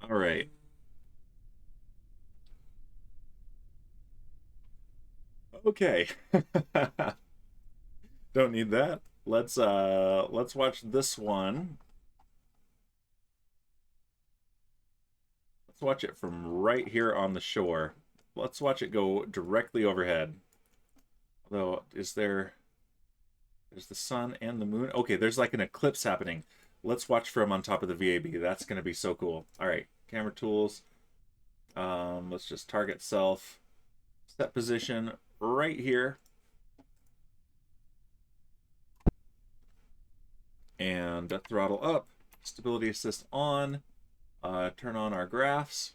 All right. Okay. Don't need that. Let's watch this one. Let's watch it from right here on the shore. Let's watch it go directly overhead. Although, there's the sun and the moon. Okay, there's like an eclipse happening. Let's watch from on top of the VAB. That's going to be so cool. All right, camera tools. Let's just target self. Set position right here. And throttle up. Stability assist on. Turn on our graphs.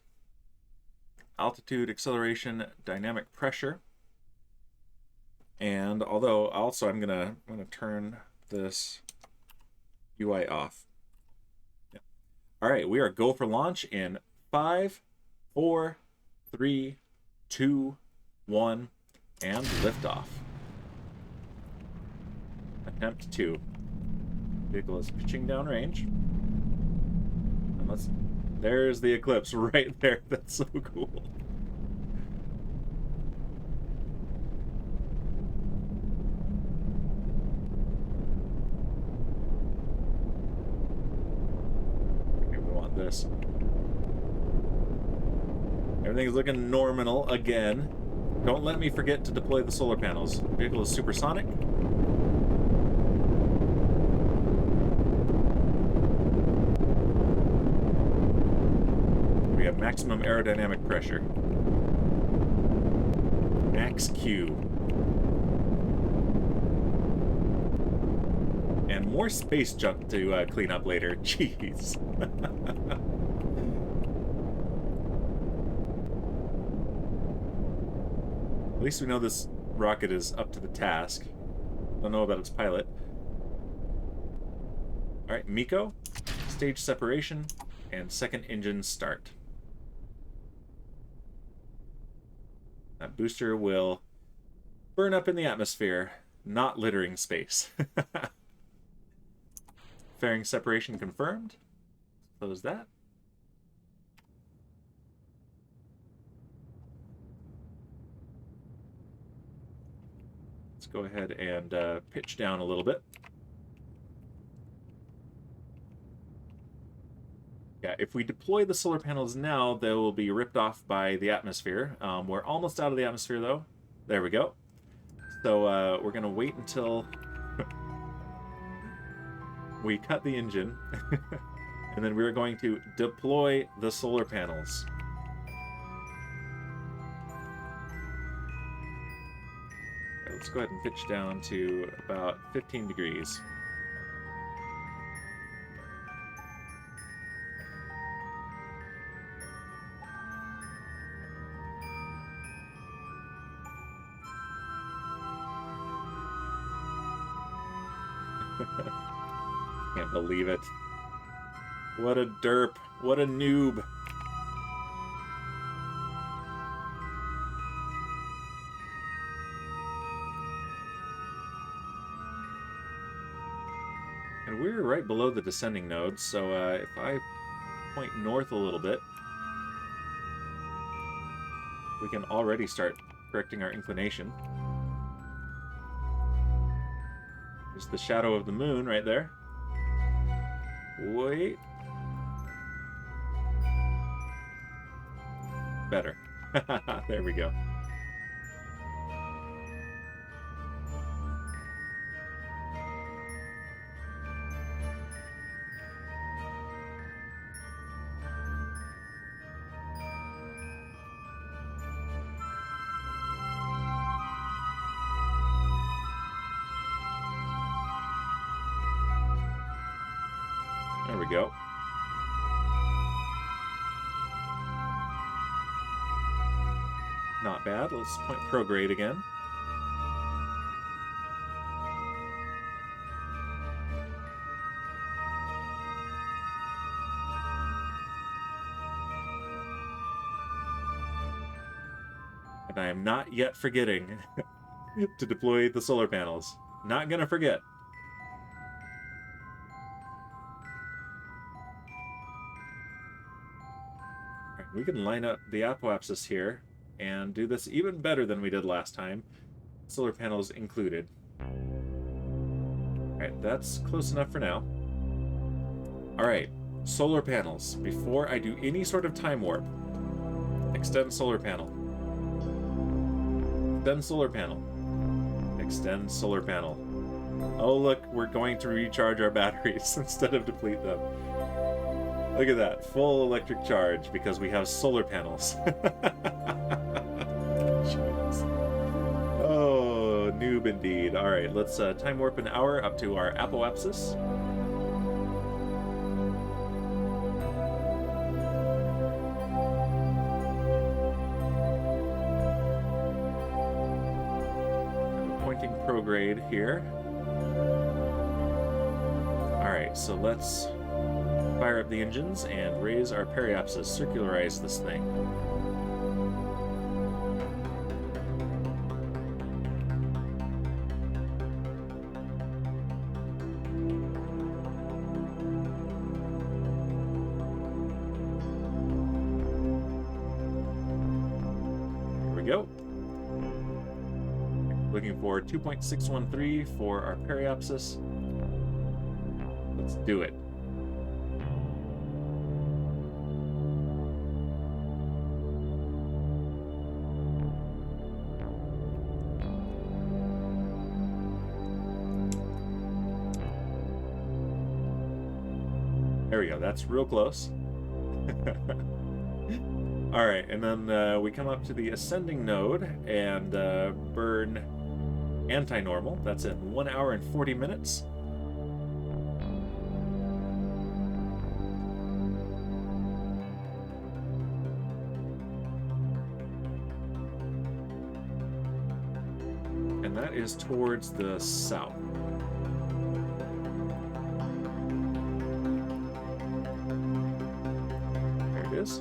Altitude, acceleration, dynamic pressure. And although also I'm gonna turn this UI off. Yeah. All right, we are go for launch in 5, 4, 3, 2, 1, and liftoff. Attempt 2. Vehicle is pitching downrange. And there's the eclipse right there. That's so cool. Okay, we want this. Everything's looking normal again. Don't let me forget to deploy the solar panels. Vehicle is supersonic. We have maximum aerodynamic pressure. Max Q. And more space junk to clean up later. Jeez. At least we know this rocket is up to the task. Don't know about its pilot. Alright, MECO. Stage separation. And second engine start. That booster will burn up in the atmosphere, not littering space. Fairing separation confirmed. Close that. Let's go ahead and pitch down a little bit. Yeah, if we deploy the solar panels now, they will be ripped off by the atmosphere. We're almost out of the atmosphere, though. There we go. So we're going to wait until we cut the engine, and then we're going to deploy the solar panels. Okay, let's go ahead and pitch down to about 15 degrees. Can't believe it. What a derp. What a noob. And we're right below the descending node, so if I point north a little bit, we can already start correcting our inclination. There's the shadow of the moon right there. Wait. Better. There we go. There we go. Not bad. Let's point prograde again. And I am not yet forgetting to deploy the solar panels. Not gonna forget. We can line up the apoapsis here and do this even better than we did last time. Solar panels included. Alright, that's close enough for now. Alright, solar panels. Before I do any sort of time warp, extend solar panel. Extend solar panel. Extend solar panel. Oh look, we're going to recharge our batteries instead of deplete them. Look at that, full electric charge because we have solar panels. Oh, noob indeed. All right, let's time warp an hour up to our apoapsis. I'm pointing prograde here. All right, so let's fire up the engines and raise our periapsis, circularize this thing. Here we go. Looking for 2.613 for our periapsis. Let's do it. There we go, that's real close. Alright, and then we come up to the ascending node and burn anti-normal. That's in 1 hour and 40 minutes. And that is towards the south. Is.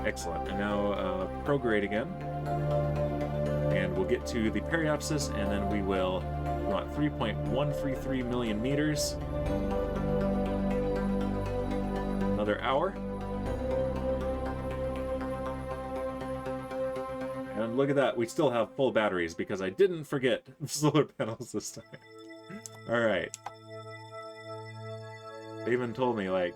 Excellent. And now prograde again. And and we'll get to the periapsis, and then we want 3.133 million meters. Another hour. And look at that, we still have full batteries because I didn't forget the solar panels this time. Alright. They even told me, like,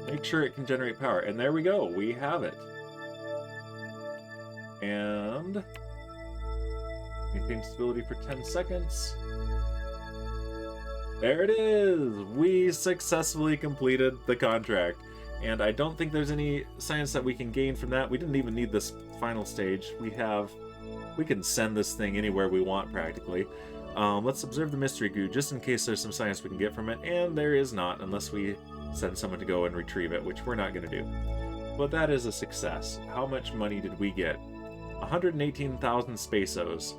make sure it can generate power. And there we go, we have it. And maintain stability for 10 seconds. There it is! We successfully completed the contract. And I don't think there's any science that we can gain from that. We didn't even need this final stage. We can send this thing anywhere we want, practically. Let's observe the mystery goo, just in case there's some science we can get from it. And there is not, unless we send someone to go and retrieve it, which we're not going to do. But that is a success. How much money did we get? 118,000 spaceos.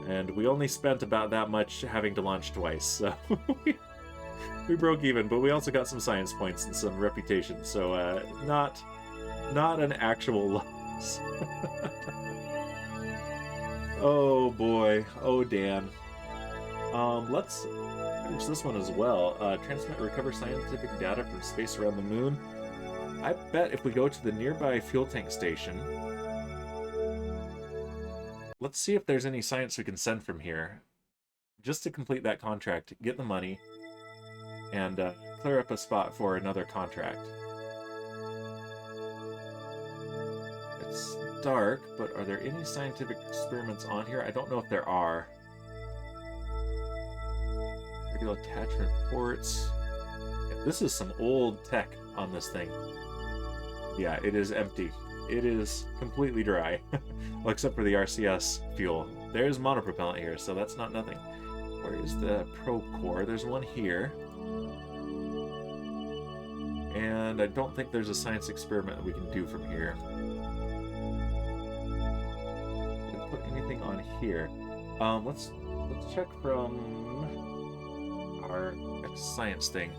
And we only spent about that much having to launch twice, so we broke even, but we also got some science points and some reputation, so not an actual loss. Oh boy, oh Dan. Let's finish this one as well. Transmit and recover scientific data from space around the moon. I bet if we go to the nearby fuel tank station, let's see if there's any science we can send from here. Just to complete that contract, get the money, and clear up a spot for another contract. It's dark, but are there any scientific experiments on here? I don't know if there are. Regular attachment ports. Yeah, this is some old tech on this thing. Yeah, it is empty. It is completely dry. Well, except for the RCS fuel. There's monopropellant here, so that's not nothing. Where is the probe core? There's one here. And I don't think there's a science experiment that we can do from here. Did I put anything on here? Let's check from our science thing.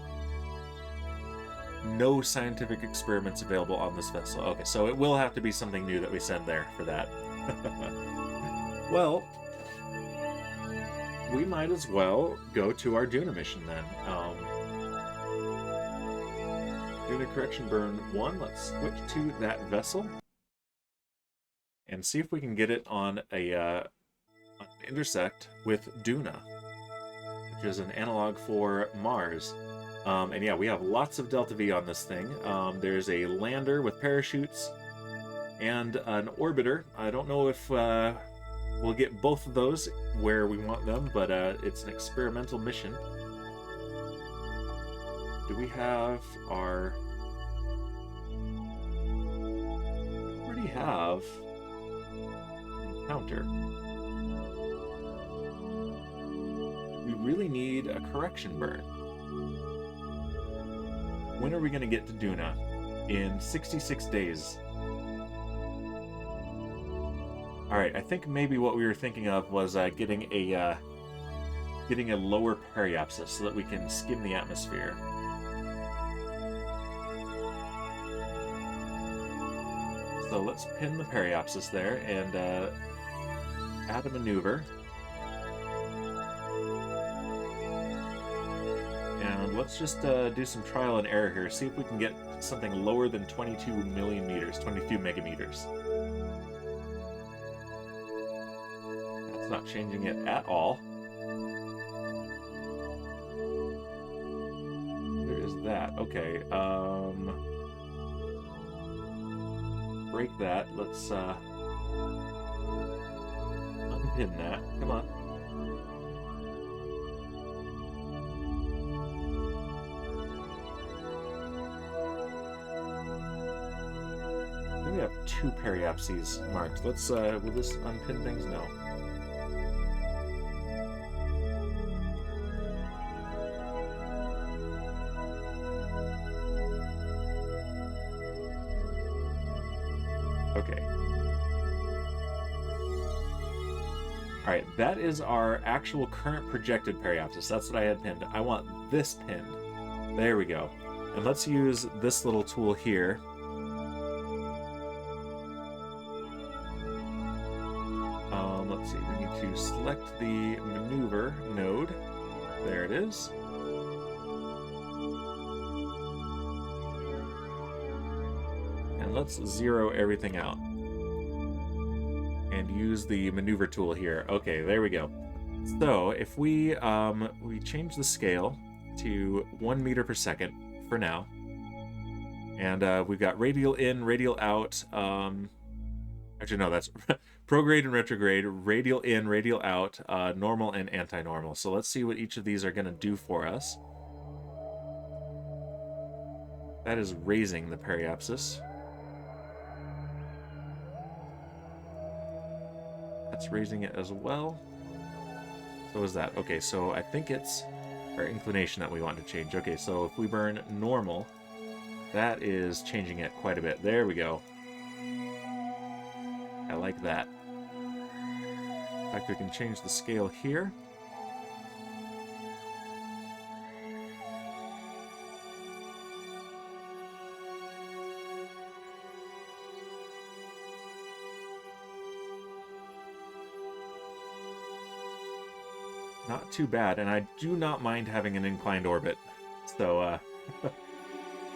No scientific experiments available on this vessel. Okay, so it will have to be something new that we send there for that. Well, we might as well go to our Duna mission then. Duna correction burn 1. Let's switch to that vessel and see if we can get it on an intersect with Duna, which is an analog for Mars. And yeah, we have lots of Delta V on this thing. There's a lander with parachutes and an orbiter. I don't know if we'll get both of those where we want them, but it's an experimental mission. Do we have our... We already have encounter. We really need a correction burn. When are we going to get to Duna? In 66 days. Alright, I think maybe what we were thinking of was getting a lower periapsis so that we can skim the atmosphere. So let's pin the periapsis there and add a maneuver. And let's just do some trial and error here, see if we can get something lower than 22 million meters, 22 megameters. That's not changing it at all. There is that. Okay, break that. Let's unpin that. Come on. We have 2 periapses marked. Let's, will this unpin things? No. Okay. Alright, that is our actual current projected periapsis. That's what I had pinned. I want this pinned. There we go. And let's use this little tool here. select the maneuver node. There it is. And let's zero everything out. And use the maneuver tool here. Okay, there we go. So if we change the scale to 1 meter per second for now. And we've got radial in, radial out. Actually, no, that's prograde and retrograde, radial in, radial out, normal and anti-normal. So let's see what each of these are going to do for us. That is raising the periapsis. That's raising it as well. So is that. Okay, so I think it's our inclination that we want to change. Okay, so if we burn normal, that is changing it quite a bit. There we go. I like that. In fact, we can change the scale here. Not too bad, and I do not mind having an inclined orbit. So,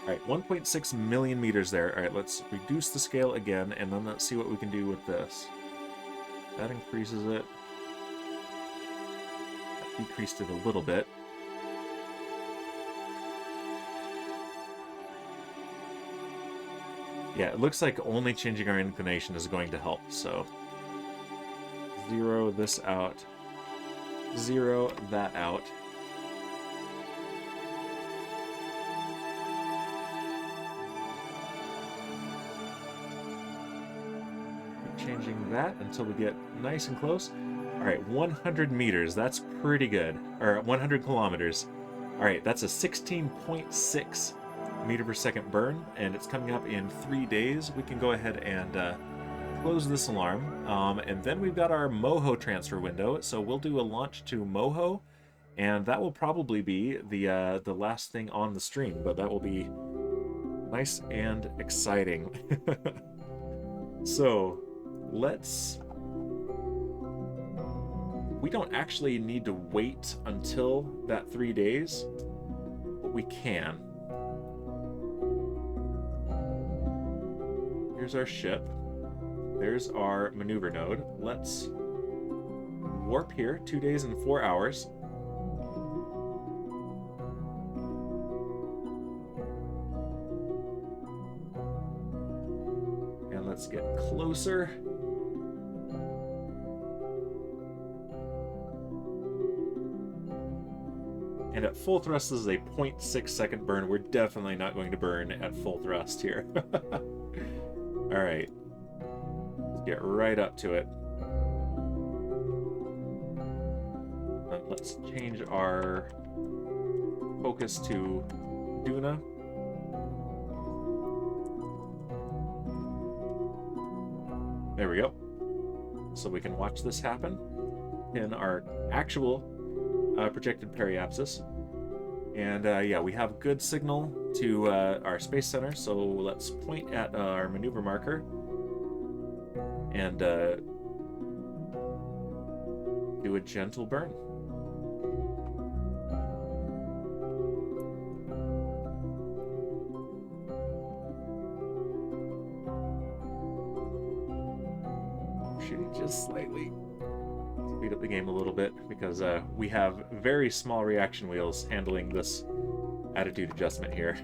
alright, 1.6 million meters there. Alright, let's reduce the scale again, and then let's see what we can do with this. That increases it. That decreased it a little bit. Yeah, it looks like only changing our inclination is going to help, so... Zero this out. Zero that out. Keep changing that until we get nice and close. Alright, 100 meters. That's pretty good. Or 100 kilometers. Alright, that's a 16.6 meter per second burn, and it's coming up in 3 days. We can go ahead and close this alarm, and then we've got our Moho transfer window, so we'll do a launch to Moho, and that will probably be the last thing on the stream, but that will be nice and exciting. So we don't actually need to wait until that 3 days, but we can. Here's our ship. There's our maneuver node. Let's warp here, 2 days and 4 hours. And let's get closer. And at full thrust, this is a 0.6 second burn. We're definitely not going to burn at full thrust here. All right. Get right up to it. Let's change our focus to Duna. There we go. So we can watch this happen in our actual projected periapsis. And yeah, we have good signal to our space center, so let's point at our maneuver marker and do a gentle burn. Shooting just slightly. Speed up the game a little bit because we have very small reaction wheels handling this attitude adjustment here.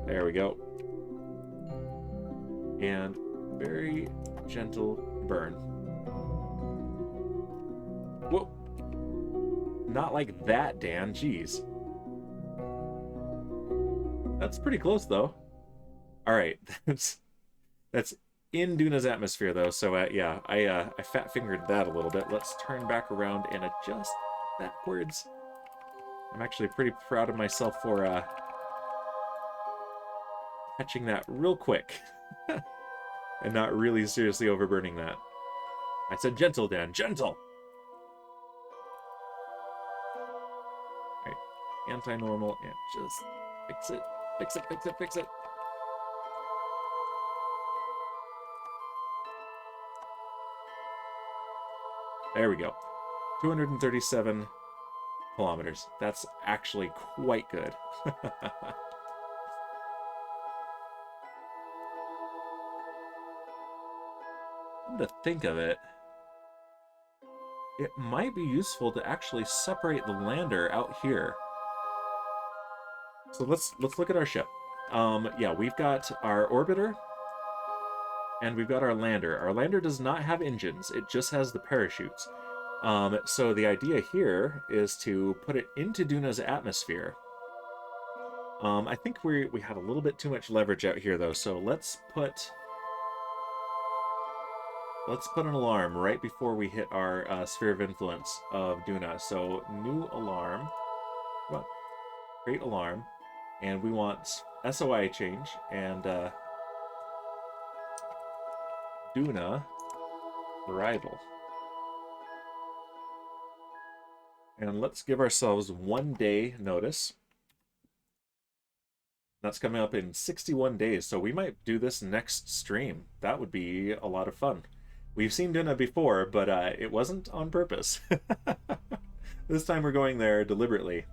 There we go. And very gentle burn. Whoa. Not like that, Dan. Jeez. That's pretty close, though. All right. That's in Duna's atmosphere, though. So, yeah, I fat-fingered that a little bit. Let's turn back around and adjust backwards. I'm actually pretty proud of myself for catching that real quick. And not really seriously overburning that. I said gentle, Dan. Gentle! Alright. Anti-normal and just fix it. Fix it, fix it, fix it. There we go. 237 kilometers. That's actually quite good. Come to think of it, it might be useful to actually separate the lander out here. So let's look at our ship. Yeah, we've got our orbiter, and we've got our lander. Our lander does not have engines, it just has the parachutes. So the idea here is to put it into Duna's atmosphere. I think we have a little bit too much leverage out here, though, so let's put an alarm right before we hit our sphere of influence of Duna. So new alarm, well, create alarm, and we want SOI change, and Duna arrival. And let's give ourselves 1 day notice. That's coming up in 61 days, so we might do this next stream. That would be a lot of fun. We've seen Duna before, but it wasn't on purpose. This time we're going there deliberately.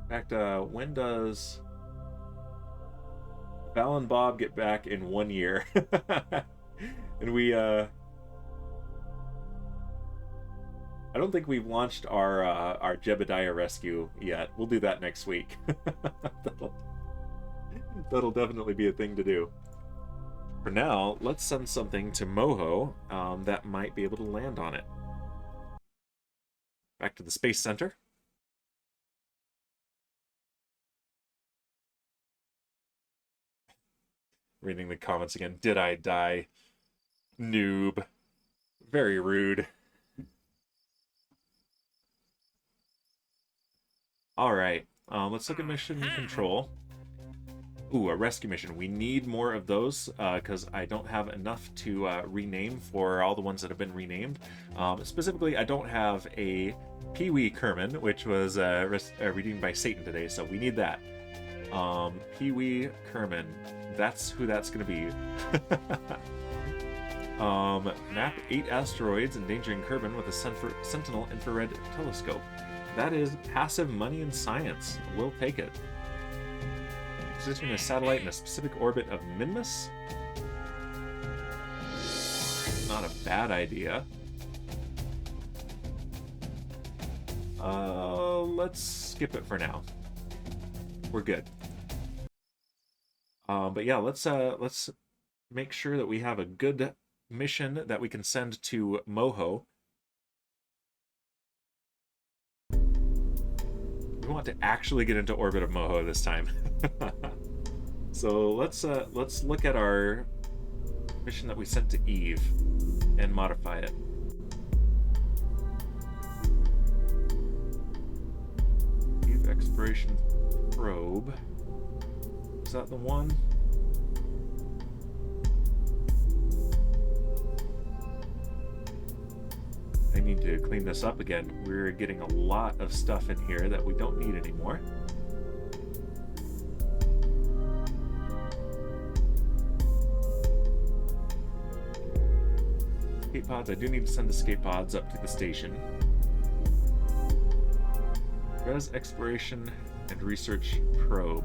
In fact, when does Val and Bob get back in 1 year? And we, I don't think we've launched our Jebediah rescue yet. We'll do that next week. That'll definitely be a thing to do. For now, let's send something to Moho that might be able to land on it. Back to the Space Center. Reading the comments again. Did I die? Noob. Very rude. Alright, let's look at mission control. Ooh, a rescue mission. We need more of those because I don't have enough to rename for all the ones that have been renamed. Specifically, I don't have a Pee-wee Kerman, which was redeemed by Satan today, so we need that. Pee-wee Kerman. That's who that's going to be. Map 8 asteroids endangering Kerbal with a Sentinel infrared telescope. That is passive money in science. We'll take it. Positioning a satellite in a specific orbit of Minmus. Not a bad idea. Let's skip it for now. We're good. But yeah, let's make sure that we have a good mission that we can send to Moho. We want to actually get into orbit of Moho this time. So let's look at our mission that we sent to Eve and modify it. Eve exploration probe. Is that the one? I need to clean this up again. We're getting a lot of stuff in here that we don't need anymore. Escape pods. I do need to send the escape pods up to the station. Res exploration and research probe.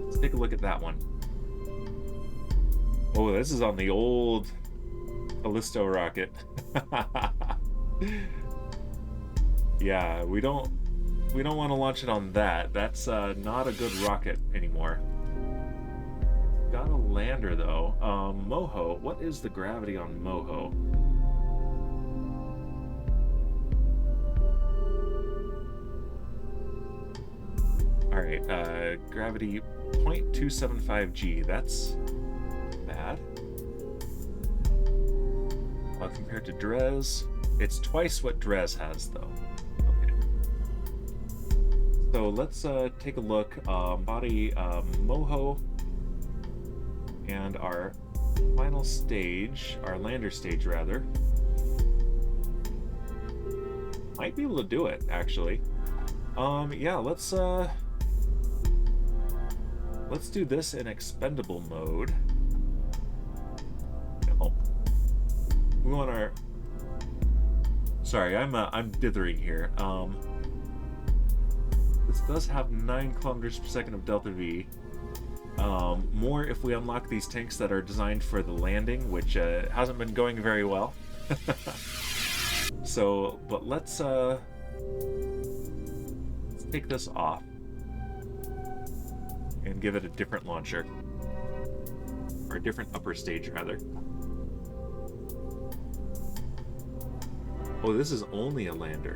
Let's take a look at that one. Oh, this is on the old Callisto rocket. Yeah, we don't want to launch it on that. That's not a good rocket anymore. Got a lander though. Moho. What is the gravity on Moho? All right, gravity 0.275 G. That's bad. Compared to Dres, it's twice what Dres has, though. Okay. So let's take a look. Body Moho and our final stage, our lander stage rather, might be able to do it actually. Yeah, let's Let's do this in expendable mode. No. We want our... Sorry, I'm dithering here. This does have 9 kilometers per second of delta V. More if we unlock these tanks that are designed for the landing, which hasn't been going very well. So, but let's take this off and give it a different launcher, or a different upper stage rather. Oh, this is only a lander.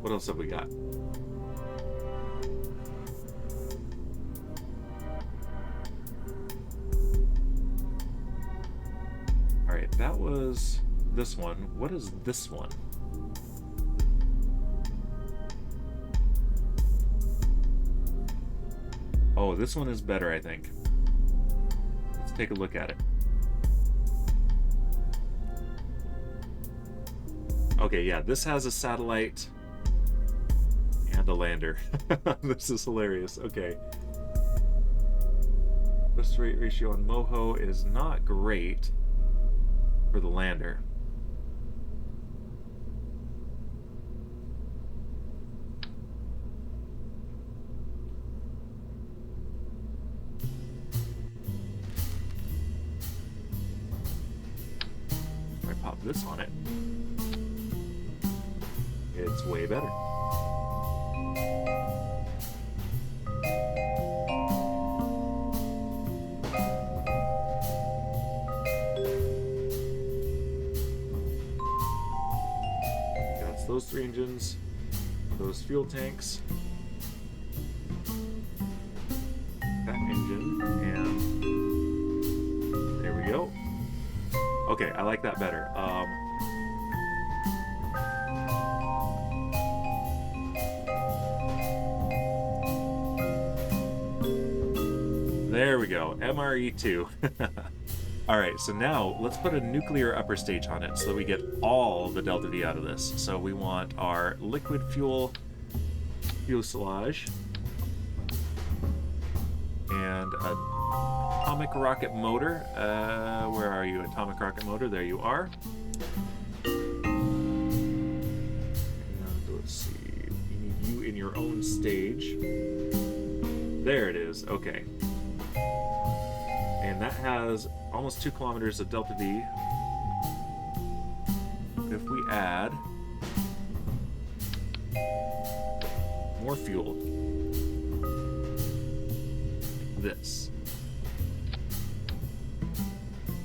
What else have we got? Alright, that was this one. What is this one? Oh, this one is better, I think. Let's take a look at it. Okay, yeah, this has a satellite and a lander. This is hilarious. Okay. Thrust rate ratio on Moho is not great for the lander. If I pop this on it, it's way better. That's those 3 engines, those fuel tanks, that engine, and there we go. Okay, I like that better. There we go, MRE2. Alright, so now let's put a nuclear upper stage on it so that we get all the delta V out of this. So we want our liquid fuel fuselage and an atomic rocket motor. Where are you, atomic rocket motor? There you are. And let's see, you need you in your own stage. There it is, okay. And that has almost 2 kilometers of delta V. If we add more fuel, this,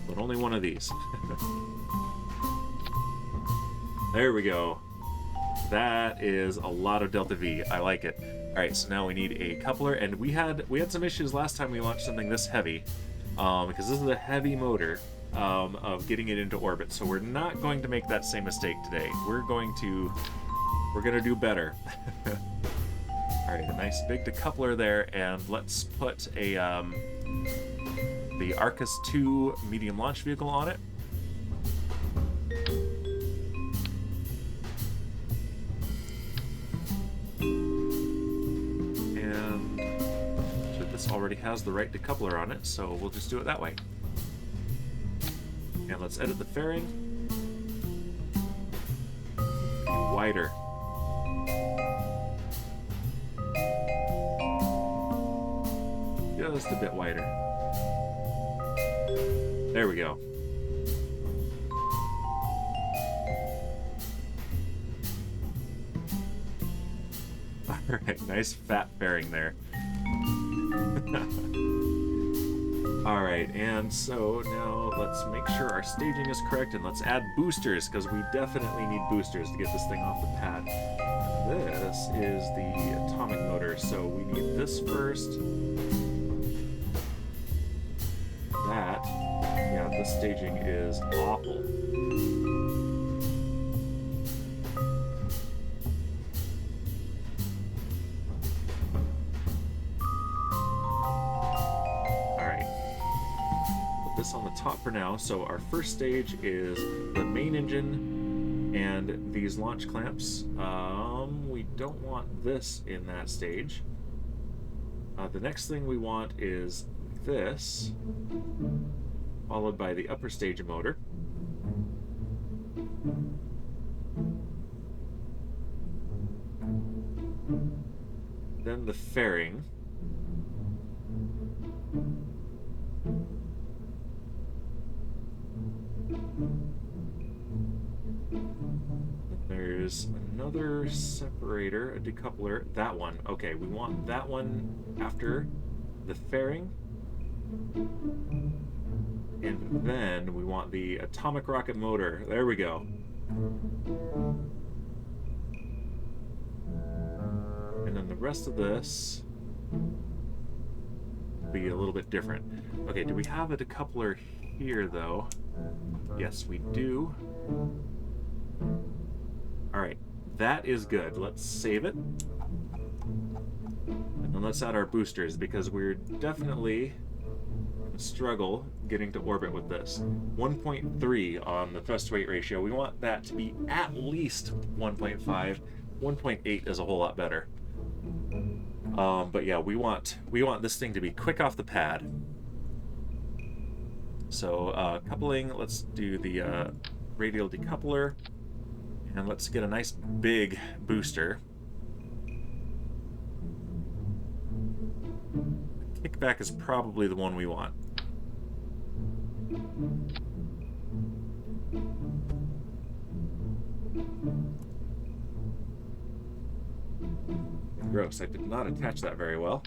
but only one of these. There we go. That is a lot of delta V. I like it. All right, so now we need a coupler, and we had some issues last time we launched something this heavy. Because this is a heavy motor of getting it into orbit, so we're not going to make that same mistake today. We're going to do better. All right, a nice big decoupler there, and let's put a the Arcus 2 medium launch vehicle on it. Already has the right decoupler on it, so we'll just do it that way. And let's edit the fairing. Wider. Just a bit wider. There we go. Alright, nice fat fairing there. Alright, and so now let's make sure our staging is correct, and let's add boosters, because we definitely need boosters to get this thing off the pad. This is the atomic motor, so we need this first. That, yeah, this staging is awful. On the top for now. So our first stage is the main engine and these launch clamps. We we don't want this in that stage. The next thing we want is this, followed by the upper stage motor. Then the fairing. There's another separator, a decoupler, that one. Okay, we want that one after the fairing. And then we want the atomic rocket motor. There we go. And then the rest of this will be a little bit different. Okay, do we have a decoupler here, though? Yes, we do. Alright, that is good. Let's save it. And then let's add our boosters, because we're definitely going to struggle getting to orbit with this. 1.3 on the thrust-to-weight ratio. We want that to be at least 1.5. 1.8 is a whole lot better. But yeah, we want this thing to be quick off the pad. So coupling, let's do the radial decoupler. And let's get a nice big booster. Kickback is probably the one we want. Gross, I did not attach that very well.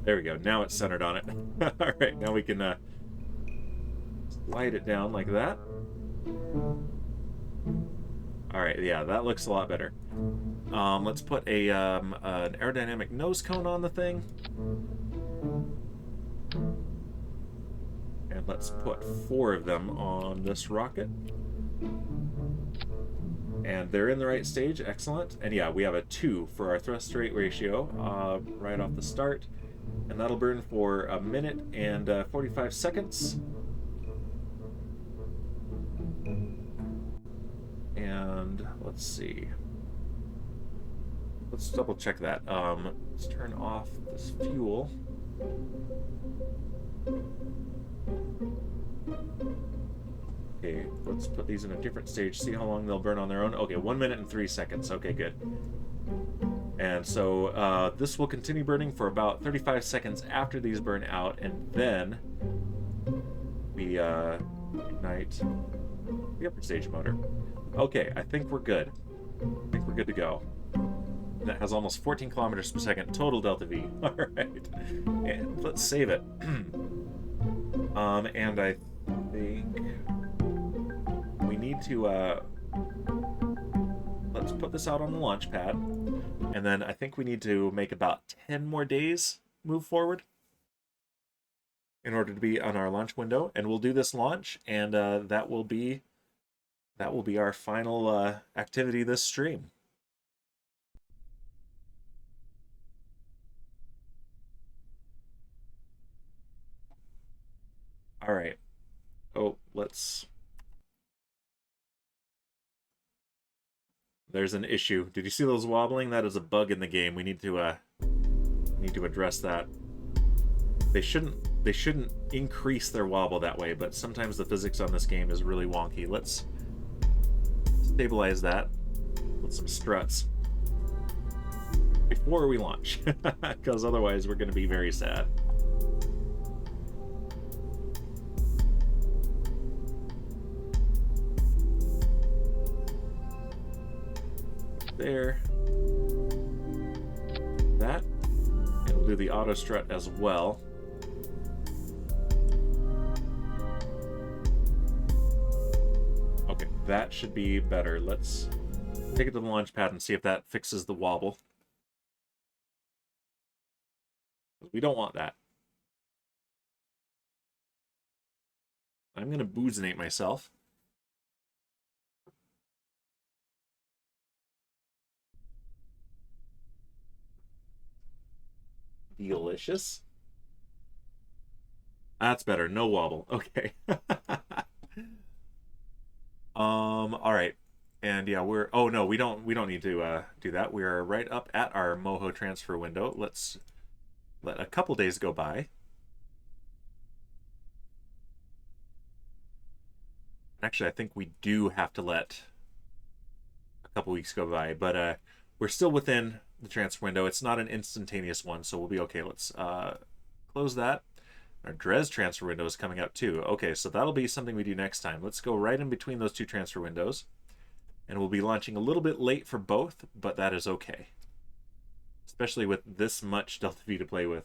There we go, now it's centered on it. Alright, now we can slide it down like that. Alright, yeah, that looks a lot better. Let's put a an aerodynamic nose cone on the thing. And let's put 4 of them on this rocket. And they're in the right stage, excellent. And yeah, we have a 2 for our thrust-to-weight ratio right off the start. And that'll burn for 1 minute and 45 seconds. And let's see. Let's double check that. Let's turn off this fuel. Okay, let's put these in a different stage, see how long they'll burn on their own. Okay, 1 minute and 3 seconds. Okay, good. And so this will continue burning for about 35 seconds after these burn out, and then we ignite the upper stage motor. Okay, I think we're good. I think we're good to go. That has almost 14 kilometers per second total delta V. All right, and let's save it. And I think we need to let's put this out on the launch pad, and then I think we need to make about 10 more days move forward in order to be on our launch window, and we'll do this launch, and that will be our final activity this stream. All right. Oh, let's. There's an issue. Did you see those wobbling? That is a bug in the game. We need to address that. They shouldn't increase their wobble that way, but sometimes the physics on this game is really wonky. Let's stabilize that with some struts before we launch, because otherwise we're going to be very sad. There. That. And we'll do the auto strut as well. Okay, that should be better. Let's take it to the launch pad and see if that fixes the wobble. We don't want that. I'm going to boozinate myself. Delicious. That's better. No wobble. Okay. All right. And yeah, oh no, we don't need to do that. We are right up at our Moho transfer window. Let's let a couple days go by. Actually, I think we do have to let a couple weeks go by, but we're still within the transfer window. It's not an instantaneous one, so we'll be okay. Let's close that. Our Dres transfer window is coming up too. Okay, so that'll be something we do next time. Let's go right in between those two transfer windows. And we'll be launching a little bit late for both, but that is okay. Especially with this much Delta V to play with.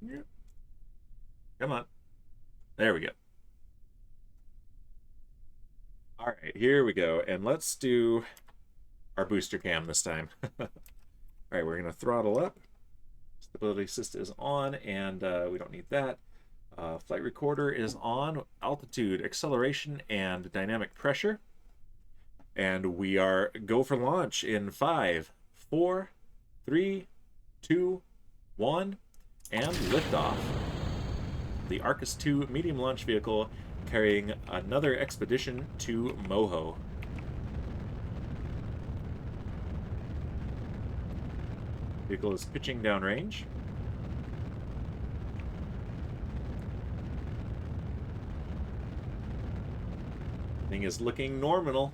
Yep. Come on. There we go. All right, here we go. And let's do our booster cam this time. All right, we're going to throttle up. Stability assist is on, and we don't need that. Flight recorder is on. Altitude, acceleration, and dynamic pressure. And we are go for launch in 5, 4, 3, 2, 1, and liftoff. The Arcus 2 medium launch vehicle carrying another expedition to Moho. Vehicle is pitching downrange. Thing is looking nominal.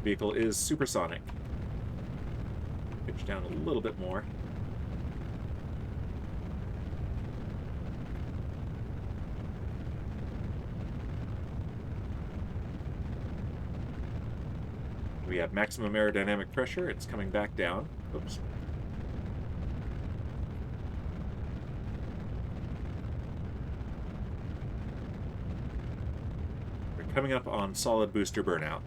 Vehicle is supersonic. Pitch down a little bit more. We have maximum aerodynamic pressure. It's coming back down. Oops. We're coming up on solid booster burnout.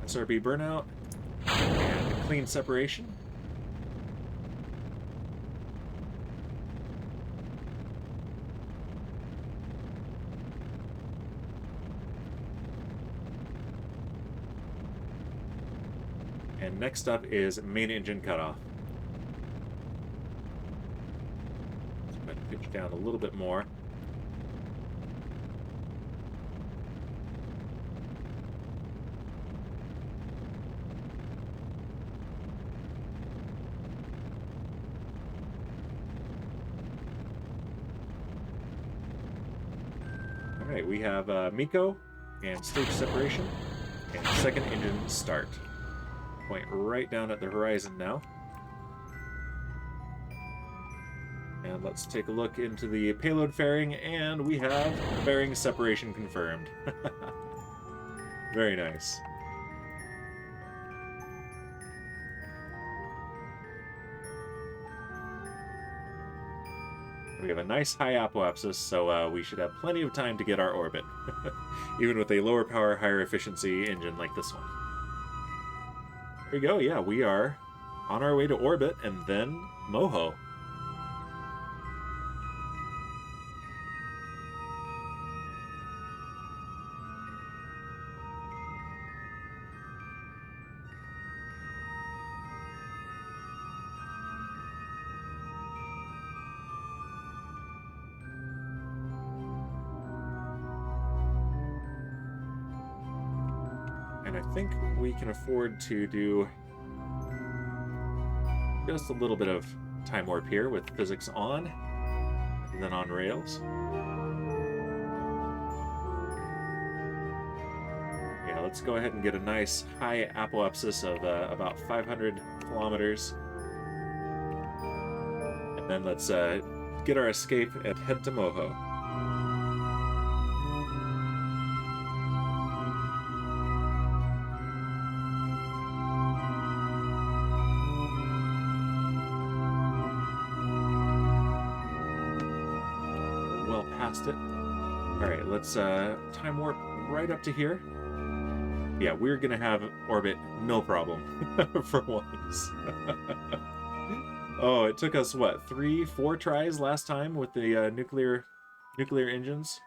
SRB burnout and clean separation. And next up is main engine cutoff. So I'm going to pitch down a little bit more. All right, we have MECO and stage separation and second engine start. Point right down at the horizon now. And let's take a look into the payload fairing, and we have fairing separation confirmed. Very nice. We have a nice high apoapsis, so we should have plenty of time to get our orbit, even with a lower power, higher efficiency engine like this one. There we go, yeah, we are on our way to orbit, and then Moho. And I think we can afford to do just a little bit of time warp here with physics on, and then on rails. Yeah, let's go ahead and get a nice high apoapsis of about 500 kilometers. And then let's get our escape and head to Moho. It. All right, let's time warp right up to here. Yeah, we're gonna have orbit no problem for once. Oh, it took us, what, 3, 4 tries last time with the nuclear engines?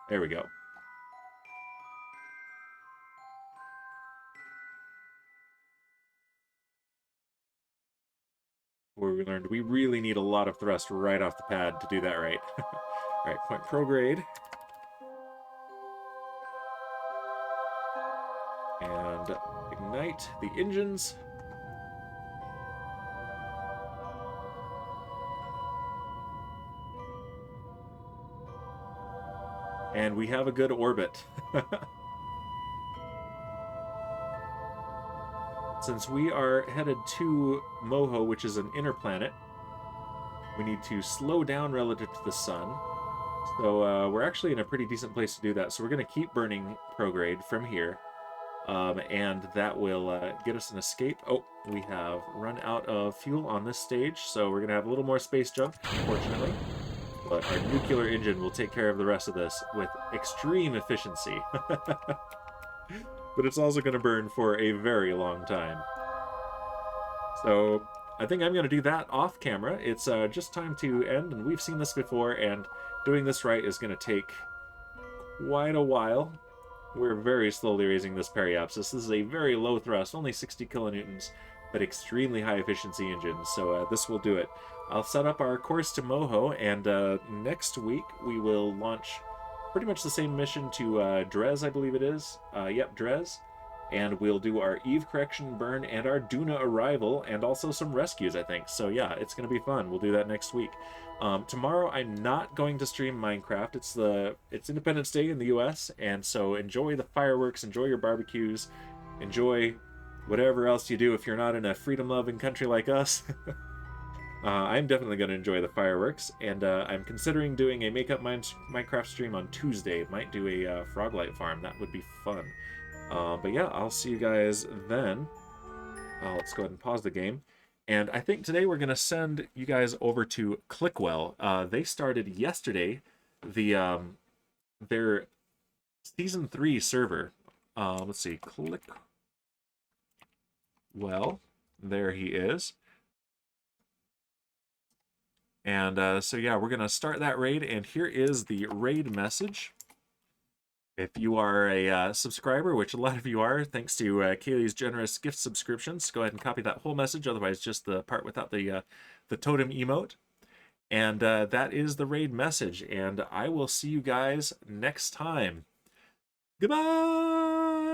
There we go. Where we learned we really need a lot of thrust right off the pad to do that right. All right, point prograde. And ignite the engines. And we have a good orbit. Since we are headed to Moho, which is an inner planet, we need to slow down relative to the sun. So we're actually in a pretty decent place to do that. So we're going to keep burning prograde from here. And that will get us an escape. Oh, we have run out of fuel on this stage, so we're going to have a little more space junk, unfortunately. But our nuclear engine will take care of the rest of this with extreme efficiency. But it's also going to burn for a very long time. So I think I'm going to do that off camera. It's just time to end, and we've seen this before, and doing this right is going to take quite a while. We're very slowly raising this periapsis. This is a very low thrust, only 60 kilonewtons, but extremely high efficiency engine, so this will do it. I'll set up our course to Moho, and next week we will launch pretty much the same mission to Drez, I believe it is. Yep, Drez. And we'll do our Eve correction burn and our Duna arrival, and also some rescues, I think. So yeah, it's going to be fun. We'll do that next week. Tomorrow I'm not going to stream Minecraft. It's Independence Day in the US, and so enjoy the fireworks, enjoy your barbecues, enjoy whatever else you do if you're not in a freedom-loving country like us. I'm definitely going to enjoy the fireworks, and I'm considering doing a Make Up Minecraft stream on Tuesday. Might do a Froglight farm. That would be fun. But yeah, I'll see you guys then. Let's go ahead and pause the game. And I think today we're going to send you guys over to Clickwell. They started yesterday their Season 3 server. Let's see, Clickwell. There he is. And so yeah, we're going to start that raid, and here is the raid message. If you are a subscriber, which a lot of you are, thanks to Kaylee's generous gift subscriptions, go ahead and copy that whole message, otherwise just the part without the totem emote. And that is the raid message, and I will see you guys next time. Goodbye!